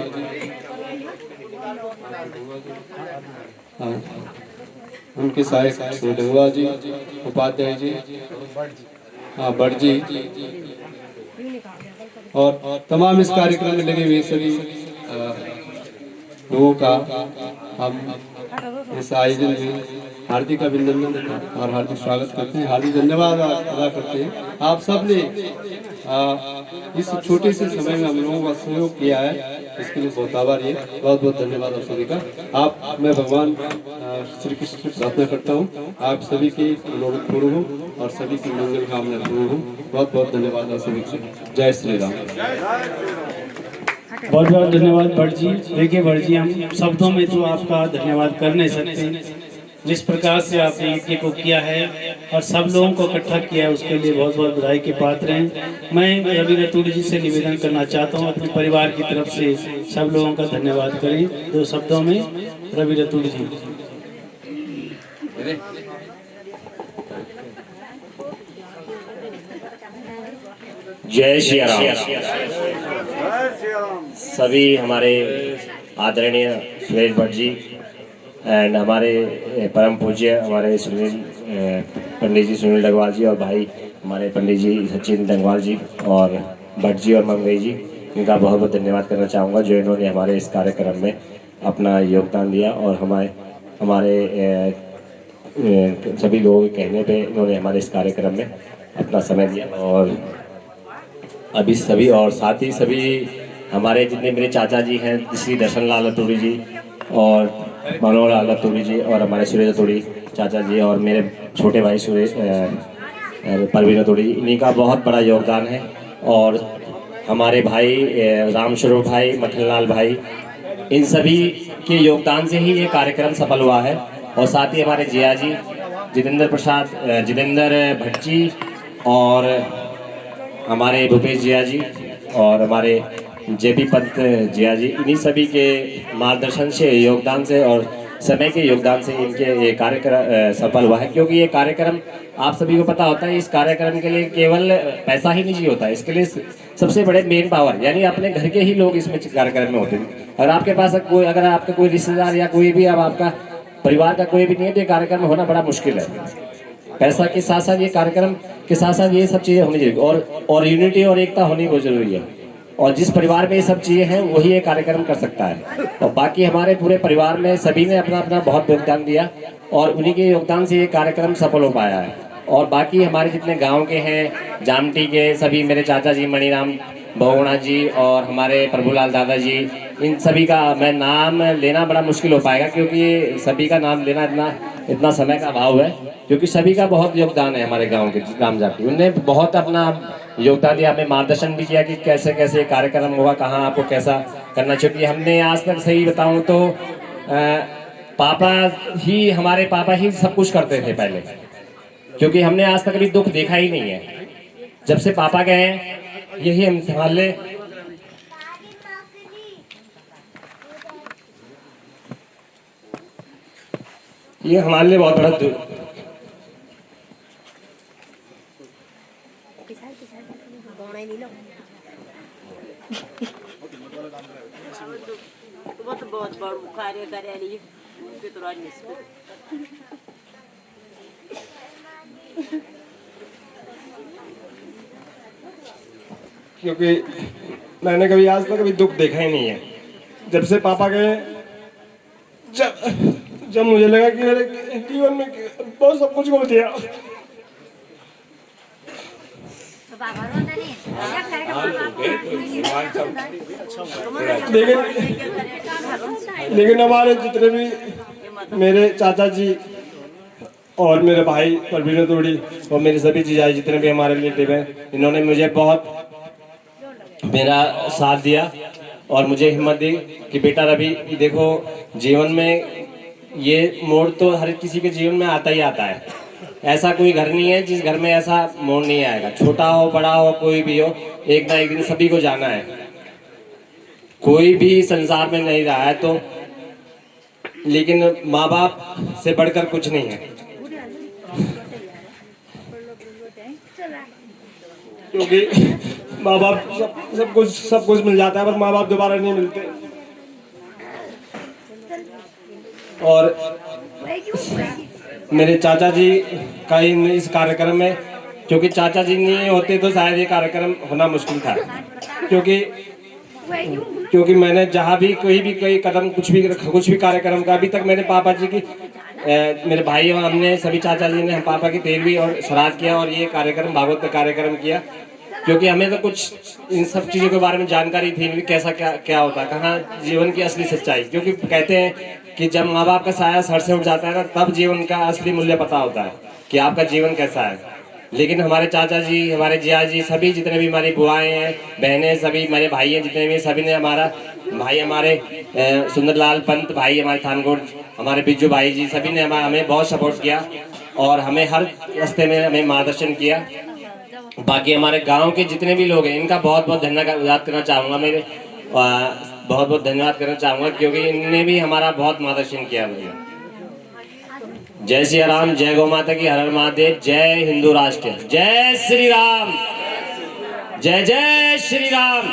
उनके सहायक श्री लंगवाल जी, उपाध्याय जी, भट्ट जी और तमाम इस कार्यक्रम में लगे हुए सभी लोगों का हम इस आयोजन में हार्दिक अभिनंदन और हार्दिक स्वागत करते हैं, हार्दिक धन्यवाद अदा करते हैं। आप सब ने इस छोटे से समय में हम लोगों का सहयोग किया है, इसके लिए बहुत आभारी है। बहुत बहुत धन्यवाद आप सभी का। आप मैं भगवान श्री कृष्ण से प्रार्थना करता हूँ आप सभी की मनोरथ पूर्ण हो और सभी की मंगल कामना पूर्ण हो। बहुत बहुत धन्यवाद आप सभी से। जय श्री राम। बहुत बहुत धन्यवाद भट्ट जी। देखिए भट्ट जी, हम शब्दों में तो आपका धन्यवाद कर नहीं सकते, जिस प्रकार से आपने यज्ञ को किया है और सब लोगों को इकट्ठा किया है, उसके लिए बहुत बहुत बधाई के पात्र हैं। मैं रवि रतूड़ी जी से निवेदन करना चाहता हूं, अपने परिवार की तरफ से सब लोगों का धन्यवाद करें 2 शब्दों में। रवि रतूड़ी जी। जय श्री राम। सभी हमारे आदरणीय सुरेश भट्ट जी एंड हमारे परम पूज्य हमारे पंडित जी सुनील डगवाल जी और भाई हमारे पंडित जी सचिन डगवाल जी और भट्ट जी और मंगई जी, इनका बहुत बहुत धन्यवाद करना चाहूँगा जो इन्होंने हमारे इस कार्यक्रम में अपना योगदान दिया और हमारे सभी लोगों के कहने पे इन्होंने हमारे इस कार्यक्रम में अपना समय दिया। और अभी सभी और साथ ही सभी हमारे जितने मेरे चाचा जी हैं, श्री दर्शन लाल रतूड़ी जी और मनोहर लाल रतूड़ी जी और हमारे सुरेश रतूड़ी चाचा जी और मेरे छोटे भाई सुरेश परवीन रतूड़ी, इन्हीं का बहुत बड़ा योगदान है। और हमारे भाई रामस्वरूप भाई, मक्खनलाल भाई, इन सभी के योगदान से ही ये कार्यक्रम सफल हुआ है। और साथ ही हमारे जिया जी जितेंद्र भट्ट जी और हमारे भूपेश जिया जी और हमारे जेपी पंत जिया जी, इन्हीं सभी के मार्गदर्शन से, योगदान से और समय के योगदान से इनके ये कार्यक्रम सफल हुआ है। क्योंकि ये कार्यक्रम आप सभी को पता होता है, इस कार्यक्रम के लिए केवल पैसा ही नहीं चाहिए होता है, इसके लिए सबसे बड़े मेन पावर यानी अपने घर के ही लोग इसमें कार्यक्रम में होते हैं। अगर आपके पास अगर आपका कोई रिश्तेदार या कोई भी अब आपका परिवार का कोई भी नहीं है तो ये कार्यक्रम में होना बड़ा मुश्किल है। पैसा के साथ साथ ये कार्यक्रम के साथ साथ ये सब चीज़ें होनी चाहिए और यूनिटी और एकता होनी बहुत जरूरी है। और जिस परिवार में ये सब चीज़ें हैं वही ये कार्यक्रम कर सकता है। और बाकी हमारे पूरे परिवार में सभी ने अपना अपना बहुत योगदान दिया और उन्हीं के योगदान से ये कार्यक्रम सफल हो पाया है। और बाकी हमारे जितने गांव के हैं, जामटी के सभी मेरे चाचा जी मणिराम बहुगुणा जी और हमारे प्रभुलाल दादा जी, इन सभी का मैं नाम लेना बड़ा मुश्किल हो पाएगा क्योंकि सभी का नाम लेना इतना समय का अभाव है, क्योंकि सभी का बहुत योगदान है। हमारे गांव के राम जाति उनने बहुत अपना योगदान दिया, हमें मार्गदर्शन भी किया कि कैसे कैसे कार्यक्रम होगा, कहाँ आपको कैसा करना चाहिए। हमने आज तक सही बताऊं तो हमारे पापा ही सब कुछ करते थे पहले, क्योंकि हमने आज तक कभी दुख देखा ही नहीं है। जब से पापा गए हैं यही हम संभाल ले। ये हमारे लिए बहुत बड़ा बहुत बड़ा कार्य करे क्योंकि मैंने कभी आज तक कभी दुख देखा ही नहीं है। जब से पापा गए, जब मुझे लगा कि मेरे जीवन में बहुत सब कुछ खो दिया। लेकिन हमारे जितने भी मेरे चाचा जी और मेरे भाई परवीन तोड़ी और मेरे सभी जीजा जितने भी हमारे रिलेटिव हैं, इन्होंने मुझे बहुत मेरा साथ दिया और मुझे हिम्मत दी कि बेटा रवि देखो, जीवन में ये मोड़ तो हर किसी के जीवन में आता ही आता है। ऐसा कोई घर नहीं है जिस घर में ऐसा मोड़ नहीं आएगा, छोटा हो बड़ा हो कोई भी हो, एक ना एक दिन सभी को जाना है। कोई भी संसार में नहीं रहा है तो, लेकिन माँ बाप से बढ़कर कुछ नहीं है, क्योंकि माँ बाप सब कुछ मिल जाता है पर माँ बाप दोबारा नहीं मिलते। और मेरे चाचा जी का ही इस कार्यक्रम में, क्योंकि चाचा जी नहीं होते तो शायद ये कार्यक्रम होना मुश्किल था, क्योंकि मैंने जहाँ भी कोई कदम कुछ भी कार्यक्रम का, अभी तक मेरे पापा जी की मेरे भाई और हमने सभी चाचा जी ने हम पापा की 13वीं और श्राद्ध किया और ये कार्यक्रम भागवत का कार्यक्रम किया, क्योंकि हमें तो कुछ इन सब चीज़ों के बारे में जानकारी थी नहीं, कैसा क्या होता है, कहाँ जीवन की असली सच्चाई। क्योंकि कहते हैं कि जब माँ बाप का साया सर से उठ जाता है ना, तब जीवन का असली मूल्य पता होता है कि आपका जीवन कैसा है। लेकिन हमारे चाचा जी, हमारे जिया जी, सभी जितने भी हमारी बुआएं हैं, बहनें, सभी हमारे भाई हैं जितने भी, सभी ने हमारे सुंदरलाल पंत भाई, हमारे थानगोड़, हमारे बिज्जू भाई जी, सभी ने हमें बहुत सपोर्ट किया और हमें हर रास्ते में हमें मार्गदर्शन किया। बाकी हमारे गांव के जितने भी लोग हैं, इनका बहुत बहुत धन्यवाद करना चाहूँगा, बहुत बहुत धन्यवाद करना चाहूँगा, क्योंकि इनने भी हमारा बहुत मार्गदर्शन किया भैया। जय श्री राम, जय गौ माता की, हर हर महादेव, जय हिंदू राष्ट्र, जय श्री राम, जय जय श्री राम।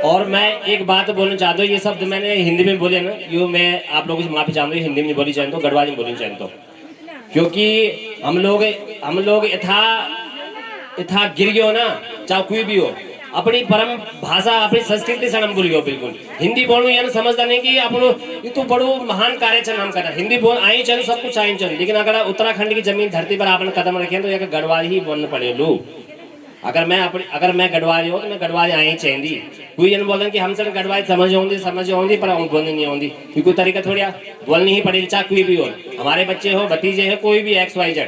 और मैं एक बात बोलना चाहता हूँ, ये शब्द मैंने हिंदी में बोले ना, यो मैं आप लोगों से माफी चाहता हूँ, हिंदी में नहीं बोली चाहता हूँ, गढ़वाली में बोलनी चाहता हूँ, क्योंकि हम लोग यथा गिर गयो ना, चाहे कोई भी हो, अपनी परम भाषा, अपनी संस्कृति से हम भूल गयो बिल्कुल। हिंदी बोलू यानी समझता नहीं कि अपनो ये तो बड़ो महान कार्य चल हम करना, हिंदी बोल आई चल, सब कुछ आई चल, लेकिन अगर उत्तराखंड की जमीन धरती पर आपने कदम रखे तो एक गढ़वाली ही बोलना पड़े लो। अगर मैं गढ़वाली हो तो मैं गढ़वाली आई चाहिए। कोई जन बोल कि हमसे गढ़वाली समझ आऊंगी पर बोलनी नहीं आऊंगी, कोई तरीका थोड़ा बोलनी ही पड़ेगी, चाहे कोई भी हो, हमारे बच्चे हो, भतीजे हो, कोई भी XYZ,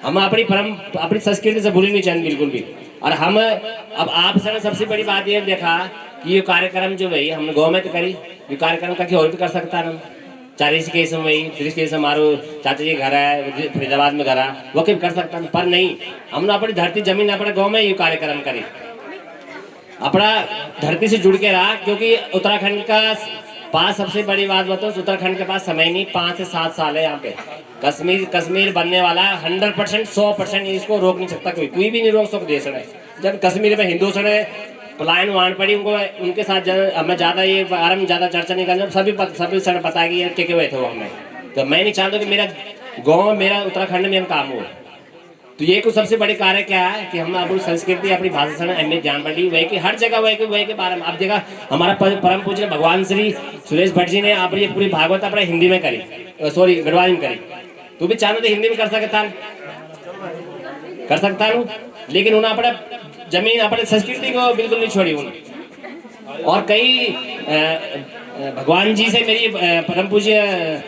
हम अपनी संस्कृति से भूलनी चाहिए बिल्कुल भी। और हम अब आप सबसे बड़ी बात ये देखा कि ये कार्यक्रम जो भाई हमने गाँव में तो करी, ये कार्यक्रम का और भी कर सकता है, 40 के समय वही 30 के समय हमारो चाचा जी घर है फरीदाबाद में घर है, वो कभी कर सकता है, पर नहीं, हमने अपनी धरती जमीन अपने गाँव में ये कार्यक्रम करी, अपना धरती से जुड़ के रहा। क्योंकि उत्तराखंड का पास सबसे बड़ी बात बताऊँ, उत्तराखंड के पास समय नहीं, 5 से 7 साल है यहाँ पे। कश्मीर बनने वाला 100% 100% इसको रोक नहीं सकता, कोई भी नहीं रोक सकता देश में। जब कश्मीर में हिंदू से पलायन वाण पड़ी, उनके साथ हमें ज़्यादा ये बारे में ज़्यादा चर्चा नहीं करना, सभी सर पता है कि ये के हुए थे वो हमें। तो मैं नहीं चाहता कि मेरा गाँव, मेरा उत्तराखंड में हम काम हो। तो ये कुछ सबसे बड़ी कार्य क्या है कि हम अपनी संस्कृति, अपनी भाषा से अहमियत जान पड़ी, वही कि हर जगह वही के बारे में। अब देखा हमारा परम पूज्य भगवान श्री सुरेश भट्ट जी ने अपनी पूरी भागवत अपना हिंदी में करी, सॉरी गढ़वाली में करी। तू भी चाहता तो हिंदी में कर सकता हूँ, लेकिन उन्हें अपना जमीन, अपने संस्कृति को बिल्कुल नहीं छोड़ी उन्होंने। और कई भगवान जी से मेरी परम पूज्य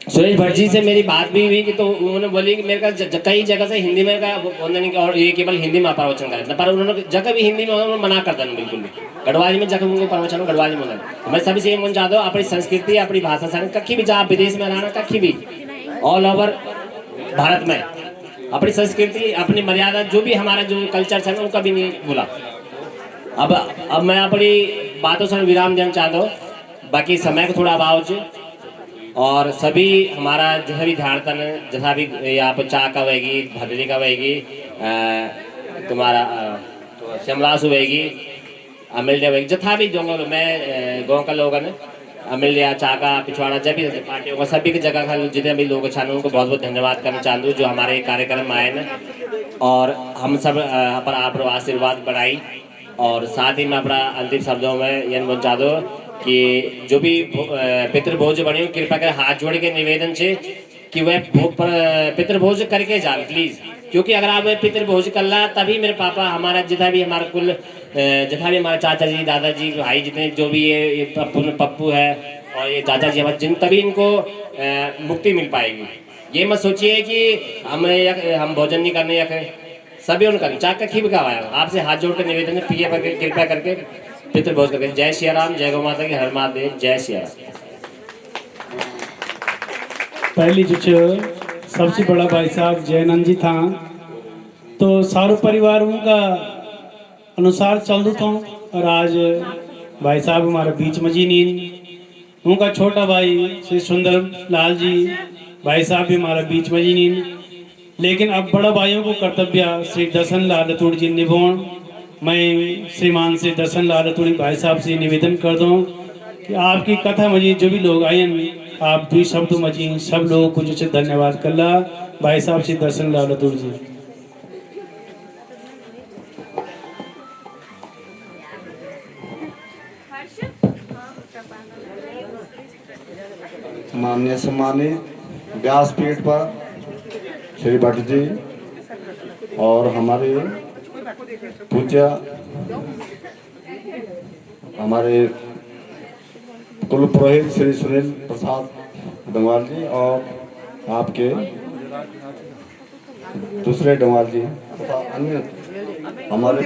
सुरेश भट्ट जी से मेरी बात भी हुई कि तो उन्होंने बोली कि मेरे का कई जगह से हिंदी में का बोलने नहीं, और ये केवल हिंदी में प्रवचन करते, पर उन्होंने जगह भी हिंदी में उन्होंने मना कर देना बिल्कुल भी, गढ़वाली में जगह उनको प्रवचन गढ़वाली में होना। मैं सभी से ये बोलना चाहता हूँ, अपनी संस्कृति, अपनी भाषा से कहीं भी जहाँ विदेश में रहना, कहीं भी ऑल ओवर भारत में अपनी संस्कृति, अपनी मर्यादा, जो भी हमारा जो कल्चर है उनका भी नहीं भूला। अब मैं अपनी बातों से विराम देना चाहता हूँ, बाकी समय का थोड़ा अभाव है। और सभी हमारा जैसा भी ध्यान जैसा भी यहाँ पर चाह का होगी, भदली का होगी, तुम्हारा तो शिमलास होगी, अमिल होगी, जथा भी जो मैं गाँव का लोगों ने अमिल या चाका पिछवाड़ा जब भी पार्टियों का सभी की जगह का जितने भी लोग छाने उनको बहुत बहुत धन्यवाद करना चाहता हूँ जो हमारे कार्यक्रम में आए न, और हम सब पर आप आशीर्वाद बढ़ाई। और साथ ही मैं अपना अंतिम शब्दों में यह बोलना चाहता हूँ कि जो भी पितृभोज बने कृपया कर हाथ जोड़ के निवेदन से कि वह पितृभोज करके जाए प्लीज, क्योंकि अगर आप पितर भोज कल्ला तभी मेरे पापा हमारा जितना भी हमारा कुल जितना भी हमारे चाचा जी दादाजी भाई जितने जो भी ये पप्पू है और ये चाचा जी हमारे जिन तभी इनको मुक्ति मिल पाएगी। ये मत सोचिए कि हम भोजन नहीं करने या फिर सभी उनका चाक खीब का आया। आपसे हाथ जोड़ कर निवेदन है प्रिय करके कृपया करके पितर भोज करके। जय सिया राम, जय गौ माता की, हर महादेव, जय सिया राम। पहली जो सबसे बड़ा भाई साहब जयनंद जी था तो सारों परिवार उनका अनुसार चल रहा था। और आज भाई साहब हमारे बीच में जी नीन उनका छोटा भाई श्री सुंदर लाल जी भाई साहब भी हमारे बीच में जी नीन। लेकिन अब बड़ा भाइयों को कर्तव्य श्री दर्शन लाल रतूड़ी जी निभाऊं। मैं श्रीमान श्री दर्शन लाल रतूड़ी भाई साहब से निवेदन कर दूं कि आपकी कथा मजी जो भी लोग आए आप भी शब्द मजी सब लोगों को जो धन्यवाद कल्ला भाई साहब श्री दर्शन लाल रतूड़ी जी। माननीय सम्मानित व्यासपीठ पर श्री भट्ट जी और हमारे पूज्य हमारे कुल पुरोहित श्री सुनील प्रसाद डंगवाल जी और आपके दूसरे डंगवाल जी तथा अन्य हमारे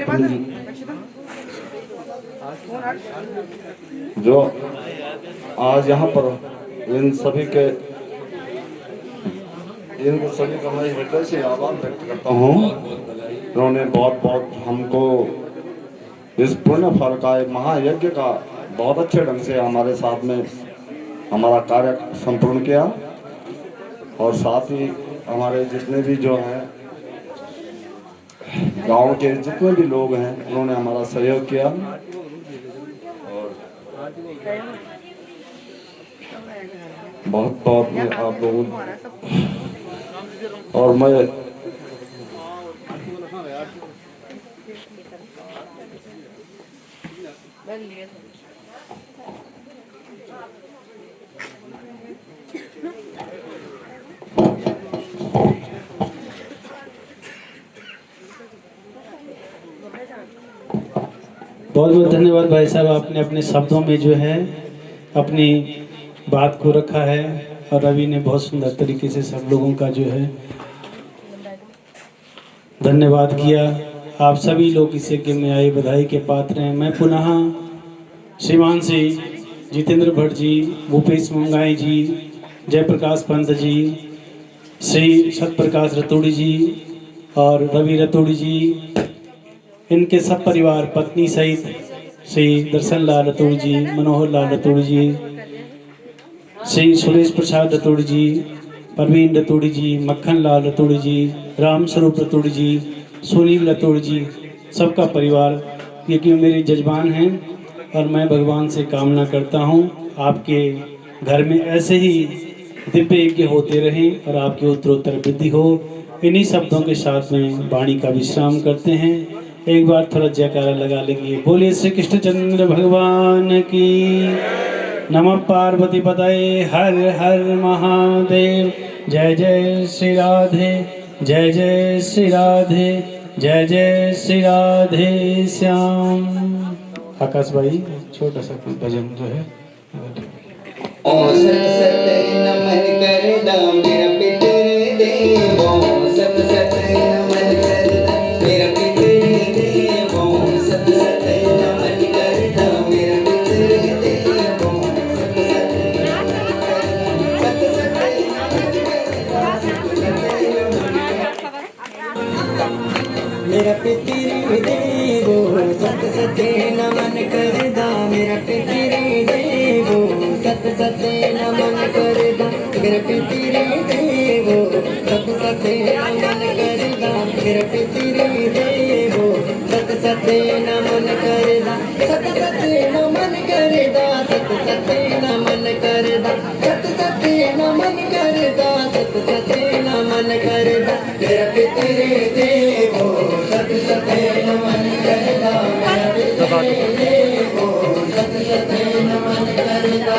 जो आज यहाँ पर इन सभी का मैं हृदय से आभार व्यक्त करता हूँ। उन्होंने बहुत बहुत हमको इस पुण्य फल का महायज्ञ का बहुत अच्छे ढंग से हमारे साथ में हमारा कार्य संपूर्ण किया और साथ ही हमारे जितने भी जो हैं गांव के जितने भी लोग हैं उन्होंने हमारा सहयोग किया। और बहुत बहुत मैं आप लोगों और मैं बहुत बहुत धन्यवाद भाई साहब। आपने अपने शब्दों में जो है अपनी बात को रखा है और रवि ने बहुत सुंदर तरीके से सब लोगों का जो है धन्यवाद किया। आप सभी लोग इस यज्ञ में आए बधाई के पात्र हैं। मैं पुनः श्रीमान से जितेंद्र भट्ट जी, भूपेश मंगाई जी, जयप्रकाश पंत जी, श्री सतप्रकाश रतूड़ी जी और रवि रतूड़ी जी, इनके सब परिवार पत्नी सहित श्री दर्शन लाल रतूड़ी जी, मनोहर लाल रतूड़ी जी, श्री सुरेश प्रसाद रतूड़ी जी, परवीन रतूड़ी जी, मक्खन लाल रतूड़ी जी, राम स्वरूप रतूड़ी जी, सुनील रतूड़ी जी, सबका परिवार ये कि मेरे जजमान हैं। और मैं भगवान से कामना करता हूं आपके घर में ऐसे ही दिव्य यज्ञ होते रहें और आपकी उत्तरोत्तर वृद्धि हो। इन्हीं शब्दों के साथ में वाणी का विश्राम करते हैं। एक बार थोड़ा जयकारा लगा लेंगे। बोलिए श्री कृष्णचंद्र भगवान की। नमः पार्वती पतये हर हर महादेव। जय जय श्री राधे, जय जय श्री राधे, जय जय श्री राधे श्याम। आकाश भाई छोटा सा भजन जो है। ओ सत सत नमन कर दा मेरा पितर देवो, सत सत नमन कर दा मेरा पितर देवो, सत सत नमन कर दा मेरा पितर देवो, सत सत मेरा पितर देवो, सत सत नमन कर दा मेरा पितर देवो, सत सत नमन कर दा मेरा पितर देवो, सत सत नमन कर दा मेरा पितर देवो, सत सत नमन कर दा, सत सत नमन कर दा, सत सत नमन कर दा, सत सत नमन कर दा, सत सत नमन कर दा मेरा पितर देवो, सत सत नमन कर दा मेरा पितर देवो, सत सत नमन कर दा।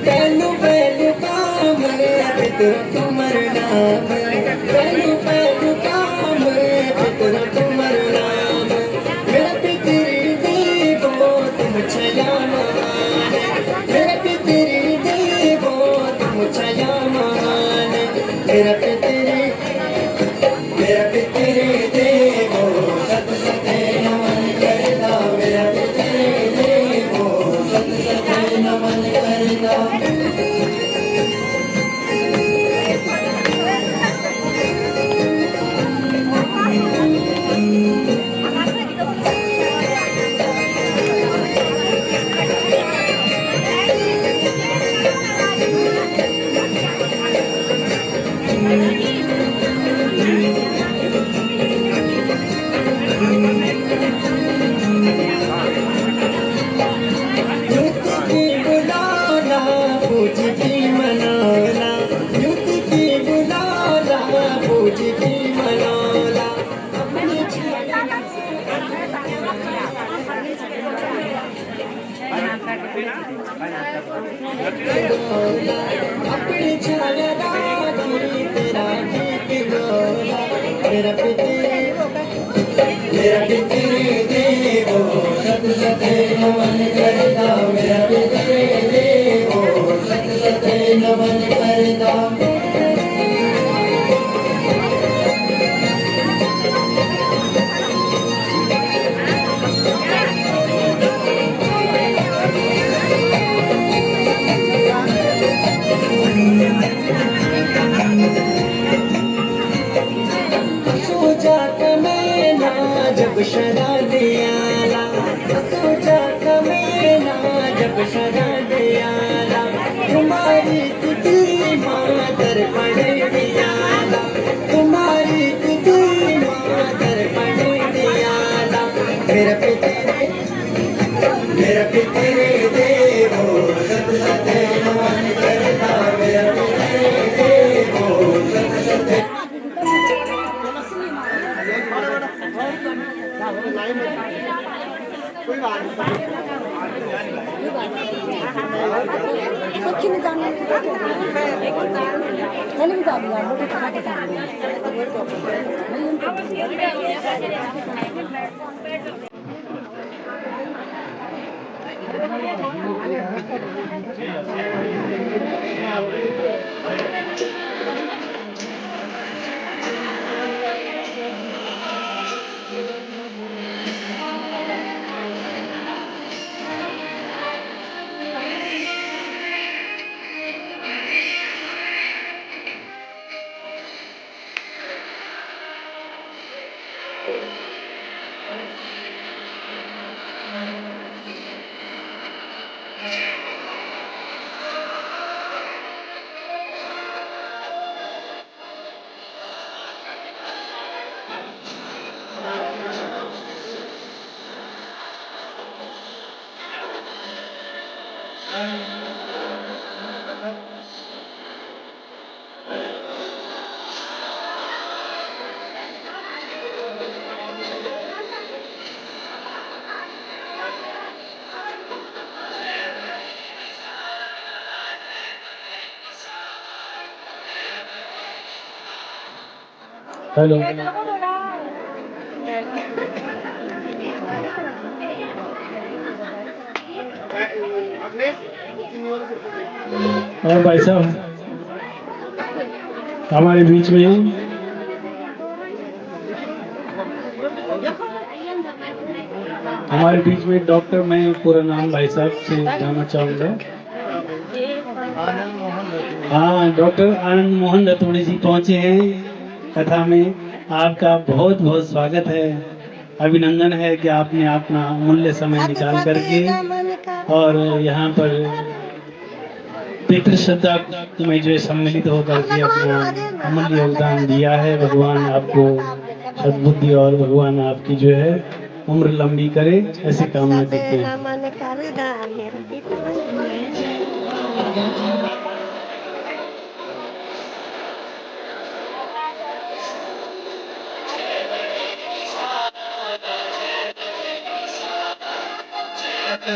पहलू पहलू काम पितर तुमर नाम पहलू पहलू काम पितर तुमर नाम मेरा पितर देवो तुम छया मान मेरा पितर देवो तुम छया मान मेरा पितर देवो सत सते नमन करदा मेरा पितर देवो सत सते नमन करदा युद्ध की बुलाना पूज की मनाना युद्ध की बुलाना पूज की मनाना अपनी अपनी छाया राजी तेरा गीत गाना मेरा पितर देवो सत सते नमन करदा मेरा पितर देवो सत सते नमन करदा सोचा कमेना जब शराब आला सोचा कमेना जब शराब आला तुम्हारी तिथि मातर पड़े दियाला तुम्हारी तिथि मातर पड़े दियाला मेरा पितर देवो सत सते नमन करदा मेरा पितर देवो सत सते हेलो और भाई साहब हमारे बीच में डॉक्टर, मैं पूरा नाम भाई साहब से जानना चाहूँगा। हाँ, डॉक्टर आनंद मोहन रतूड़ी जी पहुँचे हैं कथा में। आपका बहुत बहुत स्वागत है, अभिनंदन है कि आपने अपना अमूल्य समय निकाल करके और यहाँ पर पितृ श्रद्धा में जो सम्मिलित होकर के अपना अमूल्य योगदान दिया है। भगवान आपको सद्बुद्धि और भगवान आपकी जो है उम्र लंबी करे, ऐसी कामना करते हैं। Thank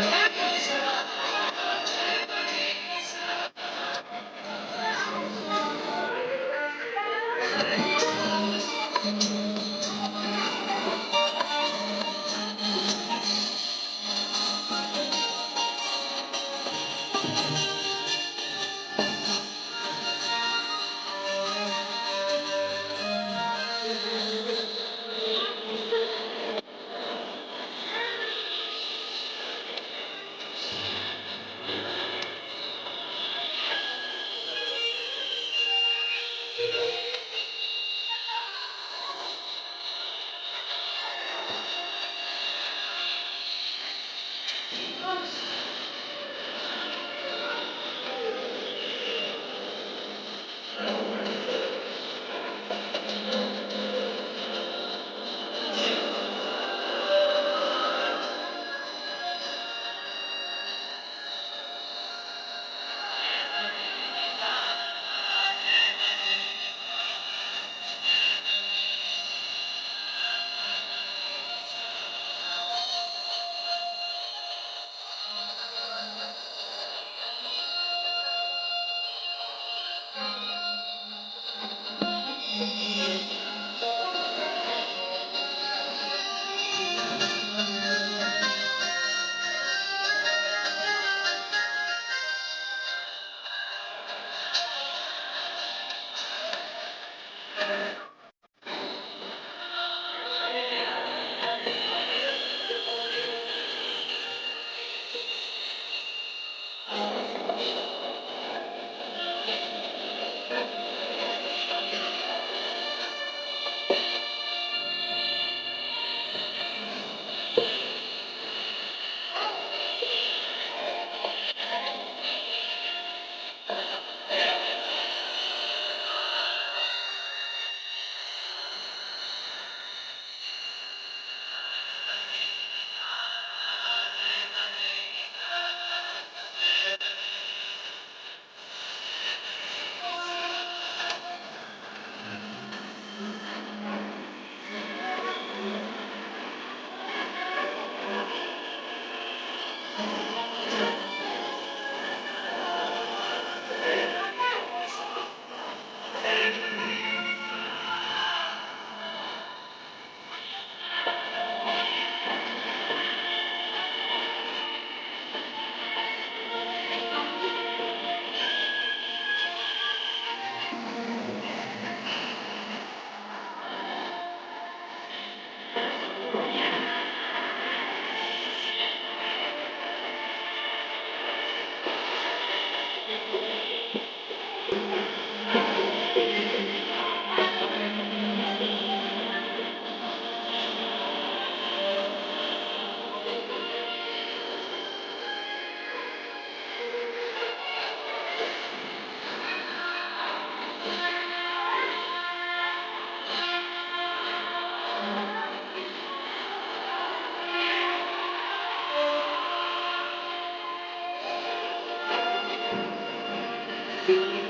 you.